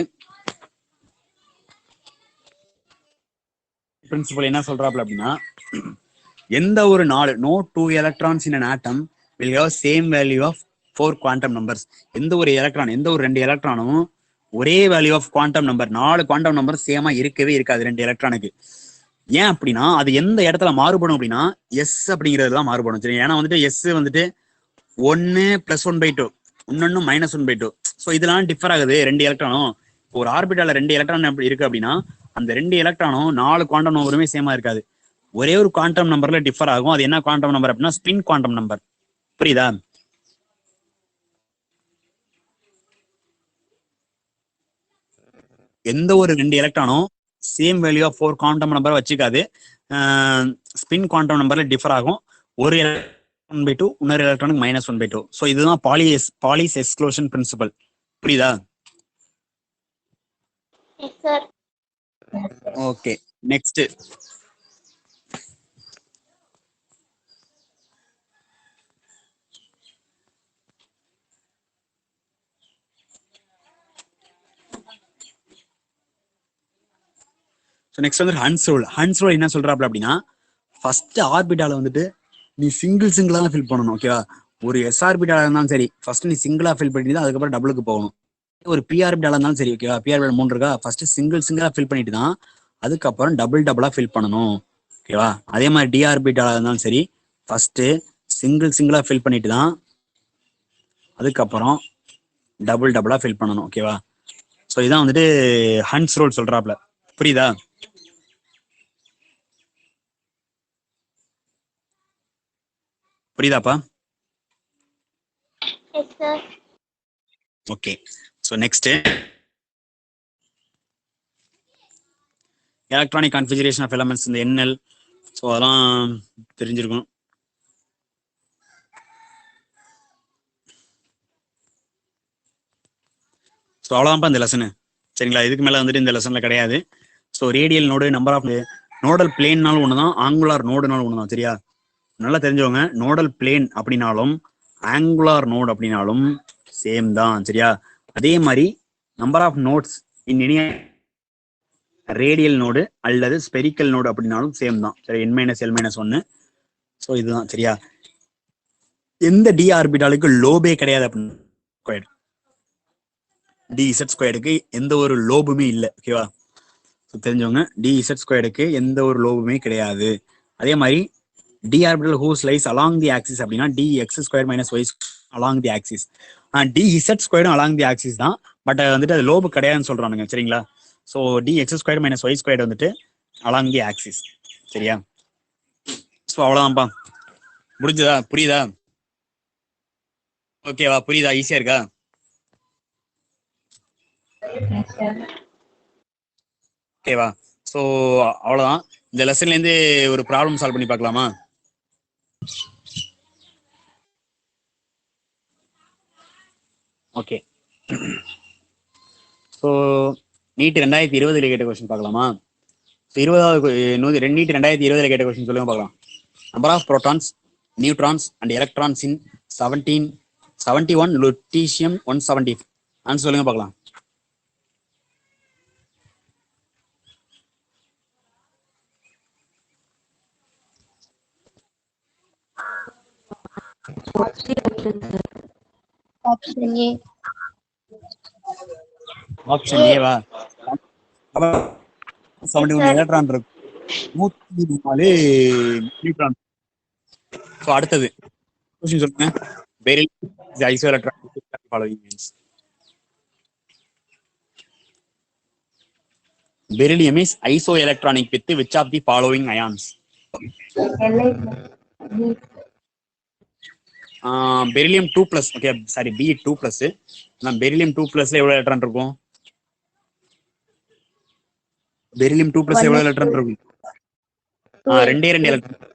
பிரின்சிபல் என்ன சொல்றாப்ல அப்படின்னா, எந்த ஒரு 4 no 2 electrons in an atom will have same value of 4 quantum numbers. எந்த ஒரு எலக்ட்ரான் எந்த ஒரு 2 எலக்ட்ரானும் ஒரே value of quantum number 4 quantum number சேமா இருக்கவே இருக்காது 2 எலக்ட்ரானுக்கு. ஏன் அப்படின்னா அது எந்த இடத்துல மாறுபடும் அப்படின்னா எஸ் அப்படிங்கிறது தான் மாறுபடும் சரி. ஏன்னா வந்துட்டு எஸ் வந்துட்டு 1 + 1/2 இன்னொன்னு -1/2. ஸோ இதெல்லாம் டிஃபர் ஆகுது 2 எலக்ட்ரானும். ஒரு ஆர்பிட்டால 2 எலக்ட்ரான் இருக்கு அப்படின்னா அந்த 2 எலக்ட்ரானும் 4 குவாண்டம் நம்பருமே சேமா இருக்காது. ஒரே ஒரு குவாண்டம் நம்பர்ல டிஃபர் ஆகும். அது என்ன குவாண்டம் நம்பர் அப்படின்னா ஸ்பின் குவாண்டம் நம்பர். புரியுதா? எந்த ஒரு 2 எலக்ட்ரானும் same value of 4 quantum number வச்சுக்காது. ஸ்பின் குவாண்டம் நம்பர்ல டிஃபர் ஆகும். ஒரு 1/2 இன்னொரு எலக்ட்ரானுக்கு -1/2. ஸோ இதுதான் பாலிஸ் எக்ஸ்க்ளூஷன் பிரின்சிபல். புரியுதா? ஓகே. நெக்ஸ்ட் நெக்ஸ்ட் வந்து ஹன்ஸ் ரூல். ஹன்ஸ் ரூல் என்ன சொல்றாப்ல அப்படின்னா ஃபர்ஸ்ட் ஆர்பிட்டால வந்துட்டு நீ சிங்கிளா தான் ஃபில் பண்ணணும் ஓகேவா. ஒரு எஸ் ஆர்பிட்டால இருந்தாலும் சரி ஃபர்ஸ்ட் நீ சிங்கிளா ஃபில் பண்ணிட்டு தான் அதுக்கப்புறம் டபுளுக்கு போகணும். ஒரு பி ஆர்பிட்டால இருந்தாலும் சரி ஓகேவா. பி ஆர்பிட்டால் 3 இருக்கா, ஃபர்ஸ்ட் சிங்கிளா ஃபில் பண்ணிட்டு தான் அதுக்கப்புறம் டபுளா ஃபில் பண்ணணும் ஓகேவா. அதே மாதிரி டி ஆர்பிட்டால இருந்தாலும் சரி ஃபர்ஸ்ட் சிங்கிளா ஃபில் பண்ணிட்டு தான் அதுக்கப்புறம் டபுளா ஃபில் பண்ணணும் ஓகேவா. ஸோ இதான் வந்துட்டு ஹன்ஸ் ரூல் சொல்றாப்ல. புரியுதா? புரியுதாப்பா? Okay. So next electronic configuration of elements இந்த என்எல். ஸோ அதெல்லாம் தெரிஞ்சிருக்கும். ஸோ அவ்வளோதான்ப்பா இந்த லெசனு சரிங்களா. இதுக்கு மேலே வந்துட்டு இந்த லெசன்ல கிடையாது. So radial node number of nodal பிளேன்னாலும் ஒன்று தான், ஆங்குலார் நோடுனாலும் ஒன்று தான் சரியா. நல்லா தெரிஞ்சவங்க நோடல் பிளேன் அப்படின்னாலும் ஆங்குலார் நோடு அப்படின்னாலும் சேம் தான் சரியா. அதே மாதிரி number of nodes in any radial node அல்லது ஸ்பெரிக்கல் நோடு அப்படின்னாலும் சேம் தான் சரி. n-l-1. ஸோ இதுதான் சரியா. எந்த டி ஆர்பிட்டாலுக்கு லோபே கிடையாது அப்படின்னு dz² எந்த ஒரு லோபுமே இல்லை ஓகேவா. தெரிஞ்சவங்க dz² எந்த ஒரு லோபுமே கிடையாது. அதே மாதிரி d orbital whose lies along தி ஆக்சிஸ் அப்படின்னா dx² - y அலாங் தி ஆக்சிஸ். dz² அலாங் தி ஆக்சிஸ் தான். பட் வந்துட்டு அது லோபு கிடையாதுன்னு சொல்றானுங்க சரிங்களா. So d x square minus y square வந்துட்டு அலாங் தி ஆக்சிஸ். சரியா? ஸோ அவ்வளோதான்ப்பா. முடிஞ்சதா? புரியுதா? ஓகேவா? புரியுதா? ஈஸியா இருக்கா? ஓகேவா? ஸோ அவ்வளோதான். இந்த லெசன்ல இருந்து ஒரு ப்ராப்ளம் சால்வ் பண்ணி பார்க்கலாமா? ஓகே. ஸோ நீட் 2020 கேட்ட கொஸ்டின் பார்க்கலாமா? நீட் 2020 கேட்ட கொஸ்டின் சொல்லுங்க பார்க்கலாம். Number of protons, neutrons and electrons in 71 lutetium 170. Answer சொல்லுங்க பார்க்கலாம். Option A. Option Eva? 71 electron இருக்கு, 104 நியூட்ரான். ஸோ அடுத்தது கொஸ்டின் சொல்லுங்க. Beryllium is isoelectronic with the following means. Beryllium is isoelectronic with which of the following ions? Beryllium 2+. Okay sorry, B 2+. நான் beryllium 2+ல எவ்வளவு electron இருக்கும்? Beryllium 2+ எவ்வளவு electron இருக்கும்? ரெண்டே electron.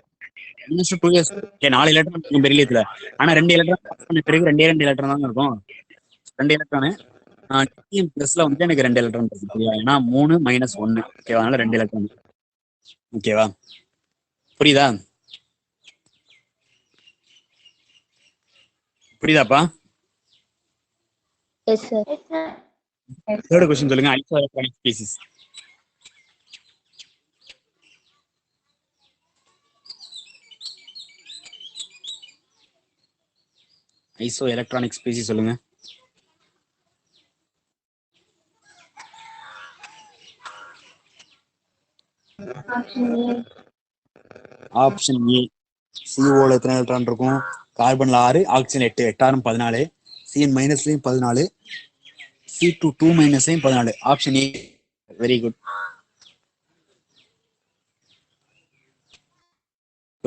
2 years. Okay, 4 electron இருக்கும் பெரிலியத்துல. ஆனா 2 எலக்ட்ரான் பிறகு 2 எலக்ட்ரான் தான் இருக்கும். 2 எலக்ட்ரானு லித்தியம் பிளஸ்ல வந்து எனக்கு 2 எலக்ட்ரான் இருக்கு. சரியா? ஏன்னா 3 - 1. ஓகேவா? அதனால 2 எலக்ட்ரான். ஓகேவா? புரியுதா? புரியுதாப்பா? Yes sir. தேர்ட் क्वेश्चन சொல்லுங்க. Isoelectronic species. ஐசோஎலக்ட்ரானிக் ஸ்பீசிஸ் சொல்லுங்க. Option A. சிஓல எத்தனை எலக்ட்ரான் இருக்கும்? கார்பன்ல 6, ஆக்சிஜன் 8. 8 14. சிஎன் மைனஸ்லயும் 14, C2 2 மைனஸ்லயும் 14. Option A. Very good.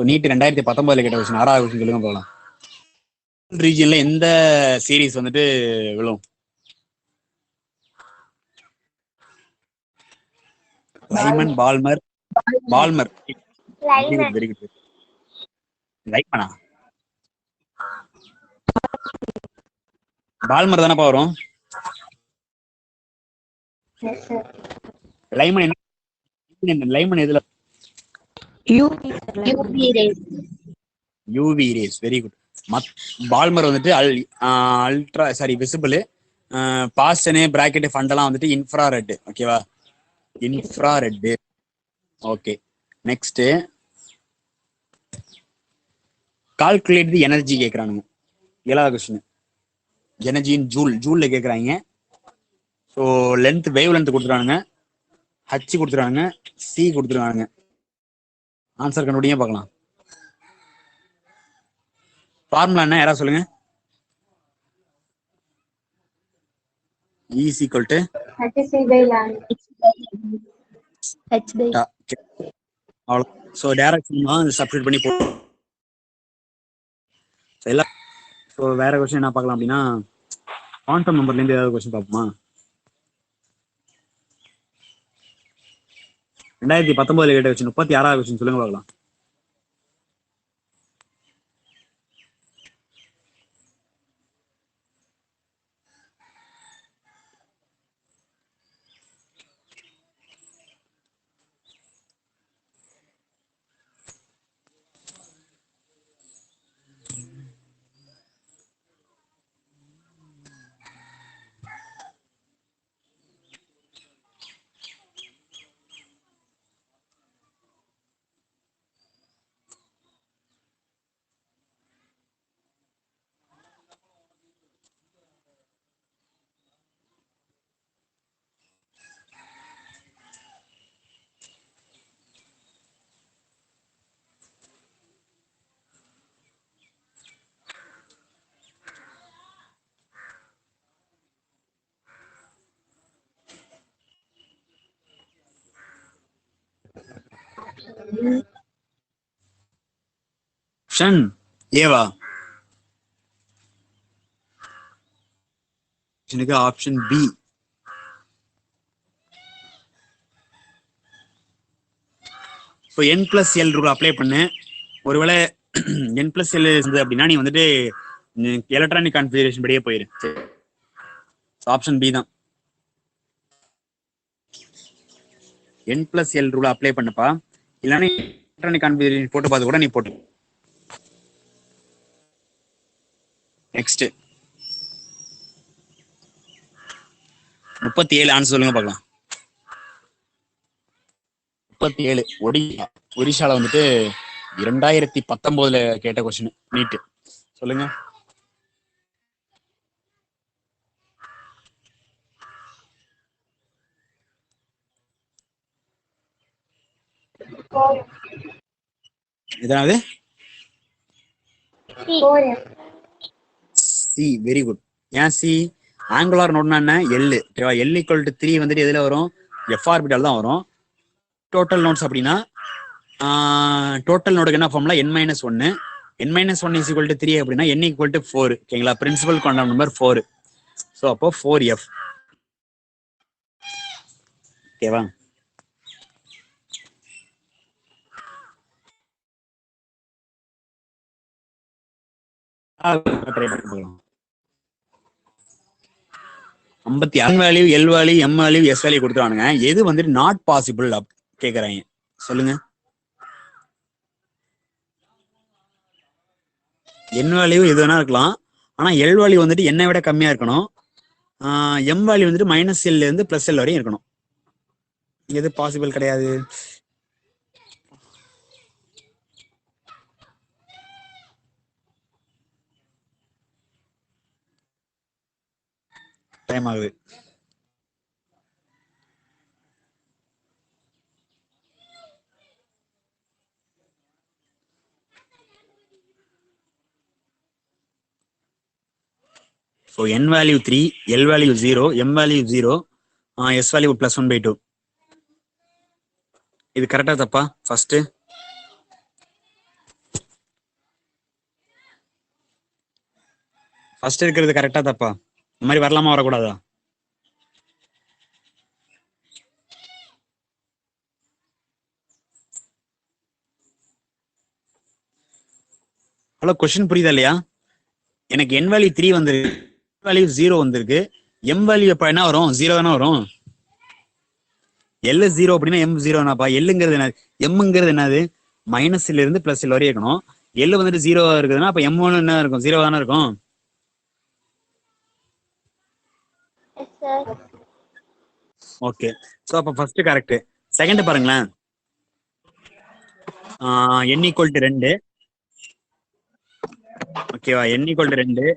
NEET 2019 கேட்ட கொஸ்டின், 6வது கொஸ்டின் சொல்லுங்க போகலாம். ரீஜியன்ல எந்த சீரீஸ் வந்துட்டு விழும்? Lyman, Balmer. Very good. லைமனா? பால்மர் தானப்பா வரும். லைமன் என்ன? லைமன் எதுல? UV rays. Very good. Balmer வந்துட்டு அல்ட்ரா சாரி விசிபிள். பாஸ்டனு பிராக்கெட் ஃபண்டெல்லாம் வந்துட்டு இன்ஃப்ராரெட். ஓகேவா? Infrared. Okay. Next calculate the energy கேக்குறானுங்க. 7வது கொஸ்டின். எனர்ஜின் ஜூல்ல கேக்குறாங்க. ஸோ லென்த், வேவ் லென்த் கொடுத்துருவானுங்க, ஹச் கொடுத்துருவானுங்க, சி கொடுத்துருவானுங்க. ஆன்சர் கண்டுபிடிங்க பார்க்கலாம். ஃபார்முலா என்ன? யாரா சொல்லுங்க. E is equal to அவ்வளோ. ஸோ டைரக்ஷன் சப்ஸ்டிட் பண்ணி போ எல்லாம். ஸோ வேற கொஸ்டின் என்ன பார்க்கலாம் அப்படின்னா, குவாண்டம் நம்பர்லேருந்து ஏதாவது கொஸ்டின் பார்ப்போமா? 2019 கேட்ட கொஸ்டின், 36வது கொஸ்டின் சொல்லுங்க பார்க்கலாம். ஆப்ஷன் ஏவா? Option B. So n plus l rule apply பண்ணு. ஒருவேளை n பிளஸ் எல் இருந்தது அப்படின்னா நீ வந்துட்டு எலக்ட்ரானிக் கான்ஃபிகரேஷன் படியே போயிரு. ஆப்ஷன் பி தான். n plus l rule apply பண்ணுப்பா. இல்லைன்னா எலக்ட்ரானிக் கான்ஃபிகரேஷன் போட்டு பார்த்து கூட நீ போட்டு. நெக்ஸ்ட் 37 ஆன்சர் சொல்லுங்க பார்க்கலாம். 37 ஒடிஷால வந்துட்டு 2019 கேட்ட கொஸ்டின் நீட். சொல்லுங்க. எதாவது? சி. Very good. ஏன் சி? ஆங்குலார் நோட்னா என்ன? எல். ஓகேவா? எல் ஈக்குவல் டு 3 வந்துட்டு எதுல வரும்? எஃப் ஆர்பிட்டால் தான் வரும். டோட்டல் நோட்ஸ் அப்படின்னா டோட்டல் நோடுக்கு என்ன formula? n-1. n-1 is equal to 3 அப்படின்னா n ஈக்குவல் டு 4. ஓகேங்களா? Principal quantum number 4. ஸோ அப்போ 4f. ஓகேவா? ட்ரை பண்ணி பார்க்கலாம். 56 value, L value, M value, S value கொடுத்துருவானுங்க. எது வந்துட்டு நாட் பாசிபிள் கேக்குறாங்க? சொல்லுங்க. என் வேல்யூ எது வேணா இருக்கலாம். ஆனா எல் வேல்யூ வந்துட்டு என்னை விட கம்மியா இருக்கணும். எம் வேல்யூ வந்துட்டு மைனஸ் எல்ல இருந்து பிளஸ் எல் வரையும் இருக்கணும். எது பாசிபிள் கிடையாது? டைம் ஆகுது. So n value 3, L value 0, M value 0, S value +1/2. இது கரெக்டா தப்பா? ஃபர்ஸ்ட் இருக்கிறது கரெக்டா தப்பா? இந்த மாதிரி வரலாமா வரக்கூடாதா? ஹலோ, கொஸ்டின் புரியுதா இல்லையா? எனக்கு n வேல்யூ 3 வந்திருக்கு, வேல்யூ 0 வந்திருக்கு. எம் வேல்யூ எப்ப என்ன வரும்? 0 தானே வரும். எல் 0 அப்படின்னா எம் 0 தானப்பா. எல்லுங்கிறது என்ன? எம்ங்கிறது என்னது? மைனஸ்ல இருந்து பிளஸ் வரையும் இருக்கணும். எல் வந்துட்டு 0 இருக்குதுன்னா அப்ப எம் ஒன்று என்ன இருக்கும்? 0 தானே இருக்கும். ஓகே. ஸோ அப்போ ஃபர்ஸ்ட் கரெக்ட். செகண்ட் பாருங்களேன். n equal to 2. ஓகேவா? n equal to 2.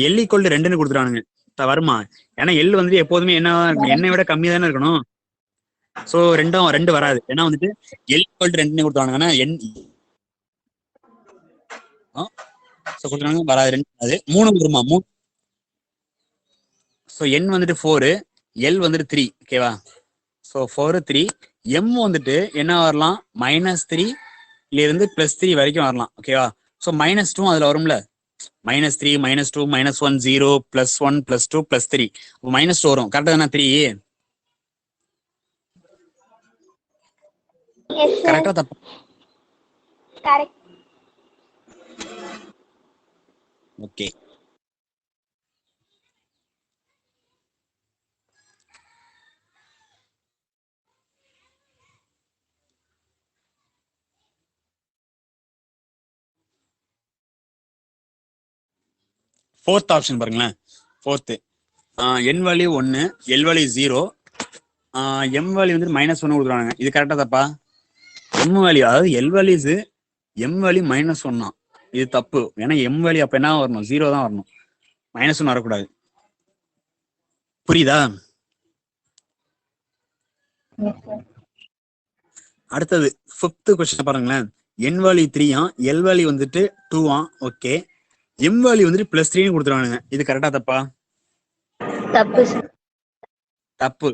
L equal to 2ன்னு கொடுத்துருவானுங்க. வருமா? ஏன்னா எல் வந்துட்டு எப்போதுமே என்ன என்னை விட கம்மியா தானே இருக்கணும். ஸோ 2 வராது. ஏன்னா வந்துட்டு எல் ஈக்குவல் டு 2ன்னு கொடுத்துருவானுங்கன்னா என் கொடுத்துருவாங்க வராது. 2 வராது. 3 வருமா? 3. ஸோ n வந்துட்டு 4, எல் வந்துட்டு 3. ஓகேவா? ஸோ 4 3. எம் வந்துட்டு என்ன வரலாம்? -3 இருந்து +3 வரைக்கும் வரலாம். ஓகேவா? ஸோ -2 அதுல வரும்ல. -3, -2, -1, 0, +1, +2, +3. -2 வரும். கரெக்டா தானே? 3 கரெக்டா தப்பா? கரெக்ட். ஓகே. ஃபோர்த் ஆப்ஷன் பாருங்களேன். Fourth n value 1, L value 0, M value வந்து -1 கொடுக்குறாங்க. இது கரெக்டா தப்பா? எம் வேல்யூ, அதாவது எல் வேல்யூஸ் எம் வேல்யூ -1 இது தப்பு. ஏன்னா எம் வேல்யூ அப்ப என்ன வரணும்? 0 தான் வரணும். -1 வரக்கூடாது. புரியுதா? அடுத்தது 5th கொஸ்டின் பாருங்களேன். n வேல்யூ 3, எல் வேல்யூ வந்துட்டு 2. ஓகே. எம் வேல்யூ வந்துட்டு +3 கொடுத்துருவானுங்க. இது கரெக்டா தப்பா? தப்பு. தப்பு.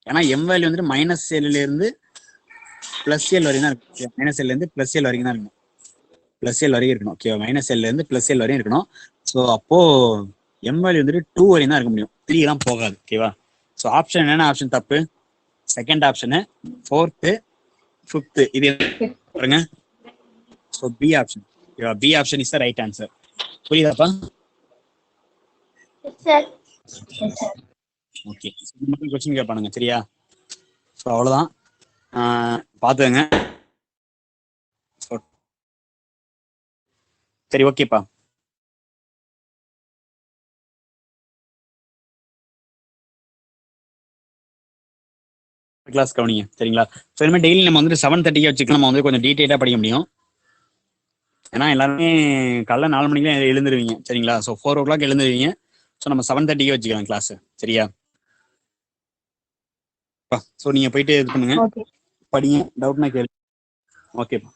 ஏன்னா எம் வேல்யூ வந்துட்டு -L இருந்து பிளஸ் எல் வரைக்கும் தான் இருக்கும். மைனஸ் எல்ல இருந்து பிளஸ் எல் வரைக்கும் தான் இருக்கணும். பிளஸ் எல் வரைக்கும் இருக்கணும். ஓகேவா? மைனஸ் எல்ல இருந்து பிளஸ் எல் வரையும் இருக்கணும். ஸோ அப்போ எம் வேல்யூ வந்துட்டு 2 வரையும் தான் இருக்க முடியும். 3 எல்லாம் போகாது. ஓகேவா? ஸோ ஆப்ஷன் என்னென்ன ஆப்ஷன் தப்பு? செகண்ட் ஆப்ஷனு, 4th, 5th இது பாருங்க. So P option. ஓகேவா? P option is the right answer. புரியுதாப்பா? Sir okay. கொஸ்டின் கேட்பானுங்க. சரியா? ஸோ அவ்வளோதான். பார்த்துங்க. சரி, ஓகேப்பா. கிளாஸ் கவனிங்க. சரிங்களா? ஸோ இனிமேல் டெய்லி நம்ம வந்துட்டு 7:30 வச்சுக்கலாம். நம்ம வந்து கொஞ்சம் டீட்டெயிலாக படிக்க முடியும். ஏன்னா எல்லாருமே காலைல 4 மணிக்கு எழுந்துருவீங்க. சரிங்களா? So 4 o'clock எழுந்துருவீங்க. ஸோ நம்ம 7:30 வச்சுக்கலாம் கிளாஸ். சரியா? ஸோ நீங்க போயிட்டு இது பண்ணுங்க, படிங்க, டவுட்னா கேளு. ஓகேப்பா.